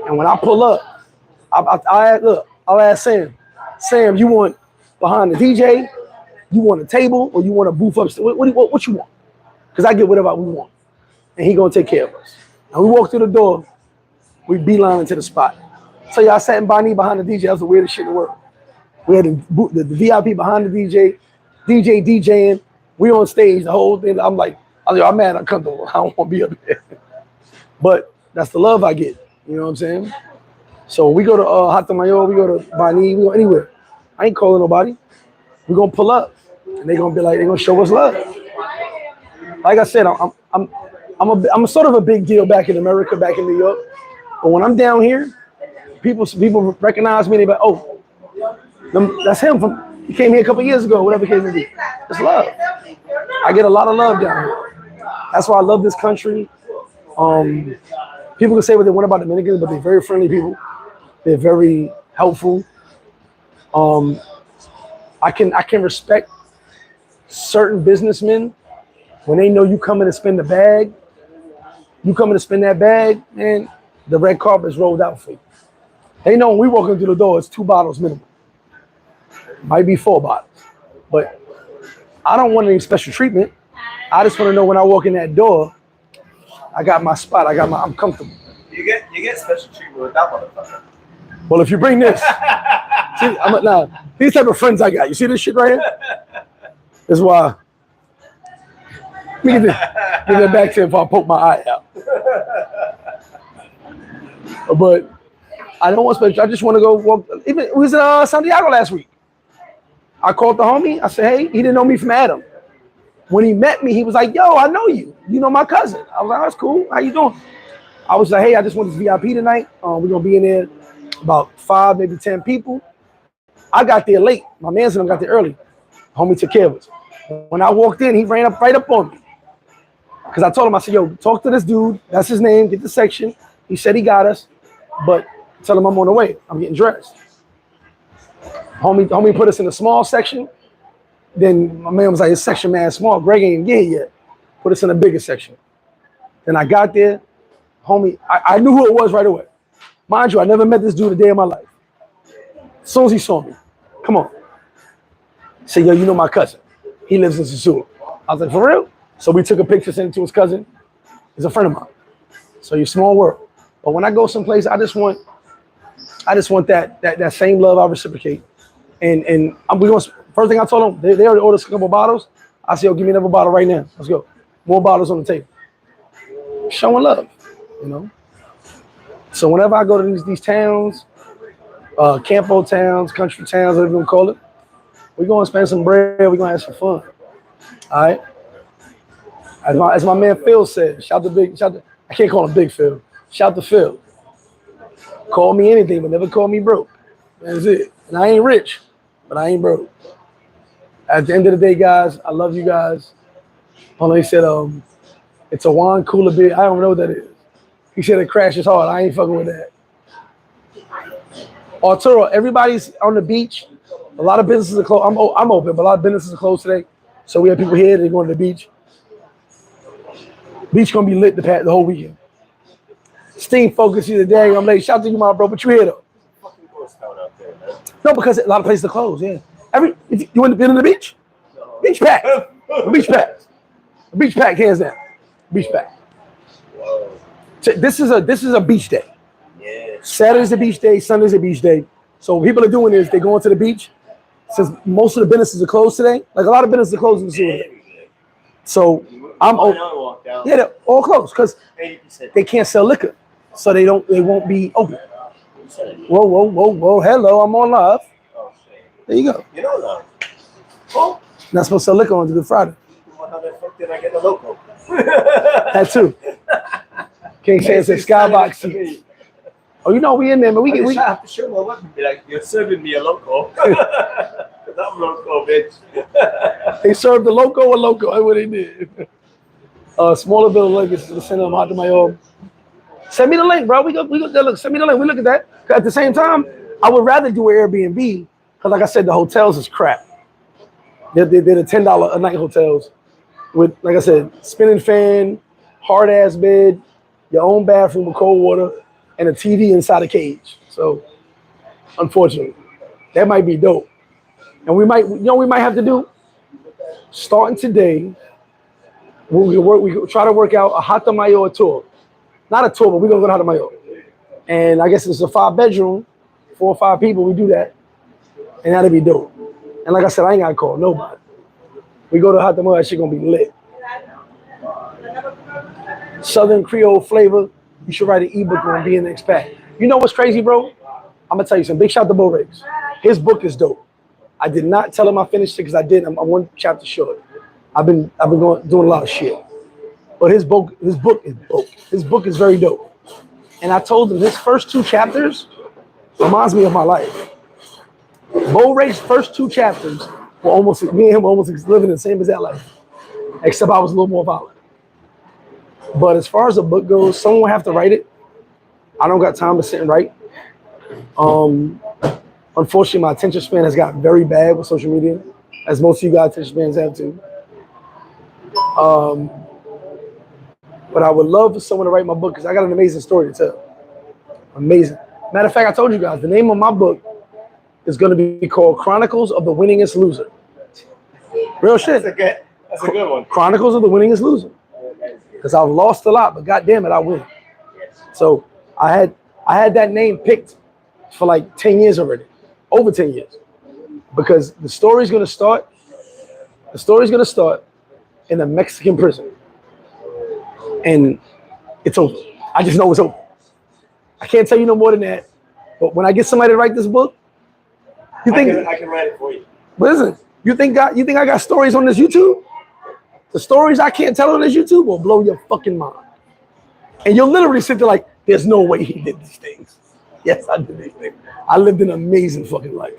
And when I pull up, I'll ask Sam. Sam, you want behind the DJ? You want a table, or you want a booth upstairs? What you want? Because I get whatever we want, and he gonna take care of us. And we walk through the door, we beeline into the spot. So y'all sat in Bonnie behind the DJ. That was the weirdest shit in the world. We had the VIP behind the DJ DJing. We on stage the whole thing. I'm mad. I'm comfortable. I don't want to be up there. But that's the love I get. You know what I'm saying? So we go to Hato Mayo, we go to Bani, we go anywhere. I ain't calling nobody. We're gonna pull up, and they're gonna show us love. Like I said, I'm sort of a big deal back in America, back in New York. But when I'm down here, people recognize me. They be like, oh, that's him he came here a couple years ago, whatever the case may be. It's love. I get a lot of love down here. That's why I love this country. People can say what they want about Dominicans, but they're very friendly people. They're very helpful. I can respect certain businessmen when they know you coming to spend the bag. You coming to spend that bag, and the red carpet is rolled out for you. They know when we walk into the door, it's 2 bottles minimum. Might be 4 bottles, but I don't want any special treatment. I just want to know when I walk in that door, I got my spot. I'm comfortable. You get special treatment with that motherfucker. Well, if you bring this, see, these type of friends I got. You see this shit right here? That's why. Let me get that back to him if I poke my eye out. But I don't want special. I just want to go walk. Even we was in Santiago last week. I called the homie. I said, hey, he didn't know me from Adam. When he met me, he was like, yo, I know you. You know my cousin. I was like, oh, that's cool. How you doing? I was like, hey, I just want this VIP tonight. We're going to be in there about 5, maybe 10 people. I got there late. My man's and I got there early. Homie took care of us. When I walked in, he ran up right up on me. Because I told him, I said, yo, talk to this dude. That's his name. Get the section. He said he got us. But tell him I'm on the way. I'm getting dressed. Homie put us in a small section. Then my man was like, this section, man, small. Greg ain't get here yet. Put us in a bigger section. Then I got there. Homie, I knew who it was right away. Mind you, I never met this dude a day in my life. As soon as he saw me, come on. Say, yo, you know my cousin. He lives in Sosua. I was like, for real? So we took a picture, sent it to his cousin. is a friend of mine. So you're small world. But when I go someplace, I just want that same love I reciprocate. And we going first thing I told them, they already ordered a couple bottles. I said, yo, give me another bottle right now. Let's go. More bottles on the table. Showing love, you know. So whenever I go to these towns, campo towns, country towns, whatever you want to call it, we're going to spend some bread. We're going to have some fun. All right. As my man Phil said, I can't call him Big Phil. Shout to Phil. Call me anything, but never call me broke. That's it. And I ain't rich, but I ain't broke. At the end of the day, guys, I love you guys. Hold on, he said, it's a wine cooler beer. I don't know what that is. He said it crashes hard. I ain't fucking with that. Arturo, everybody's on the beach. A lot of businesses are closed. I'm open, but a lot of businesses are closed today. So we have people here. They're going to the beach. Beach gonna be lit the whole weekend. Steam Focus you today. I'm late. Shout out to you, my bro. But you here though? Fucking ghost town out there, man. No, because a lot of places are closed. Yeah. You want to be in the beach? No. Beach pack. Beach pack. Beach pack. Hands down. Beach pack. Whoa. So this is a beach day. Yeah. Saturday's a beach day. Sunday's a beach day. So what people are doing is they're going to the beach. Since most of the businesses are closed today, like a lot of businesses are closed in the sewer. So I'm open. Yeah, they're all closed because they can't sell liquor, so they won't be open. Whoa! Hello, I'm on live. Oh shit. There you go. You know that. Oh. Not supposed to sell liquor on Good Friday. How the fuck did I get the loco? That too. Can't say it's a skybox. Oh, you know we in there, but we have to show my weapon. Be like, you're serving me a loco. I'm loco, bitch. They served the loco or loco. That's what they did. Smaller bill of Legacy to send them out to my own. Send me the link, bro. We go look. Send me the link. We look at that. At the same time, I would rather do an Airbnb because, like I said, the hotels is crap. They're the $10 a night hotels with, like I said, spinning fan, hard ass bed, your own bathroom with cold water, and a TV inside a cage. So, unfortunately, that might be dope. And we might have to do starting today. We try to work out a Hato Mayor tour. Not a tour, but we're gonna go to Hato Mayor. And I guess it's a 5-bedroom, 4 or 5 people. We do that, and that'll be dope. And like I said, I ain't gotta call nobody. We go to Hato Mayor, that shit gonna be lit. Southern Creole flavor. You should write an ebook on being an expat. You know what's crazy, bro? I'm gonna tell you something. Big shout out to Bo Riggs. His book is dope. I did not tell him I finished it because I did. I'm 1 chapter short. I've been doing a lot of shit. But his book is dope. His book is very dope. And I told him his first 2 chapters reminds me of my life. Bo Riggs' first 2 chapters were almost, me and him were almost living the same exact life. Except I was a little more violent. But as far as the book goes, someone will have to write it. I don't got time to sit and write. Unfortunately, my attention span has gotten very bad with social media, as most of you guys' attention spans have too. But I would love for someone to write my book because I got an amazing story to tell. Amazing. Matter of fact, I told you guys, the name of my book is going to be called Chronicles of the Winningest Loser. Real shit. That's a good one. Chronicles of the Winningest Loser. Because I've lost a lot, but goddamn it, I win. So I had that name picked for like 10 years already. Over 10 years. Because the story's gonna start in a Mexican prison. And it's over. I just know it's over. I can't tell you no more than that. But when I get somebody to write this book, I can write it for you. Listen, you think I got stories on this YouTube? The stories I can't tell on this YouTube will blow your fucking mind. And you'll literally sit there like, there's no way he did these things. Yes, I did these things. I lived an amazing fucking life.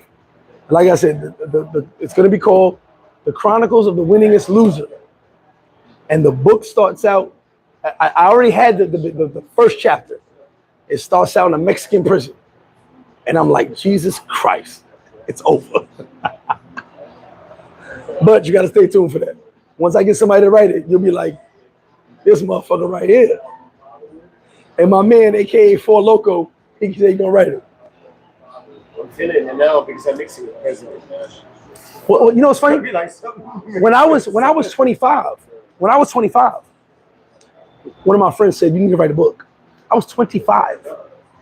And like I said, it's going to be called The Chronicles of the Winningest Loser. And the book starts out, I already had the first chapter. It starts out in a Mexican prison. And I'm like, Jesus Christ, it's over. But you got to stay tuned for that. Once I get somebody to write it, you'll be like, this motherfucker right here. And my man, AKA 4 Loco, he said he's going to write it. I'm feeling it now because I'm mixing with president. Well, you know what's funny? When I was 25, One of my friends said, you need to write a book. I was 25.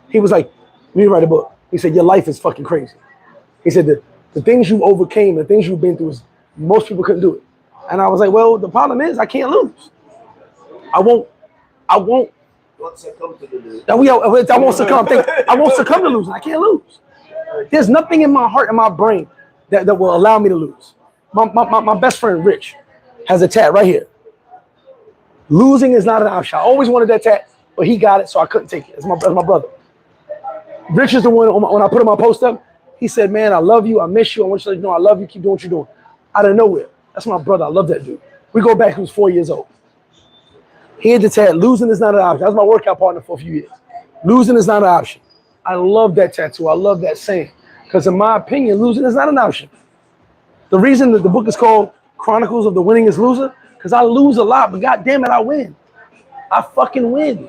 He was like, you need to write a book. He said, your life is fucking crazy. He said, the things you overcame, the things you've been through, most people couldn't do it. And I was like, well, the problem is I can't lose. I won't succumb to the lose. I won't succumb. I won't succumb to losing. I can't lose. There's nothing in my heart and my brain that will allow me to lose. My best friend, Rich, has a tat right here. Losing is not an option. I always wanted that tat, but he got it, so I couldn't take it. It's my brother. Rich is the one, when I put my post up, he said, man, I love you. I miss you. I want you to know I love you. Keep doing what you're doing. Out of nowhere. That's my brother. I love that dude. We go back, he was 4 years old. He had the tat. Losing is not an option. That was my workout partner for a few years. Losing is not an option. I love that tattoo. I love that saying. Because in my opinion, losing is not an option. The reason that the book is called Chronicles of the Winningest Loser, because I lose a lot, but God damn it, I win. I fucking win.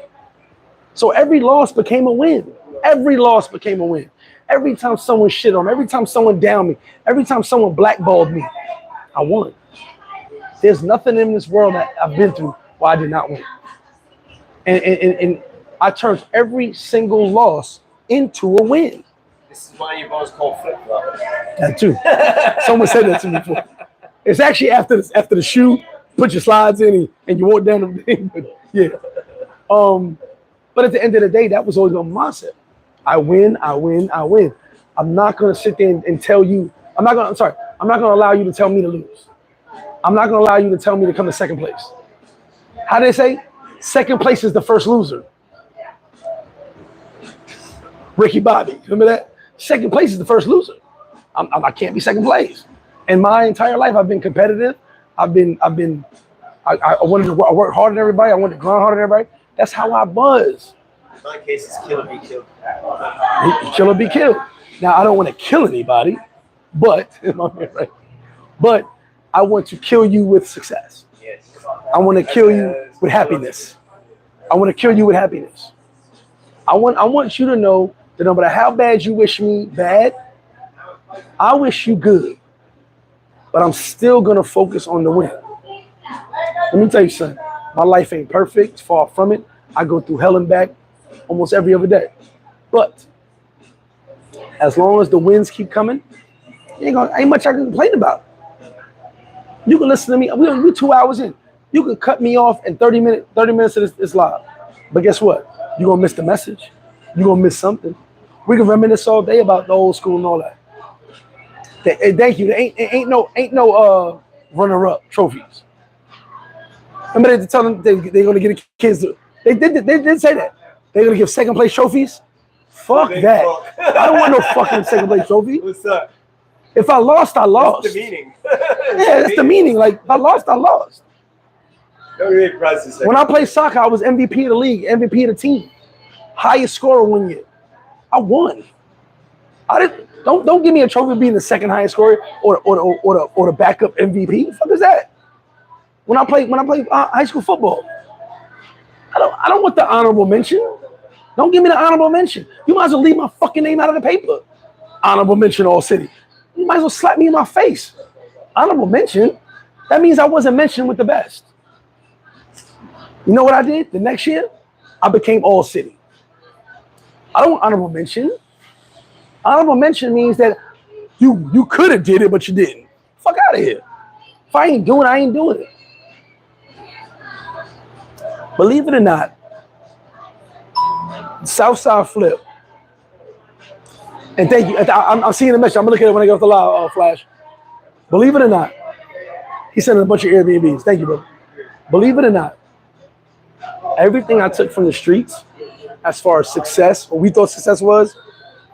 So every loss became a win. Every loss became a win. Every time someone shit on me, every time someone downed me, every time someone blackballed me, I won. There's nothing in this world that I've been through where I did not win. And I turned every single loss into a win. This is why you've always called flip-flop. That too. Someone said that to me before. It's actually after the shoe, put your slides in and you walk down the thing. But yeah. But at the end of the day, that was always my mindset. I win, I win, I win. I'm not gonna sit there and tell you, I'm not gonna allow you to tell me to lose. I'm not gonna allow you to tell me to come to second place. How do they say? Second place is the first loser. Ricky Bobby, remember that? Second place is the first loser. I can't be second place. In my entire life, I've been competitive. I work harder than everybody. I wanted to grind harder than everybody. That's how I was. In my case, it's kill or be killed. Kill or be killed. Now, I don't want to kill anybody, but I want to kill you with success. Yes. I want to kill you with happiness. I want to kill you with happiness. I want you to know that no matter how bad you wish me bad, I wish you good. But I'm still going to focus on the win. Let me tell you something. My life ain't perfect, far from it. I go through hell and back almost every other day. But as long as the wins keep coming, ain't much I can complain about. You can listen to me. We're 2 hours in. You can cut me off in 30 minutes of this live. But guess what? You're going to miss the message. You're going to miss something. We can reminisce all day about the old school and all that. Thank you. There ain't no runner-up trophies. Remember they tell them they're going to get the kids. They did say that. They're going to give second place trophies. Fuck that. I don't want no fucking second place trophy. What's that? If I lost, I lost. That's the meaning. Yeah, that's the meaning. Like, if I lost, I lost. Don't really price this. When I played soccer, I was MVP of the league, MVP of the team. Highest scorer 1 year. I won. Don't give me a trophy for being the second highest scorer or the backup MVP. What the fuck is that? When I played high school football, I don't want the honorable mention. Don't give me the honorable mention. You might as well leave my fucking name out of the paper. Honorable mention all city. You might as well slap me in my face. Honorable mention. That means I wasn't mentioned with the best. You know what I did? The next year, I became all city. I don't want honorable mention. Honorable mention means that you could have did it, but you didn't. Fuck out of here. If I ain't doing it, I ain't doing it. Believe it or not, Southside Flip. And thank you. I'm seeing the message. I'm gonna look at it when I get off the live flash. Believe it or not, he sent a bunch of Airbnbs. Thank you, bro. Believe it or not, everything I took from the streets, as far as success, what we thought success was,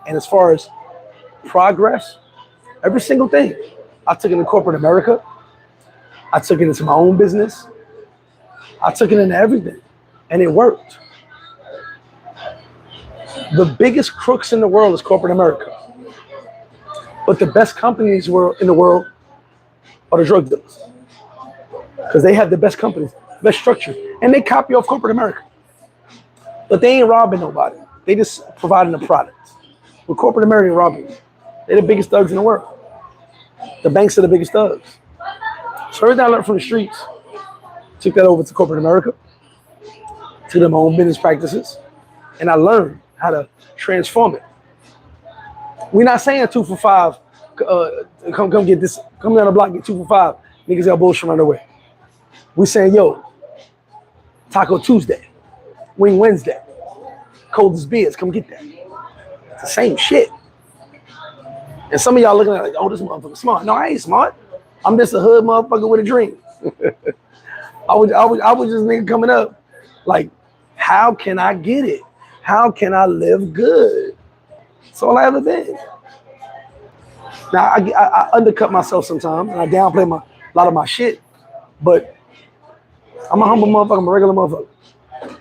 and as far as progress, every single thing, I took it into corporate America. I took it into my own business. I took it into everything, and it worked. The biggest crooks in the world is corporate America. But the best companies in the world are the drug dealers. Because they have the best companies, best structure, and they copy off corporate America. But they ain't robbing nobody. They just providing a product. With corporate America robbing, they're the biggest thugs in the world. The banks are the biggest thugs. So everything I learned from the streets, took that over to corporate America. to my own business practices, and I learned how to transform it. We're not saying 2 for $5. Come get this. Come down the block, get 2 for $5. Niggas got bullshit right away. We saying, yo, Taco Tuesday, Wing Wednesday, coldest beers, come get that. It's the same shit. And some of y'all looking at it like, oh, this motherfucker smart. No, I ain't smart. I'm just a hood motherfucker with a dream. I was just nigga coming up like, how can I get it? How can I live good? That's all I ever been. Now, I undercut myself sometimes, and I downplay a lot of my shit, but I'm a humble motherfucker. I'm a regular motherfucker.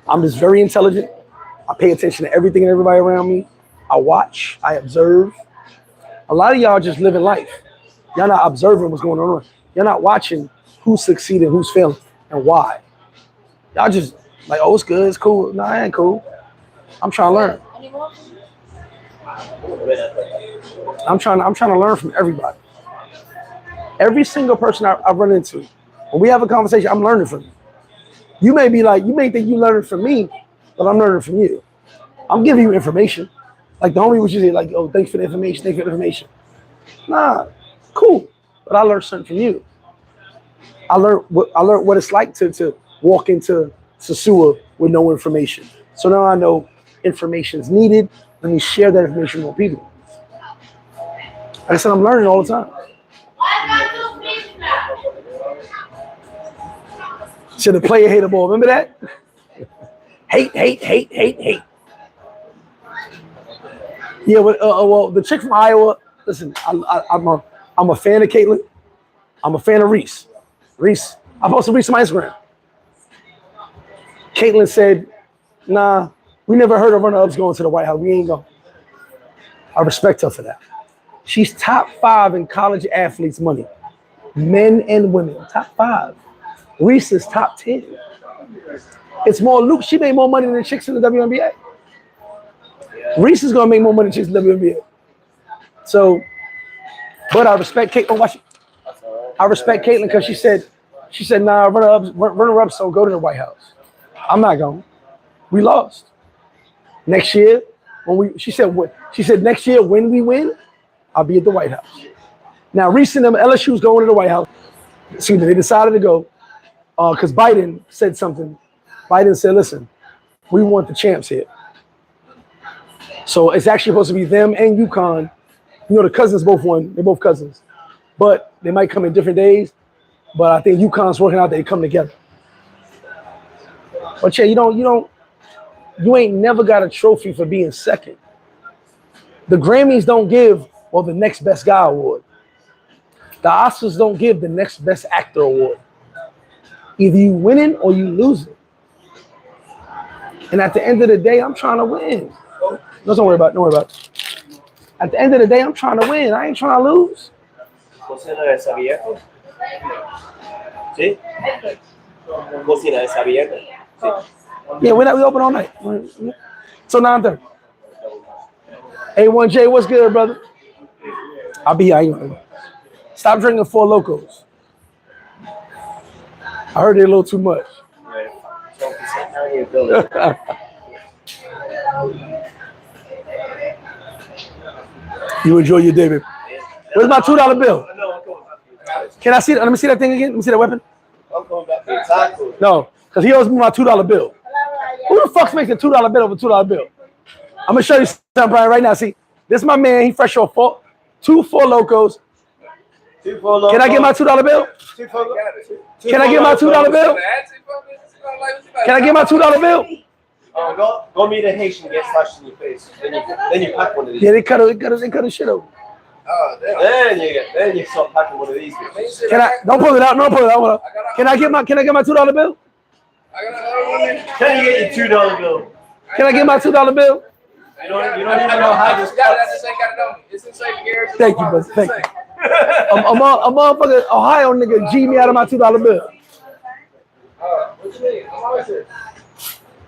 I'm just very intelligent. I pay attention to everything and everybody around me. I watch. I observe. A lot of y'all just living life. Y'all not observing what's going on. You're not watching who's succeeding, who's failing, and why. Y'all just like, oh, it's good, it's cool. No, I ain't cool. I'm trying to learn. I'm trying to learn from everybody. Every single person I've run into, when we have a conversation, I'm learning from you. You may think you learning from me, but I'm learning from you. I'm giving you information. Like the homie was just like, oh, thanks for the information. Nah, cool. But I learned something from you. I learned what it's like to walk into Sosua with no information. So now I know information is needed. Let me share that information with more people. Like I said, I'm learning all the time. Should the player hate the ball? Remember that? Hate. Yeah, well, the chick from Iowa. Listen, I'm a fan of Caitlin. I'm a fan of Reese. I posted Reese on my Instagram. Caitlin said, "Nah, we never heard of runner-ups going to the White House. We ain't going." I respect her for that. She's top 5 in college athletes' money, men and women. Top 5. Reese is top 10. It's more Luke. She made more money than the chicks in the WNBA. Reese is gonna make more money than chicks in the WNBA. So, but I respect Caitlin. Watch it. I respect Caitlin because she said, nah, runner-ups don't go to the White House. I'm not going. We lost. Next year, she said next year when we win, I'll be at the White House. Now, recently, LSU's going to the White House. Excuse me, they decided to go because Biden said something. Biden said, listen, we want the champs here. So it's actually supposed to be them and UConn. You know, the cousins both won. They're both cousins. But they might come in different days. But I think UConn's working out that they come together. But yeah, you ain't never got a trophy for being second. The Grammys don't give, the next best guy award. The Oscars don't give the next best actor award. Either you winning or you losing. And at the end of the day, I'm trying to win. No, don't worry about it. At the end of the day, I'm trying to win. I ain't trying to lose. ¿Cocina desabierto? ¿Sí? ¿Cocina desabierto? Sí. Yeah, we open all night. So 9:30. A1J, what's good, brother? I'll be here. Stop drinking 4 Locos. I heard they're a little too much. You enjoy your day, baby. Where's my $2 bill? Can I see that? Let me see that thing again. Let me see that weapon. I'm going back to tacos. No, because he owes me my $2 bill. Who the fuck's making $2 bill over $2 bill? I'm gonna show you something, Brian, right now. See, this is my man. He fresh off 2 4 Locos. 2 4 Locos. Can I get my $2 bill? Can I get my $2 bill? Can I get my $2 bill? Go meet a Haitian, get slashed in your face. Then you pack one of these. Yeah, they cut a shit over. Oh, then you start packing one of these. Can I? Don't pull it out. No, pull it out. Can I get my $2 bill? Can you get your $2 bill? Can I get my $2 bill? You don't even know how this cuts. Thank you, brother. Thank you. A motherfucker Ohio nigga G me out of my $2 bill.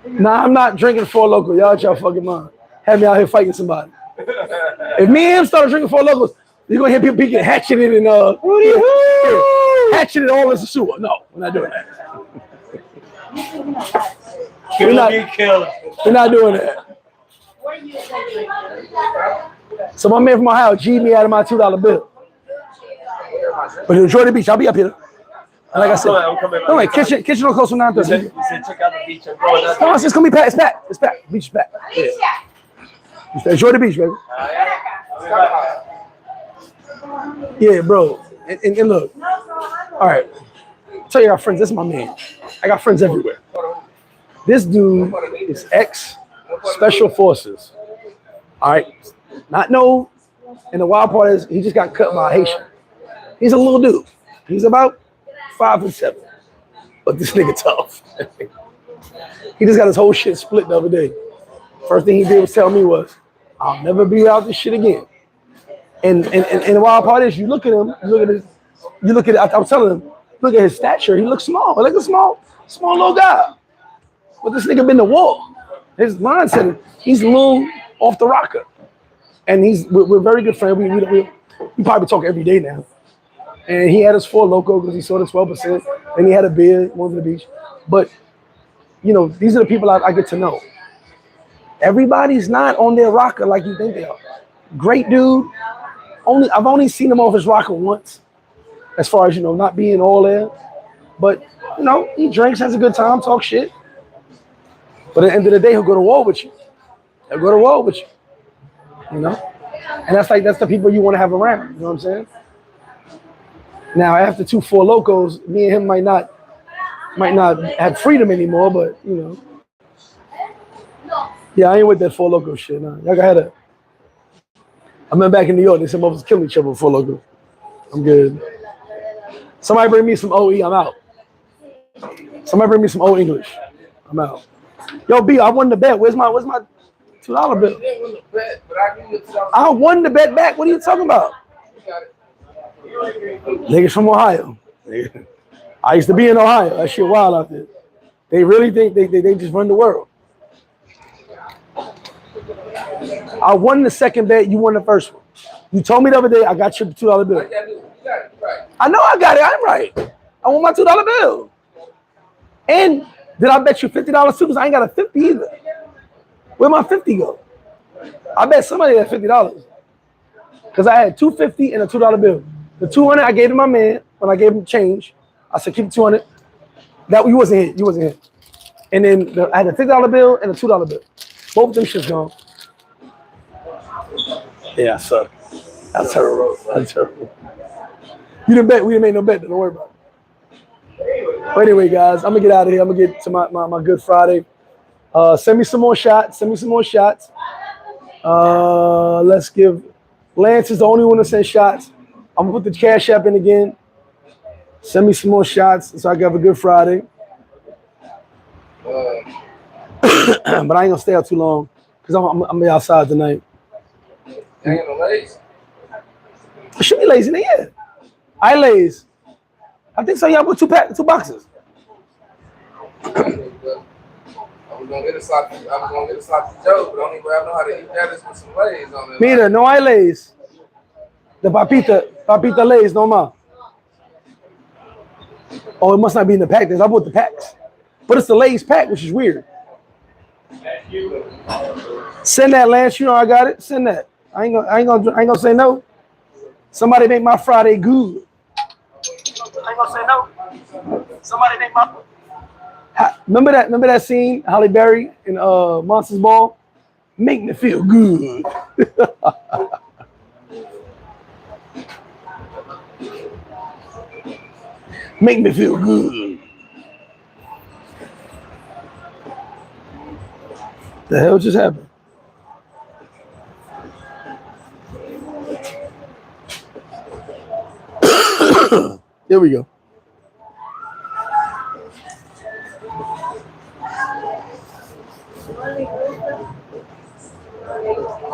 Nah, I'm not drinking 4 Locos. Y'all fucking mind. Have me out here fighting somebody. If me and him started drinking 4 Locos, you're gonna hear people picking hatcheted and hatcheted all this sewer. No, we're not doing that. Kill me, kill. We're not doing that. So my man from Ohio G'd me out of my $2 bill. But enjoy the beach. I'll be up here. And like I said, no wait, kitchen will close from 9:30. You said check out the beach and go. No, it's gonna be packed. It's packed. It's packed. Beach is packed. Yeah. Enjoy the beach, baby. Yeah, bro. And look. All right. Tell you, I got friends. This is my man. I got friends everywhere. This dude is ex-special forces. All right. Not no. And the wild part is he just got cut by a Haitian. He's a little dude. He's about 5'7". But this nigga tough. He just got his whole shit split the other day. First thing he did was tell me was, I'll never be out this shit again. And the wild part is you look at him, I'm telling him, look at his stature, he looks small. Like a small little guy. But this nigga been to war. His mindset, he's a little off the rocker. And we're very good friends. We probably talk every day now. And he had his 4 Loco because he saw the 12%. And he had a beer, went to the beach. But, you know, these are the people I get to know. Everybody's not on their rocker like you think they are. Great dude. I've only seen him off his rocker once, as far as, you know, not being all there. But, you know, he drinks, has a good time, talk shit. But at the end of the day, he'll go to war with you. He'll go to war with you. You know? And that's the people you want to have around. You know what I'm saying? Now, after 2 4 Locos, me and him might not have freedom anymore, but, you know. Yeah, I ain't with that 4 Loco shit. Nah. Y'all got that. I remember back in New York, they said motherfuckers killing each other with 4 Loco. I'm good. Somebody bring me some OE, I'm out. Somebody bring me some old English. I'm out. Yo, B, I won the bet. Where's my $2 bill? I won the bet back. What are you talking about? Niggas from Ohio. I used to be in Ohio. That shit wild out there. They really think they just run the world. I won the second bet. You won the first one. You told me the other day I got your $2 bill. I know I got it. I'm right. I want my $2 bill. And did I bet you $50 too? Because I ain't got a 50 either. Where'd my 50 go? I bet somebody had $50. Because I had $250 and a $2 bill. The 200 I gave to my man when I gave him change. I said, keep the 200. That you wasn't here. You wasn't here. And then I had a $50 bill and a $2 bill. Both of them shit's gone. Yeah, I suck. That's terrible. That's terrible. You didn't bet. We didn't make no bet. Don't worry about it. But anyway, guys, I'm gonna get out of here. I'm gonna get to my Good Friday. Send me some more shots. Let's give Lance is the only one that sends shots. I'm gonna put the Cash App in again. Send me some more shots so I can have a Good Friday. But I ain't gonna stay out too long because I'm gonna be outside tonight. You ain't no lazy? I should be lazy, yeah. I lays. I think so. Y'all put two boxes. I was gonna get a sloppy Joe, but I don't even know how to eat that with some Lays on it. Neither, no I lays. The papita lays, no more. Oh, it must not be in the pack. I bought the packs. But it's the Lay's pack, which is weird. Send that, Lance. You know I got it. Send that. I ain't gonna say no. Somebody make my Friday good. I ain't gonna say no. Somebody make my. Remember that scene, Halle Berry in Monsters Ball? Make me feel good. Make me feel good. The hell just happened? There we go.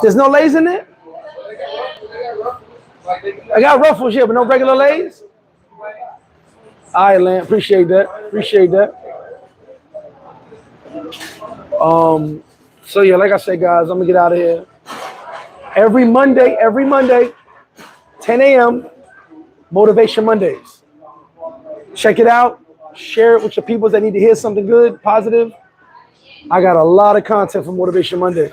There's no Lays in there? I got Ruffles here, but no regular Lays? All right, Lamb. Appreciate that. So yeah, like I said, guys, I'm gonna get out of here. Every Monday, 10 a.m., Motivation Mondays. Check it out. Share it with your people that need to hear something good, positive. I got a lot of content for Motivational Mondays.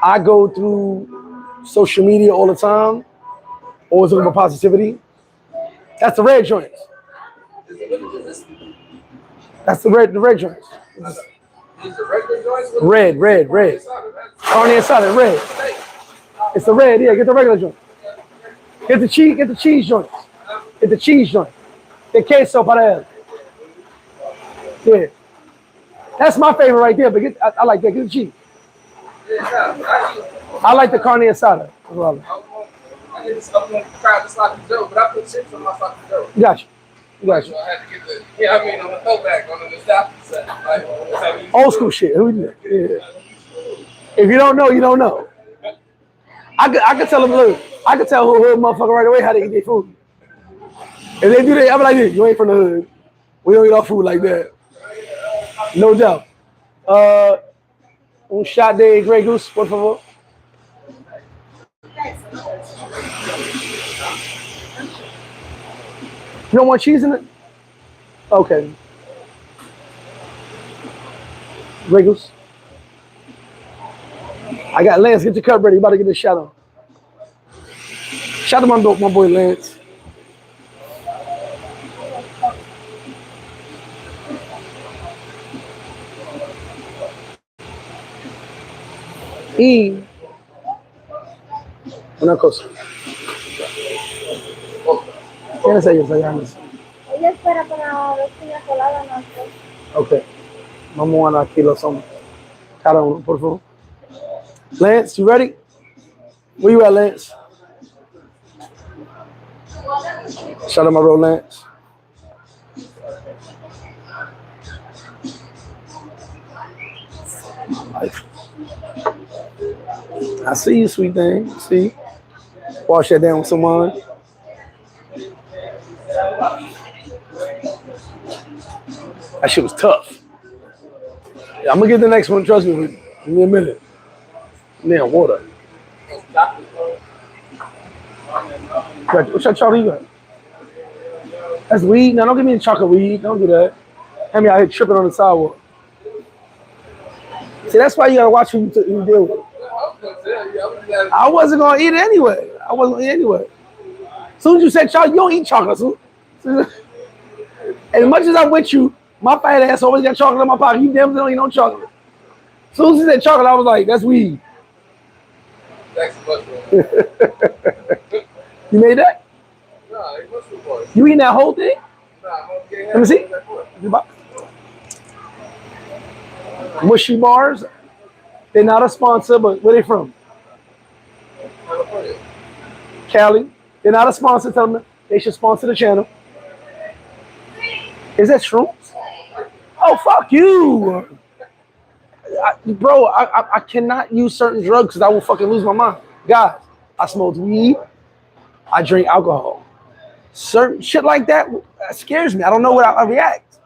I go through social media all the time, always looking for positivity. That's the red joints. That's the red joints. These are regular joints? Red. Carne asada, red. It's the red, yeah, get the regular joint. Get the cheese joints. Get the cheese joint. The queso para él. Yeah. That's my favorite right there, but I like that. Get the cheese. I like the carne asada as well. I get this up on try the sloppy Joe, but I put chips on my sloppy Joe. Gotcha. So I had to get the, on the throwback, on the nostalgia set. Like, old school shit. Yeah. If you don't know, you don't know. I could tell them, look, I could tell who hood motherfucker right away how to eat their food. If they do that, I'm like, you ain't from the hood. We don't eat our food like that. No doubt. Un shot de Grey Goose, por favor. You don't want cheese in it? Okay. Grey Goose. I got Lance, get your cup ready. You about to get this shot on. Shout out to my boy Lance. Y una cosa. ¿Quiénes ellos allá? Ella espera para ver si la colada no hace. Ok. Vamos a aquí los hombres. Cada uno, por favor. Lance, you ready? Where you at, Lance? Shout out my bro, Lance. Life. I see you, sweet thing. See? Wash that down with some wine. That shit was tough. Yeah, I'm gonna get the next one, trust me. Give me a minute. Damn, water. What chocolate you got? That's weed. No, don't give me the chocolate weed. Don't do that. Have me out here tripping on the sidewalk. See, that's why you gotta watch who you deal with. I wasn't gonna eat it anyway. As soon as you said chocolate, you don't eat chocolate. As much as I'm with you, my fat ass always got chocolate in my pocket. You damn don't eat no chocolate. As soon as you said chocolate, I was like, that's weed. Thanks so much, bro. You made that? Nah, it must be boy. You eating that whole thing? Nah, I'm gonna get Let me see. Mushy bars. They're not a sponsor, but where they from? California. Cali. They're not a sponsor. Tell them they should sponsor the channel. Is that shrooms? Oh, fuck you. Bro, I cannot use certain drugs because I will fucking lose my mind. Guys, I smoked weed. I drink alcohol. Certain shit like that scares me. I don't know what I react.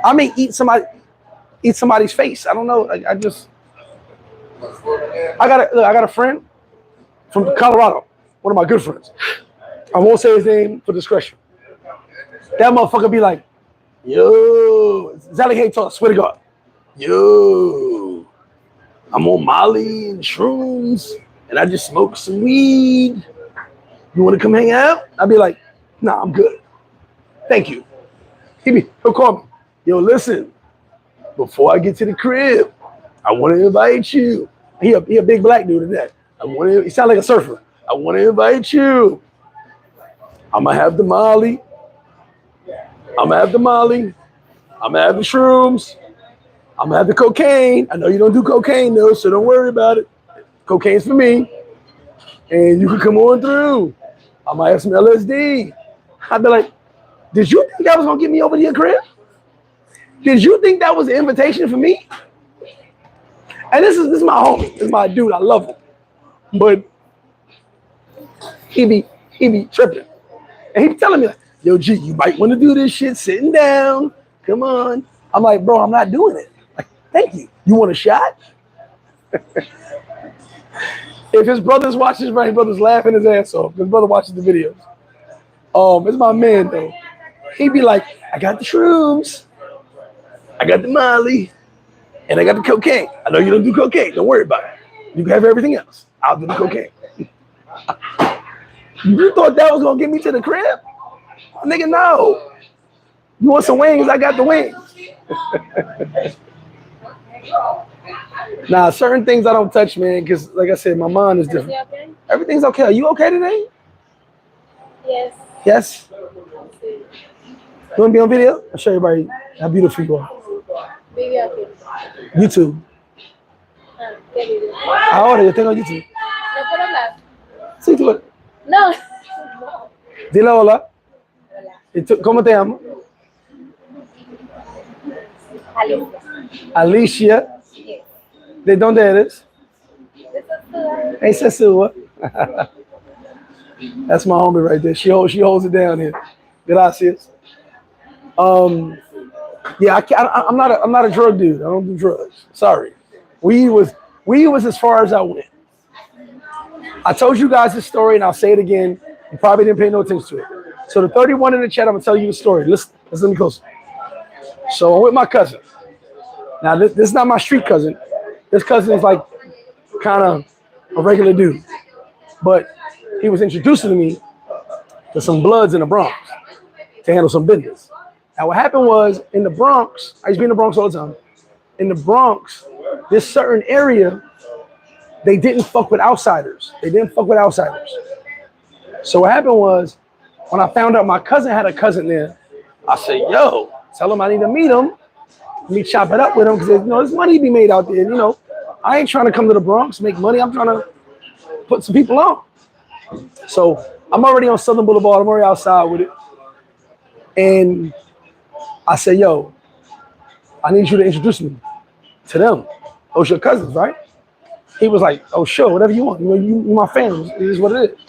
I may eat somebody's face. I don't know. I got a friend from Colorado. One of my good friends. I won't say his name for discretion. That motherfucker be like, yo, Zally talk, I swear to God. Yo, I'm on Molly and shrooms, and I just smoked some weed. You want to come hang out? I'd be like, nah, I'm good. Thank you. He'll call me. Yo, listen, before I get to the crib, I want to invite you. He a big black dude in that. He sound like a surfer. I want to invite you. I'm going to have the Molly. I'm going to have the shrooms. I'm going to have the cocaine. I know you don't do cocaine, though, so don't worry about it. Cocaine's for me. And you can come on through. I might have some LSD. I'd be like, did you think that was going to get me over to your crib? Did you think that was an invitation for me? And this is my homie. This is my dude. I love him. But he be tripping. And he be telling me, like, yo, G, you might want to do this shit sitting down. Come on. I'm like, bro, I'm not doing it. Like, thank you. You want a shot? If his brother's watching this, right, his brother's laughing his ass off. His brother watches the videos. It's my man, though. He be like, I got the shrooms. I got the Molly, and I got the cocaine. I know you don't do cocaine. Don't worry about it. You can have everything else. I'll do the cocaine. You thought that was gonna get me to the crib? Nigga, no. You want some wings? I got the wings. Nah, certain things I don't touch, man, because like I said, my mind is different. Okay? Everything's okay. Are you okay today? Yes. Yes? You want to be on video? I'll show everybody how beautiful you are. Baby, okay. YouTube. ¿Qué video? Ahora yo tengo YouTube. ¿No puedo hablar? Sí, tú. No. Dile hola. ¿Y tú, cómo te llamas? Alicia. Alicia. Yes. ¿De dónde eres? This is the Hey, Sosua. That's my homie right there. She holds it down here. Gracias. Yeah, I'm not a drug dude. I don't do drugs. Sorry. Weed was as far as I went. I told you guys this story, and I'll say it again. You probably didn't pay no attention to it. So the 31 in the chat, I'm gonna tell you the story. Listen to me close. So I'm with my cousin. Now this is not my street cousin. This cousin is like kind of a regular dude, but he was introducing me to some bloods in the Bronx to handle some business. Now what happened was in the Bronx, I used to be in the Bronx all the time. In the Bronx, this certain area, they didn't fuck with outsiders. So what happened was, when I found out my cousin had a cousin there, I said, yo, tell him I need to meet him. Let me chop it up with him because there's money to be made out there. I ain't trying to come to the Bronx, make money. I'm trying to put some people on. So I'm already on Southern Boulevard. I'm already outside with it. And I said, yo, I need you to introduce me to them. Those your cousins, right? He was like, oh, sure, whatever you want. You my family. It is what it is.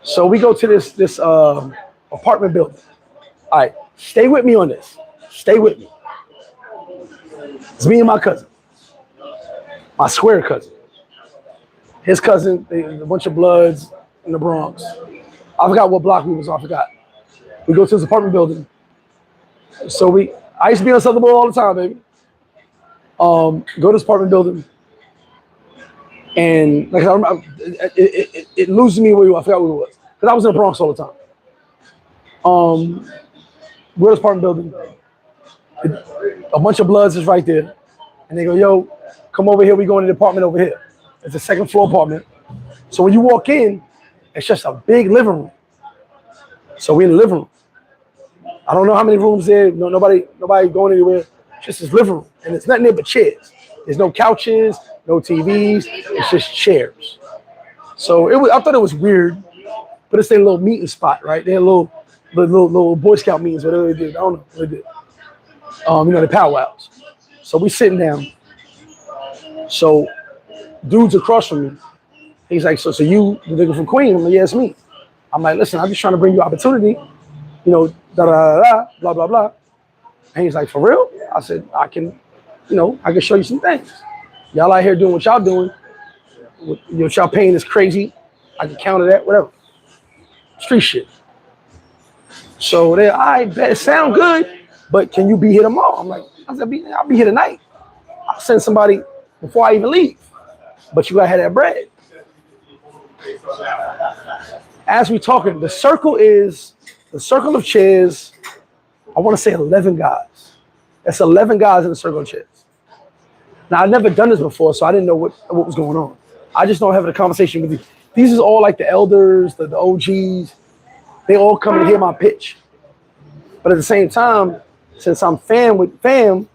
So we go to this apartment building. All right, stay with me on this. Stay with me. It's me and my cousin. My square cousin. His cousin, a bunch of bloods in the Bronx. I forgot what block we was on, I forgot. We go to this apartment building. So I used to be on Southern Boulevard all the time, baby. Go to this apartment building. And like I remember, it loses me where I forgot where it was. Because I was in the Bronx all the time. We're in this apartment building. A bunch of bloods is right there. And they go, yo, come over here. We go in the apartment over here. It's a second floor apartment. So when you walk in, it's just a big living room. So we in the living room. I don't know how many rooms there. No, nobody going anywhere. It's just this living room. And it's nothing there but chairs. There's no couches, no TVs. It's just chairs. So I thought it was weird, but it's their little meeting spot, right? They had little Boy Scout meetings, whatever they did. I don't know what they did. The powwows. So we sitting down. So dude's across from me. He's like, so you the nigga from Queen? I'm like, yeah, it's me. I'm like, listen, I'm just trying to bring you opportunity. Da da da da, blah blah blah. And he's like, for real? I said, I can show you some things. Y'all out here doing what y'all doing. What y'all paying is crazy. I can counter that, whatever. Street shit. So I bet it sound good, but can you be here tomorrow? I'm like, I'll be here tonight. I'll send somebody before I even leave. But you gotta have that bread. As we talking, the circle of chairs, I want to say 11 guys. That's 11 guys in the circle of chairs. Now, I've never done this before, so I didn't know what was going on. I just know having a conversation with these. These is all like the elders, the OGs. They all come to hear my pitch. But at the same time, since I'm fam,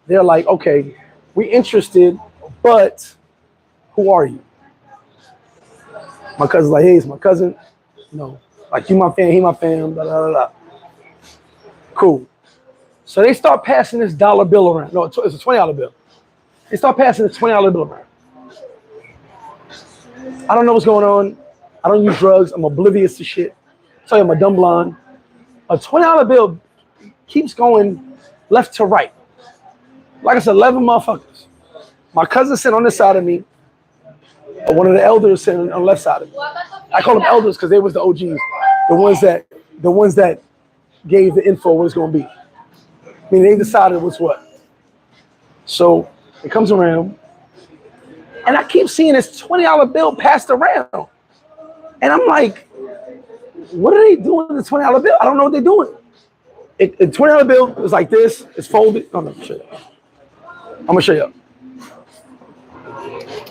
they're like, okay, we interested, but who are you? My cousin's like, hey, it's my cousin. Like you my fam, he my fam, blah, blah, blah. Cool. So they start passing this dollar bill around. No, it's a $20 bill. They start passing this $20 bill around. I don't know what's going on. I don't use drugs. I'm oblivious to shit. So I'm a dumb blonde. A $20 bill keeps going left to right. Like I said, 11 motherfuckers. My cousin sitting on this side of me. One of the elders sitting on the left side of me. I call them elders because they was the OGs. The ones that gave the info what it's going to be. I mean, they decided what's what. So it comes around, and I keep seeing this $20 bill passed around. And I'm like, what are they doing with the $20 bill? I don't know what they're doing. A $20 bill is like this, it's folded. Oh, no, show you. I'm gonna show you.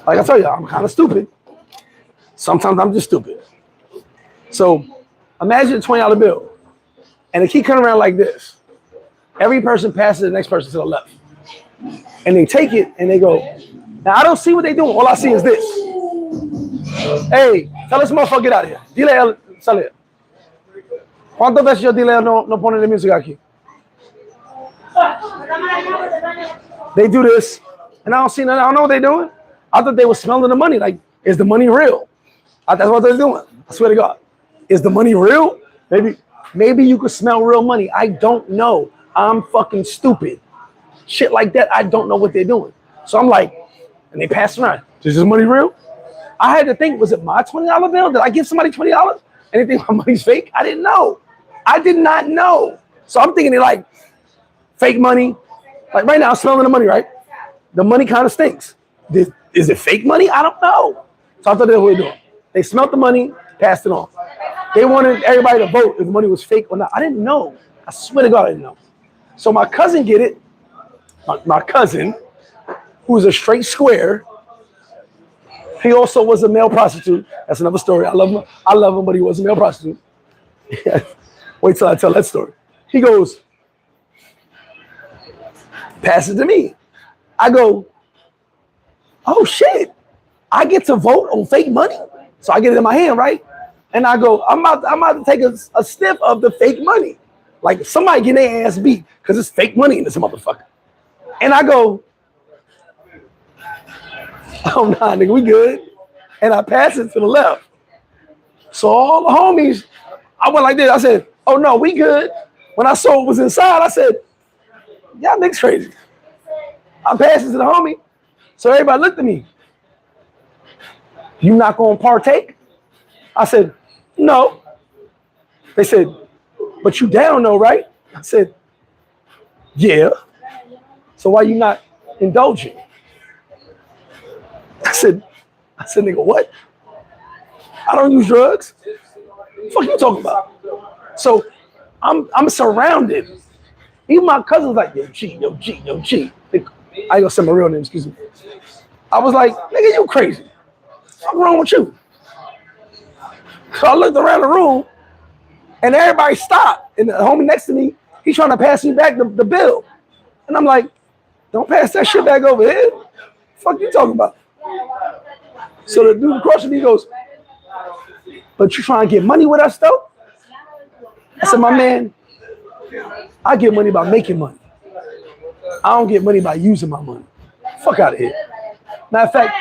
Like I tell you, I'm kind of stupid. Sometimes I'm just stupid. So imagine a $20 bill, and they keep coming around like this. Every person passes the next person to the left. And they take it and they go, now I don't see what they're doing. All I see is this. Hey, tell this motherfucker get out of here. Dile, sale. ¿Cuántas veces yo dile no ponen de música aquí? They do this, and I don't see nothing. I don't know what they're doing. I thought they were smelling the money. Like, is the money real? That's what they're doing. I swear to God. Is the money real? Maybe you could smell real money. I don't know. I'm fucking stupid. Shit like that, I don't know what they're doing. So I'm like, and they pass around. Is this money real? I had to think, was it my $20 bill? Did I give somebody $20? Anything my money's fake? I didn't know. I did not know. So I'm thinking they like fake money. Like right now, I'm smelling the money, right? The money kind of stinks. Is it fake money? I don't know. So I thought that's what they're doing. They smelled the money, passed it on. They wanted everybody to vote if the money was fake or not. I didn't know. I swear to God, I didn't know. So my cousin get it. My cousin, who's a straight square, he also was a male prostitute. That's another story. I love him, but he was a male prostitute. Wait till I tell that story. He goes, pass it to me. I go, oh shit, I get to vote on fake money? So I get it in my hand, right? And I go, I'm about to take a sniff of the fake money. Like somebody getting their ass beat because it's fake money in this motherfucker. And I go, oh nah, nigga, we good. And I pass it to the left. So all the homies, I went like this. I said, oh no, we good. When I saw what was inside, I said, y'all niggas crazy. I passed it to the homie. So everybody looked at me. You not gonna partake? I said, no. They said, but you down though, right? I said, yeah. So why you not indulging? I said, nigga, what? I don't use drugs. What the fuck you talking about? So I'm surrounded. Even my cousin's like, yo, G. I ain't gonna say my real name, excuse me. I was like, nigga, you crazy. What's wrong with you? So I looked around the room and everybody stopped. And the homie next to me, he's trying to pass me back the bill. And I'm like, don't pass that shit back over here. What the fuck you talking about? So the dude across from me goes, but you trying to get money with us though? I said, my man, I get money by making money. I don't get money by using my money. Fuck out of here. Matter of fact,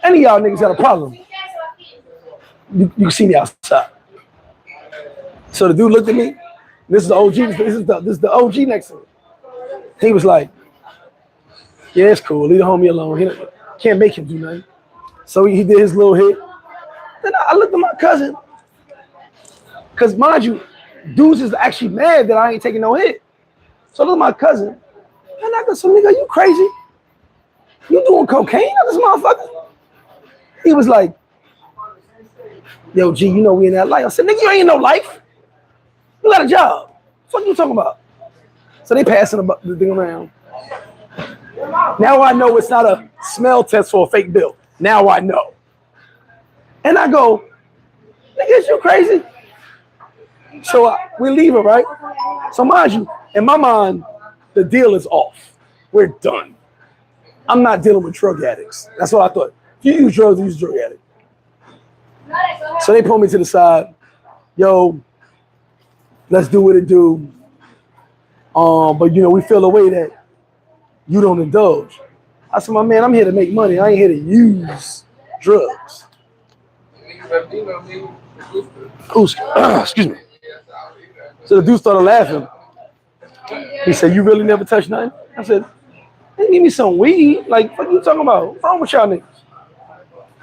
any of y'all niggas got a problem, you can see me outside. So the dude looked at me. This is the OG. This is the OG next to me. He was like, yeah, it's cool. Leave the homie alone. He can't make him do nothing. So he did his little hit. Then I looked at my cousin. Because mind you, dudes is actually mad that I ain't taking no hit. So I looked at my cousin. And I go, so nigga, you crazy? You doing cocaine on this motherfucker? He was like, yo, G, you know we in that life. I said, nigga, you ain't in no life. You got a job. What you talking about? So they passing the thing around. Now I know it's not a smell test for a fake bill. Now I know. And I go, nigga, is you crazy? So we leave it, right? So mind you, in my mind, the deal is off. We're done. I'm not dealing with drug addicts. That's what I thought. If you use drugs, use a drug addict. So they pull me to the side. Yo, let's do what it do. But you know, we feel the way that you don't indulge. I said, my man, I'm here to make money. I ain't here to use drugs. Excuse me. So the dude started laughing. He said, you really never touched nothing? I said, they need me some weed. Like, what are you talking about? What's wrong with y'all niggas?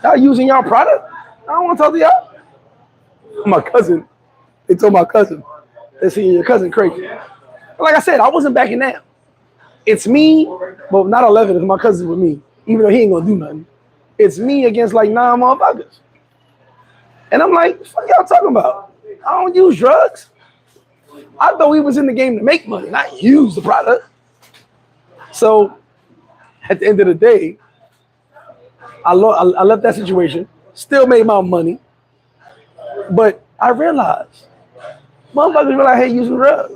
Y'all using y'all product? I don't want to talk to y'all. My cousin, they told my cousin, they said, your cousin crazy. Like I said, I wasn't backing down. It's me, but not 11 because my cousin's with me, even though he ain't gonna do nothing. It's me against like 9 motherfuckers. And I'm like, what the fuck y'all talking about? I don't use drugs. I thought we was in the game to make money, not use the product. So at the end of the day, I left that situation, still made my money, but I realized motherfuckers really hate using drugs.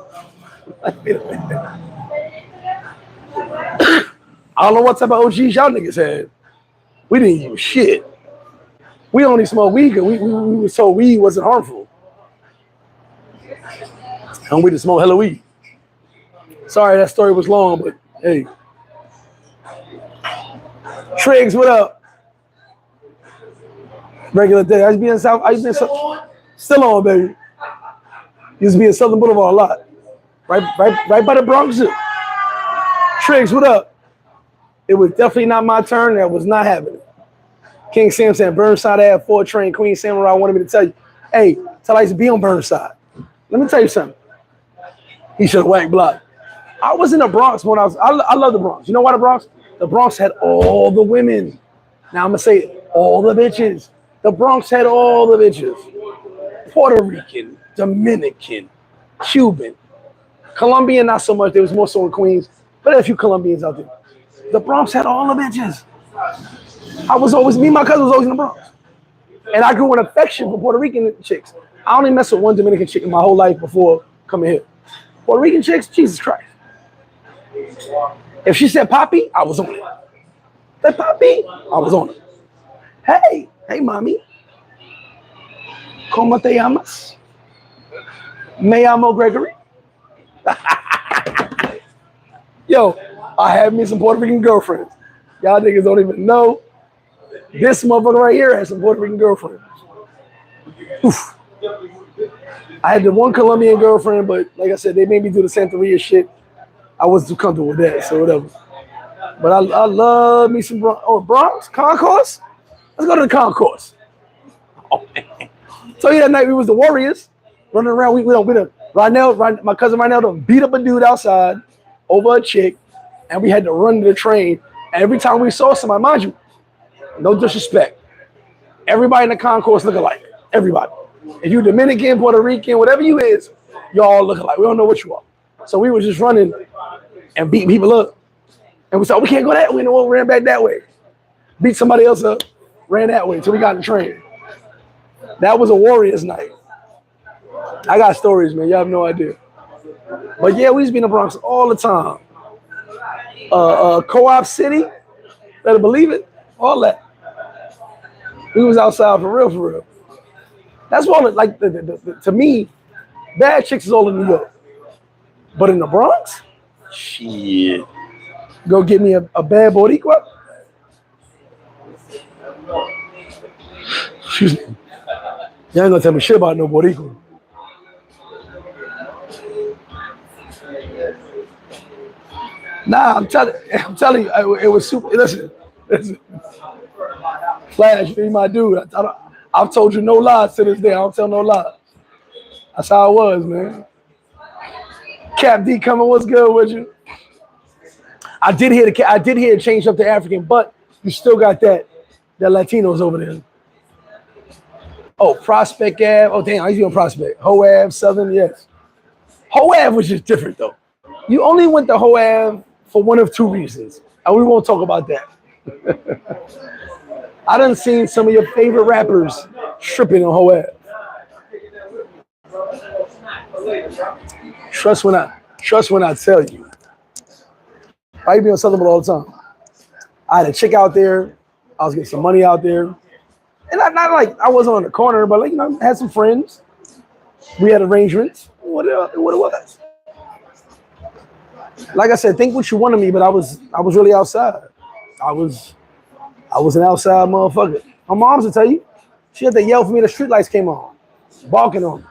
I don't know what type of OGs y'all niggas had. We didn't use shit. We only smoked weed because we were told weed wasn't harmful. And we just smoked hella weed. Sorry, that story was long, but hey. Triggs, what up? Regular day. I used to be in South. Still on, baby. Used to be in Southern Boulevard a lot. Right by the Bronx Zoo. Triggs, what up? It was definitely not my turn. That was not happening. King Sam said, Burnside Ave, 4 train, Queen Samurai wanted me to tell you, hey, tell I used to be on Burnside. Let me tell you something. He should have whacked block. I was in the Bronx when I love the Bronx. You know why the Bronx? The Bronx had all the women. Now I'm going to say it, all the bitches. The Bronx had all the bitches. Puerto Rican, Dominican, Cuban, Colombian, not so much. There was more so in Queens, but there are a few Colombians out there. The Bronx had all the bitches. Me and my cousin was always in the Bronx. And I grew an affection for Puerto Rican chicks. I only messed with one Dominican chick in my whole life before coming here. Puerto Rican chicks, Jesus Christ. If she said Poppy, I was on it. Said Poppy, I was on it. Hey, mommy. ¿Cómo te llamas? Me llamo Gregory. Yo, I have me some Puerto Rican girlfriends. Y'all niggas don't even know. This motherfucker right here has some Puerto Rican girlfriends. Oof. I had the one Colombian girlfriend, but like I said, they made me do the Santeria shit. I wasn't too comfortable with that, so whatever. But I love me some Bronx? Concourse? Let's go to the Concourse. Oh, man. So that night we was the Warriors running around. My cousin Rynell done beat up a dude outside over a chick, and we had to run to the train. And every time we saw somebody, mind you, no disrespect, everybody in the concourse look alike. Everybody. If you Dominican, Puerto Rican, whatever you is, y'all look alike. We don't know what you are. So we were just running and beating people up. And we said, we can't go that way. No one ran back that way. Beat somebody else up, ran that way until we got in the train. That was a Warriors night. I got stories, man. Y'all have no idea. But yeah, we used to be in the Bronx all the time. Co-op City, better believe it, all that. We was outside for real. That's all. Like to me, bad chicks is all in New York, but in the Bronx, shit. Go get me a bad Boricua. Excuse me. Y'all ain't gonna tell me shit about no Boricua. Nah, I'm telling you, it was super. Listen. Flash, be my dude. I've told you no lies to this day. I don't tell no lies. That's how it was, man. Cap D coming, what's good with you? I did hear it change up to African, but you still got that Latinos over there. Oh, Prospect Ave. Oh, damn, I used to be on Prospect. Ho Ave, Southern, yes. Ho Ave was just different, though. You only went to Ho Ave for one of two reasons, and we won't talk about that. I done seen some of your favorite rappers tripping on Ho Ave. Trust when I tell you. I be on Southern all the time. I had a chick out there. I was getting some money out there. And not like I wasn't on the corner, but like, I had some friends. We had arrangements. What it was. Like I said, think what you want of me, but I was really outside. I was an outside motherfucker. My mom's will tell you, she had to yell for me. The street lights came on, barking on me,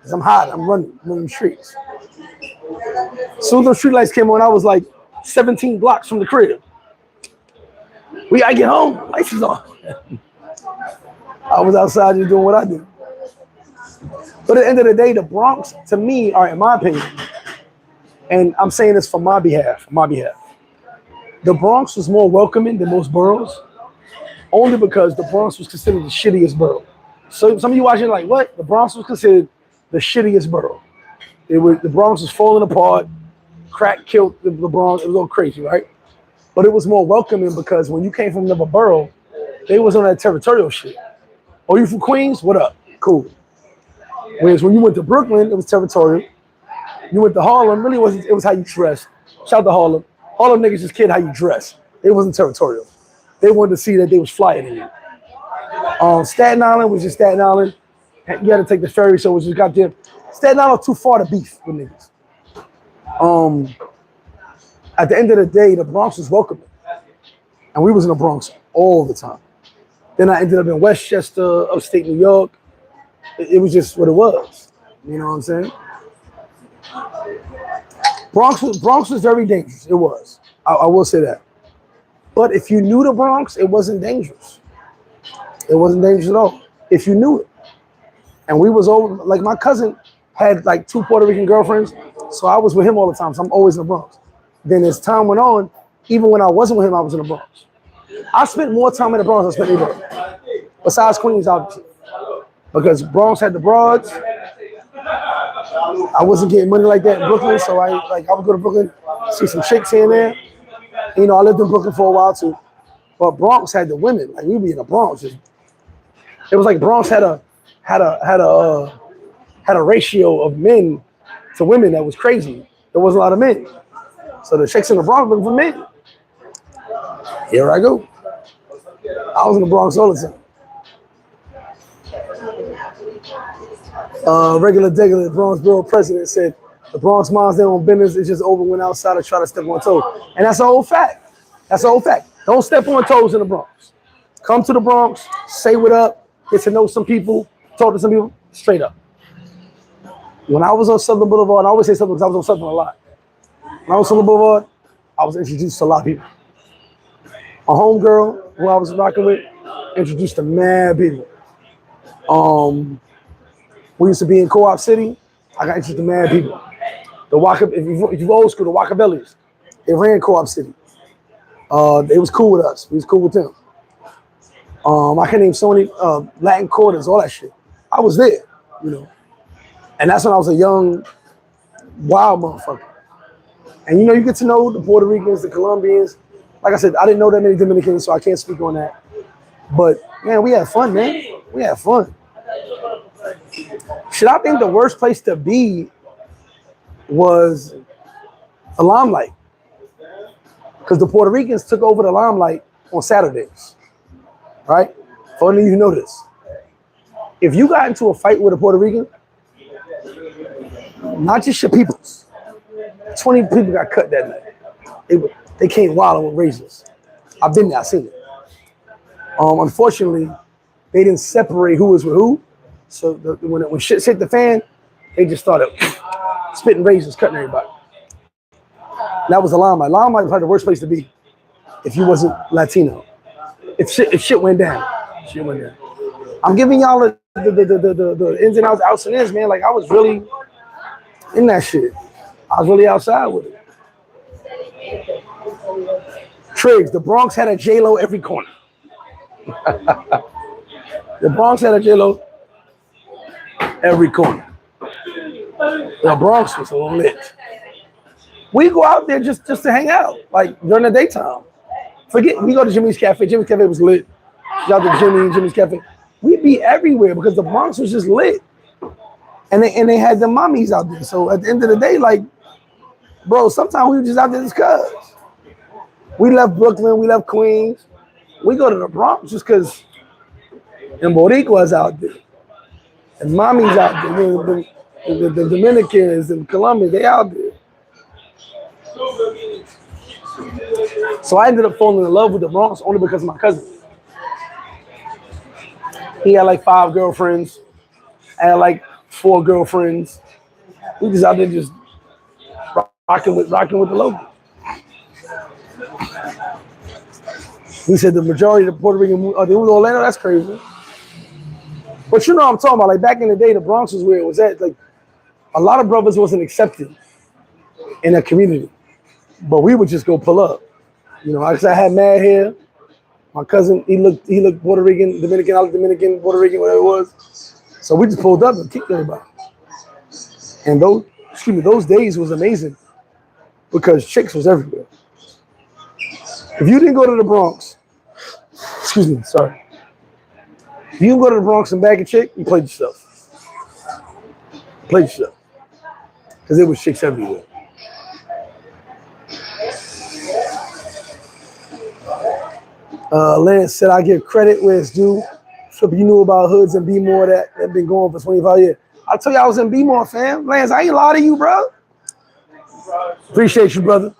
cause I'm hot. I'm running the streets. As soon as the street lights came on, I was like 17 blocks from the crib. We gotta get home. Lights is on. I was outside just doing what I do. But at the end of the day, the Bronx, to me, in my opinion, and I'm saying this for my behalf, The Bronx was more welcoming than most boroughs, only because the Bronx was considered the shittiest borough. So some of you watching like, what? The Bronx was considered the shittiest borough. The Bronx was falling apart. Crack killed the Bronx. It was all crazy, right? But it was more welcoming because when you came from another borough, they was on that territorial shit. Oh, you from Queens? What up? Cool. Whereas when you went to Brooklyn, it was territorial. You went to Harlem, really wasn't. It was how you dressed. Shout out to Harlem. Harlem niggas just cared how you dress. It wasn't territorial. They wanted to see that they was flyer than you. Staten Island was just Staten Island. You had to take the ferry, so it was just goddamn. Staten Island was too far to beef with niggas. At the end of the day, the Bronx was welcoming. And we was in the Bronx all the time. Then I ended up in Westchester, upstate New York. It was just what it was. You know what I'm saying? Bronx was very dangerous. It was. I will say that. But if you knew the Bronx, it wasn't dangerous. It wasn't dangerous at all. If you knew it. And we was over, like my cousin had like 2 Puerto Rican girlfriends. So I was with him all the time. So I'm always in the Bronx. Then as time went on, even when I wasn't with him, I was in the Bronx. I spent more time in the Bronx than I spent anywhere. Besides Queens, obviously. Because Bronx had the broads. I wasn't getting money like that in Brooklyn, so I would go to Brooklyn, see some chicks here and there. You know, I lived in Brooklyn for a while too. But Bronx had the women. Like we'd be in the Bronx. It was like Bronx had a ratio of men to women that was crazy. There wasn't a lot of men. So the chicks in the Bronx looking for men. Here I go. I was in the Bronx all the time. Regular Bronx Borough president said, the Bronx minds their own business. It's just over when outside or try to step on toes. And that's an old fact. That's an old fact. Don't step on toes in the Bronx. Come to the Bronx, say what up, get to know some people, talk to some people, straight up. When I was on Southern Boulevard, I always say something because I was on Southern a lot. When I was on Southern Boulevard, I was introduced to a lot of people. A homegirl who I was rocking with, introduced to mad people. We used to be in Co-op City. I got introduced to mad people. If you're old school, the Walker-Bellies, they ran Co-op City. They was cool with us. We was cool with them. I can name so many Latin quarters, all that shit. I was there, you know. And that's when I was a young, wild motherfucker. And you know, you get to know the Puerto Ricans, the Colombians. Like I said, I didn't know that many Dominicans, so I can't speak on that. But man, we had fun, man. We had fun. Should I think the worst place to be was the Limelight? Because the Puerto Ricans took over the Limelight on Saturdays, right? For any of you know this. If you got into a fight with a Puerto Rican, not just your peoples, 20 people got cut that night. They came wild with razors. I've been there, I've seen it. Unfortunately, they didn't separate who was with who. So when shit hit the fan, they just started spitting razors, cutting everybody. That was the Limelight. Limelight was probably the worst place to be if you wasn't Latino. If shit went down, shit went down. I'm giving y'all the ins and outs and ins, man. Like I was really in that shit. I was really outside with it. Triggs, the Bronx had a J-Lo every corner. The Bronx had a J-Lo every corner. The Bronx was lit. We go out there just to hang out, like during the daytime. We go to Jimmy's Cafe. Jimmy's Cafe was lit. Shout out to Jimmy's Cafe. We'd be everywhere because the Bronx was just lit. And they had the mommies out there. So at the end of the day, like, bro, sometimes we were just out there just cuz. We left Brooklyn, we left Queens. We go to the Bronx just because the Boricuas out there. And mommies out there. The Dominicans and Colombians, they out there. So I ended up falling in love with the Bronx only because of my cousin. He had like 5 girlfriends. I had like 4 girlfriends. We just out there just rocking with the locals. He said the majority of the Puerto Rican moved to Orlando. That's crazy. But you know what I'm talking about. Like back in the day, the Bronx was where it was at. Like a lot of brothers wasn't accepted in that community. But we would just go pull up. You know, like I said, I had mad hair. My cousin, he looked Puerto Rican, Dominican, I looked Dominican, Puerto Rican, whatever it was. So we just pulled up and kicked everybody. And those days was amazing because chicks was everywhere. If you didn't go to the Bronx, excuse me, sorry. If you didn't go to the Bronx and bag a chick, you played yourself. Played yourself. Because there was chicks everywhere. Lance said, I give credit where it's due. Flip, you knew about hoods and B-more that have been going for 25 years. I told you I was in B-more, fam. Lance, I ain't lie to you, bro. Appreciate you, brother.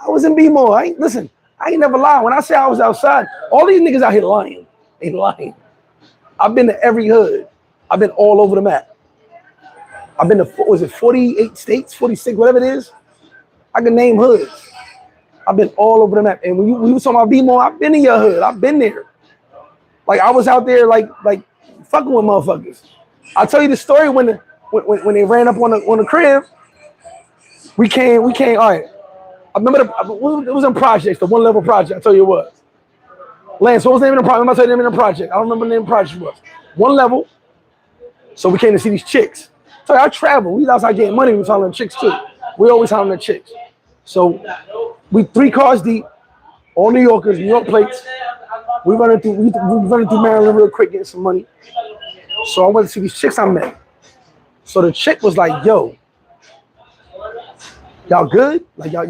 I was in B-more. Listen, I ain't never lied. When I say I was outside, all these niggas out here lying. They lying. I've been to every hood. I've been all over the map. I've been to, 48 states, 46, whatever it is? I can name hoods. I've been all over the map. And when you were talking about B-more, I've been in your hood. I've been there. Like, I was out there, like fucking with motherfuckers. I'll tell you the story when they ran up on the crib. We came, all right. I remember it was in projects, the one-level project. I'll tell you what. Lance, what was the name of the project? I'm not telling you the name of the project. I don't remember the name of the project was. One level. So we came to see these chicks. So I travel. We was outside getting money. We was hollering chicks too. We always hollering at chicks. So we 3 cars deep, all New Yorkers, New York plates. We running through Maryland real quick, getting some money. So I went to see these chicks I met. So the chick was like, yo, y'all good? Like y'all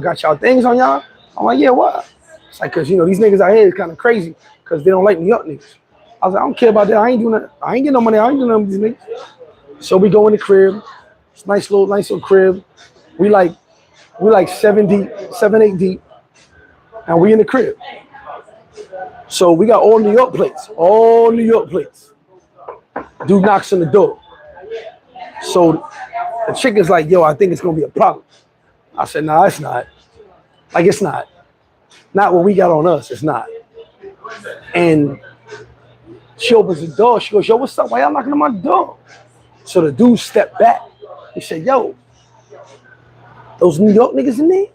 got y'all things on y'all? I'm like, yeah, what? It's like, cause you know, these niggas out here is kind of crazy because they don't like New York niggas. I was like, I don't care about that. I ain't doing that. I ain't getting no money. I ain't doing nothing with these niggas. So we go in the crib. It's nice little crib. We like 7 deep, 7, 8 deep. And we in the crib. So we got all New York plates. All New York plates. Dude knocks on the door. So the chick is like, yo, I think it's gonna be a problem. I said, nah, it's not. Like, it's not. Not what we got on us, it's not. And she opens the door, she goes, yo, what's up? Why y'all knocking on my door? So the dude stepped back. He said, yo, those New York niggas in there?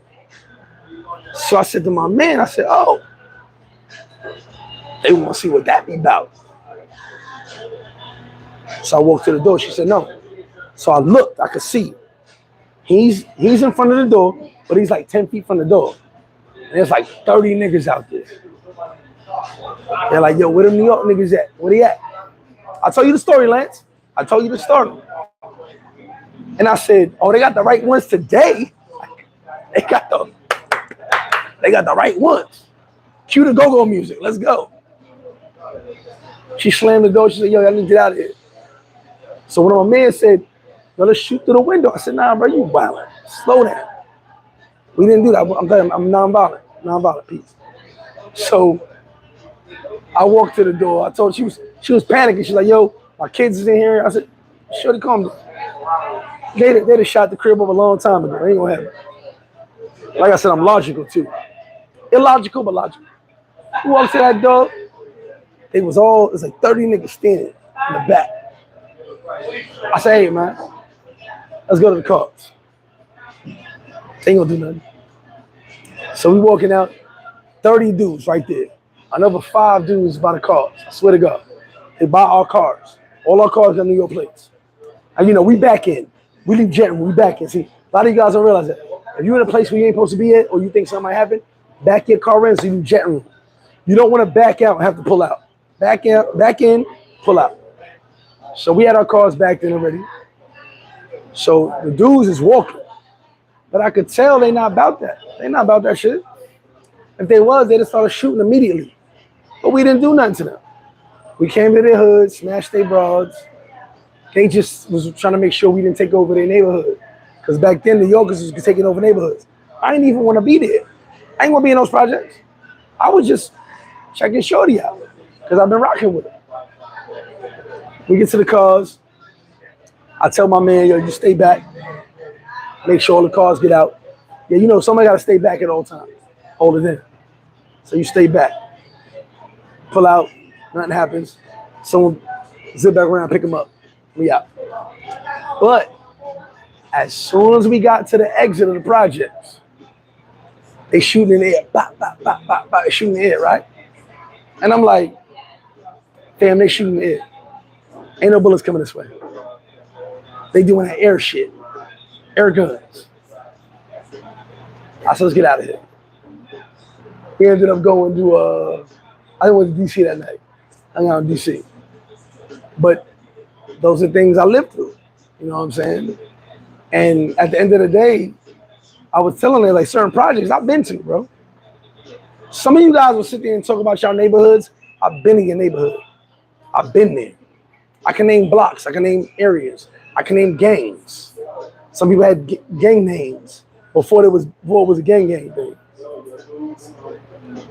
So I said to my man, I said, oh, they want to see what that be about. So I walked to the door, she said, no. So I looked, I could see. He's in front of the door, but he's like 10 feet from the door. And there's like 30 niggas out there. They're like, yo, where them New York niggas at? Where they at? I told you the story, Lance. I told you the story. And I said, oh, they got the right ones today. They got the right ones. Cue the go-go music. Let's go. She slammed the door. She said, yo, y'all need to get out of here. So when my man said, yo, let's shoot through the window, I said, nah, bro, you violent. Slow down. We didn't do that. I'm nonviolent. Nonviolent, peace. So I walked to the door. I told her she was panicking. She's like, yo, my kids is in here. I said, shorty, calm down. They'd have shot the crib up a long time ago. They ain't gonna happen. Like I said, I'm logical too. Illogical, but logical. Who walks to that door? It was like 30 niggas standing in the back. I said, hey, man, let's go to the cars. They ain't gonna do nothing. So we walking out, 30 dudes right there. Another 5 dudes by the cars. I swear to God. They buy our cars. All our cars got New York plates. And you know, we back in. We leave jet room, we back in. See, a lot of you guys don't realize that. If you're in a place where you ain't supposed to be at or you think something might happen, back your car in so you leave jet room. You don't want to back out and have to pull out. Back in, pull out. So we had our cars backed in already. So the dudes is walking. But I could tell they not about that. They not about that shit. If they was, they'd have started shooting immediately. But we didn't do nothing to them. We came to their hood, smashed their broads. They just was trying to make sure we didn't take over their neighborhood. Because back then, the Yorkers was taking over neighborhoods. I didn't even want to be there. I ain't want to be in those projects. I was just checking shorty out. Because I've been rocking with her. We get to the cars. I tell my man, yo, you stay back. Make sure all the cars get out. Yeah, you know, somebody got to stay back at all times. Hold it in. So you stay back. Pull out. Nothing happens. Someone zip back around, pick them up. We out. But as soon as we got to the exit of the projects, They shooting in the air, bop, bop, bop, bop, bop, they shooting in the air, right? And I'm like, damn, they shooting in the air. Ain't no bullets coming this way. They doing that air shit, air guns. I said, let's get out of here. We ended up going to, I went to DC that night. I hung out in DC. But those are things I lived through, you know what I'm saying? And at the end of the day, I was telling her, like, certain projects I've been to, bro. Some of you guys will sit there and talk about your neighborhoods. I've been in your neighborhood. I've been there. I can name blocks. I can name areas. I can name gangs. Some people had gang names before it was a gang thing.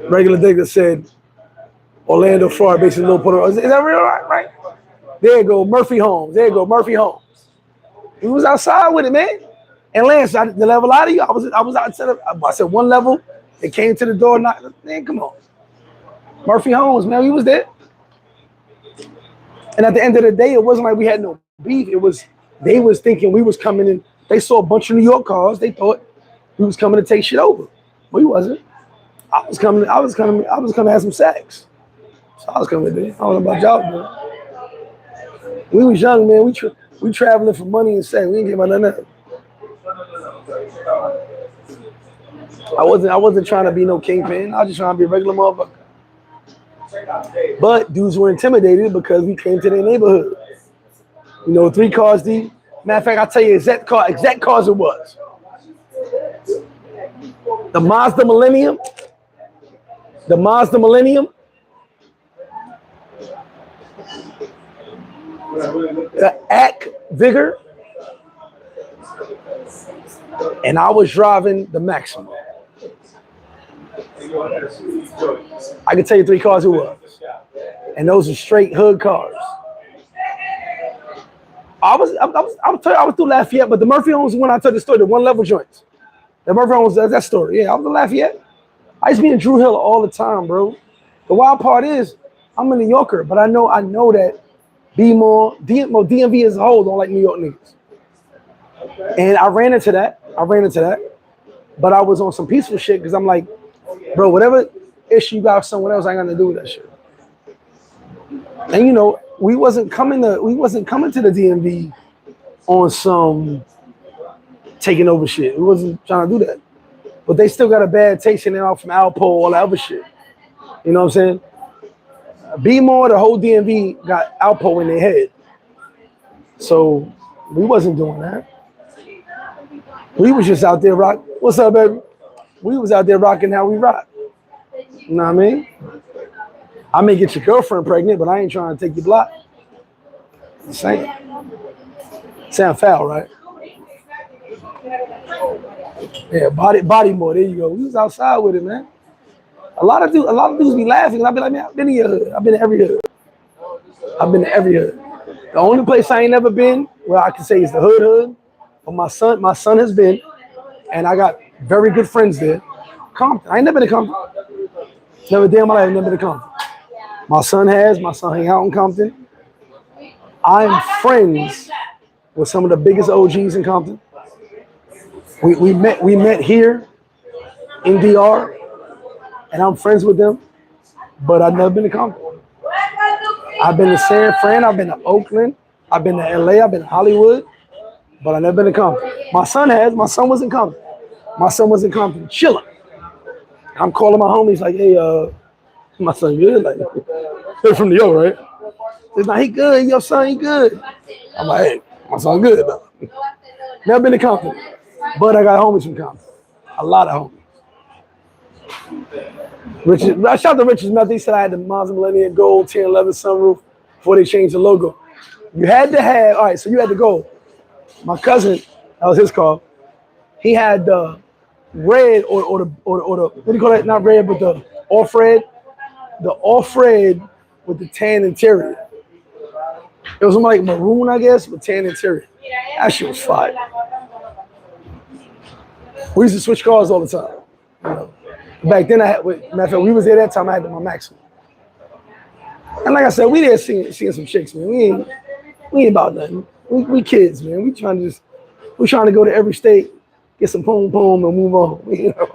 Regular Digger said, Orlando, Florida, based in Little Puerto. Is that real? Right? There you go, Murphy Homes. There you go, Murphy Homes. He was outside with it, man. And Lance, the level out of you, I was outside. I said one level. They came to the door. Man, come on. Murphy Homes, man, we was there. And at the end of the day, it wasn't like we had no beef. It was they was thinking we was coming in. They saw a bunch of New York cars. They thought we was coming to take shit over. We wasn't. I was coming to have some sex. So I was coming there. I don't know about y'all, man. We was young, man. We traveling for money and sex. We didn't get about none of that. I wasn't trying to be no kingpin. I was just trying to be a regular motherfucker. But dudes were intimidated because we came to their neighborhood. You know, 3 cars deep. Matter of fact, I'll tell you exact cars it was. The Mazda Millennium. The Ack Vigor. And I was driving the Maxima. I can tell you 3 cars it was. And those are straight hood cars. I was through Lafayette, but the Murphy Homes is when I told the story, the one level joints. The Murphy Homes, that story. Yeah, I was in Lafayette. I used to be in Drew Hill all the time, bro. The wild part is, I'm a New Yorker, but I know that DMV as a whole don't like New York niggas. And I ran into that. But I was on some peaceful shit because I'm like, bro, whatever issue you got with someone else, I ain't got to do with that shit. And you know, we wasn't coming to the DMV on some taking over shit. We wasn't trying to do that. But they still got a bad taste in it off from Alpo, all that other shit. You know what I'm saying? B-More, the whole DMV got Alpo in their head. So we wasn't doing that. We was just out there rock. What's up, baby? We was out there rocking how we rock. You know what I mean? I may get your girlfriend pregnant, but I ain't trying to take your block. Same. Sound foul, right? Yeah, body more. There you go. We was outside with it, man. A lot of dudes be laughing. I be like, man, I've been in your hood. I've been in every hood. The only place I ain't never been where I can say is the hood. But my son has been, and I got very good friends there. Compton. I ain't never been to Compton. Never day in my life, never been to Compton. My son hang out in Compton. I'm friends with some of the biggest OGs in Compton. We met here in DR, and I'm friends with them, but I've never been to Compton. I've been to San Fran, I've been to Oakland, I've been to LA, I've been to Hollywood, but I've never been to Compton. My son was in Compton, chilling. I'm calling my homies like, hey, my son good? Like, they're from New York, right? He's like, he good, your son, he good. I'm like, hey, my son good, though. Never been to Compton, but I got homies from Compton. A lot of homies. I shot the Richards Method. He said I had the Mazda Millennium Gold 1011 sunroof before they changed the logo. You had to have, all right, so you had to go. My cousin, that was his car. He had the red or the what do you call that? Not red, but the off-red. The off-red with the tan interior. It was like maroon, I guess, with tan interior. That shit was fire. We used to switch cars all the time. You know. Back then, matter of fact, we was there that time. I had my Maxima. And like I said, we there seeing some chicks, man. We ain't about nothing. We kids, man. We trying to go to every state get some boom boom and move on. You know?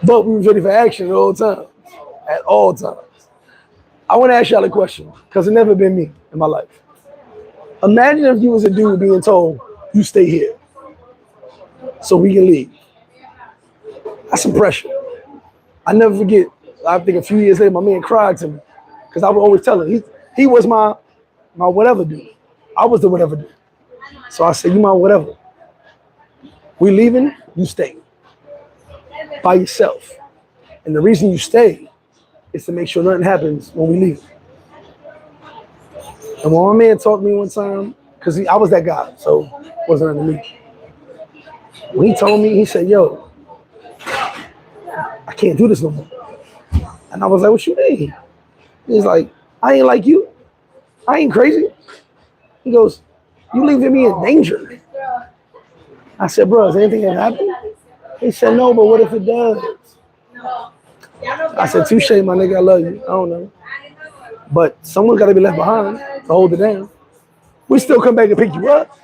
But we was ready for action at all times. At all times. I want to ask y'all a question, because it's never been me in my life. Imagine if you was a dude being told, you stay here so we can leave. That's some pressure. I never forget, I think a few years later, my man cried to me, because I would always tell him, he was my whatever dude. I was the whatever dude. So I said, you my whatever. We leaving, you stay. By yourself. And the reason you stay is to make sure nothing happens when we leave. And when my man talked to me one time, because I was that guy, so it wasn't under me. When he told me, he said, yo, I can't do this no more. And I was like, what you mean? He's like, I ain't like you. I ain't crazy. He goes, you leaving me in danger. I said, bro, is anything gonna happen? He said, no, but what if it does? I said, touche, my nigga, I love you. I don't know. But someone's got to be left behind to hold it down. We still come back and pick you up,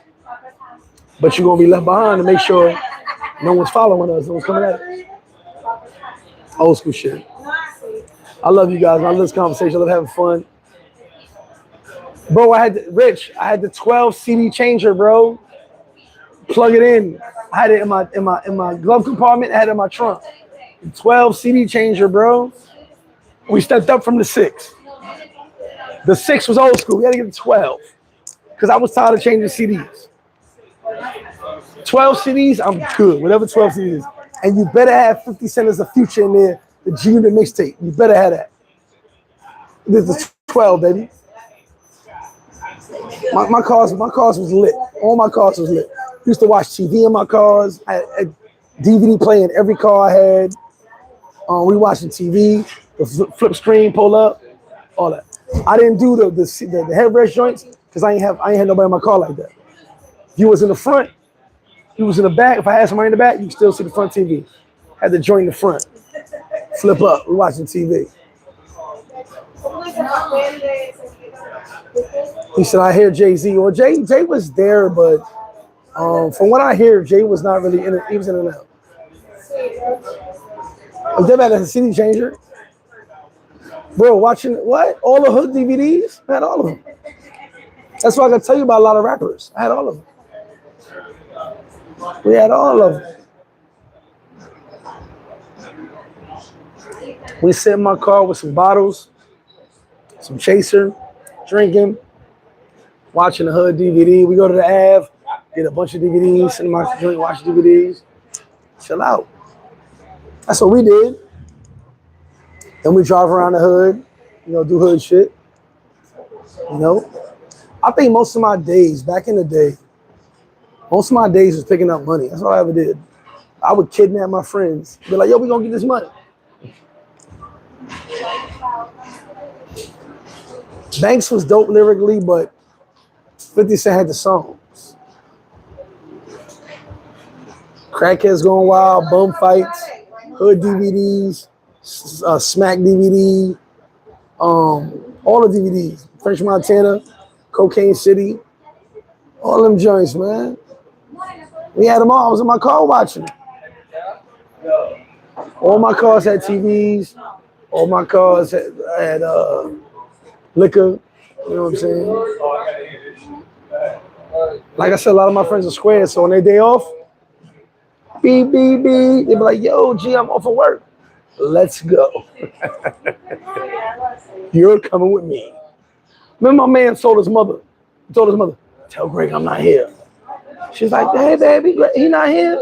but you're going to be left behind to make sure no one's following us, no one's coming at us. Old school shit. I love you guys. I love this conversation. I love having fun. Bro, I had the 12 CD changer, bro. Plug it in. I had it in my glove compartment. I had it in my trunk. 12 CD changer, bro. We stepped up from the 6. The 6 was old school. We had to get the 12 because I was tired of changing CDs. 12 CDs, I'm good. Whatever 12 CDs is. And you better have 50 Cent as a Future in there, the G-Unit mixtape. You better have that. This is 12, baby. My cars was lit. All my cars was lit. Used to watch TV in my cars. I had DVD player in every car I had. We watching TV, the flip screen, pull up, all that. I didn't do the headrest joints because I ain't had nobody in my car like that. If you was in the front, you was in the back. If I had somebody in the back, you could still see the front TV. Had the joint in the front. Flip up, we watching TV. He said, I hear Jay-Z. Well, Jay was there, but from what I hear, Jay was not really in it. He was in and out. Was that at a CD changer? Bro, watching what? All the Hood DVDs? I had all of them. That's why I can tell you about a lot of rappers. I had all of them. We had all of them. We sit in my car with some bottles, some chaser, drinking, watching the Hood DVD. We go to the Ave, get a bunch of DVDs, sit in my joint, watch DVDs, chill out. That's what we did. Then we drive around the hood, do hood shit. I think most of my days, back in the day, most of my days was picking up money. That's all I ever did. I would kidnap my friends. Be like, yo, we gonna get this money. Banks was dope lyrically, but 50 Cent had the songs. Crackheads Going Wild, Bum Fights, Hood DVDs, Smack DVD, all the DVDs. French Montana, Cocaine City, all them joints, man. We had them all. I was in my car watching them. All my cars had TVs. All my cars had liquor. You know what I'm saying? Like I said, a lot of my friends are squares, so on their day off, beep, beep, beep, they be like, yo, G, I'm off of work. Let's go. You're coming with me. Remember my man told his mother, tell Greg I'm not here. She's like, hey, baby, he not here?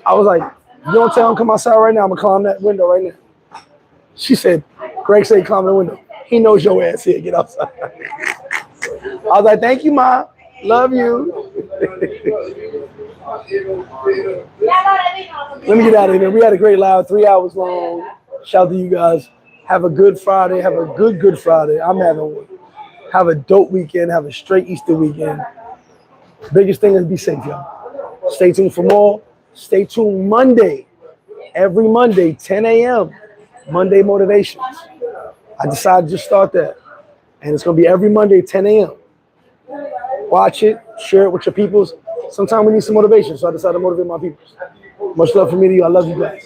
I was like, you don't tell him come outside right now, I'm gonna climb that window right now. She said, Greg said climb the window. He knows your ass here, get outside. I was like, thank you, Ma. Love you. Let me get out of here. We had a great live, 3 hours long. Shout out to you guys. Have a good Friday. Have a good Friday. I'm having one. Have a dope weekend. Have a straight Easter weekend. Biggest thing is be safe, y'all. Stay tuned for more. Stay tuned Monday. Every Monday, 10 a.m. Monday Motivations. I decided to just start that. And it's going to be every Monday, 10 a.m. Watch it. Share it with your peoples. sometimes we need some motivation. So I decided to motivate my people. Much love from me to you. I love you guys.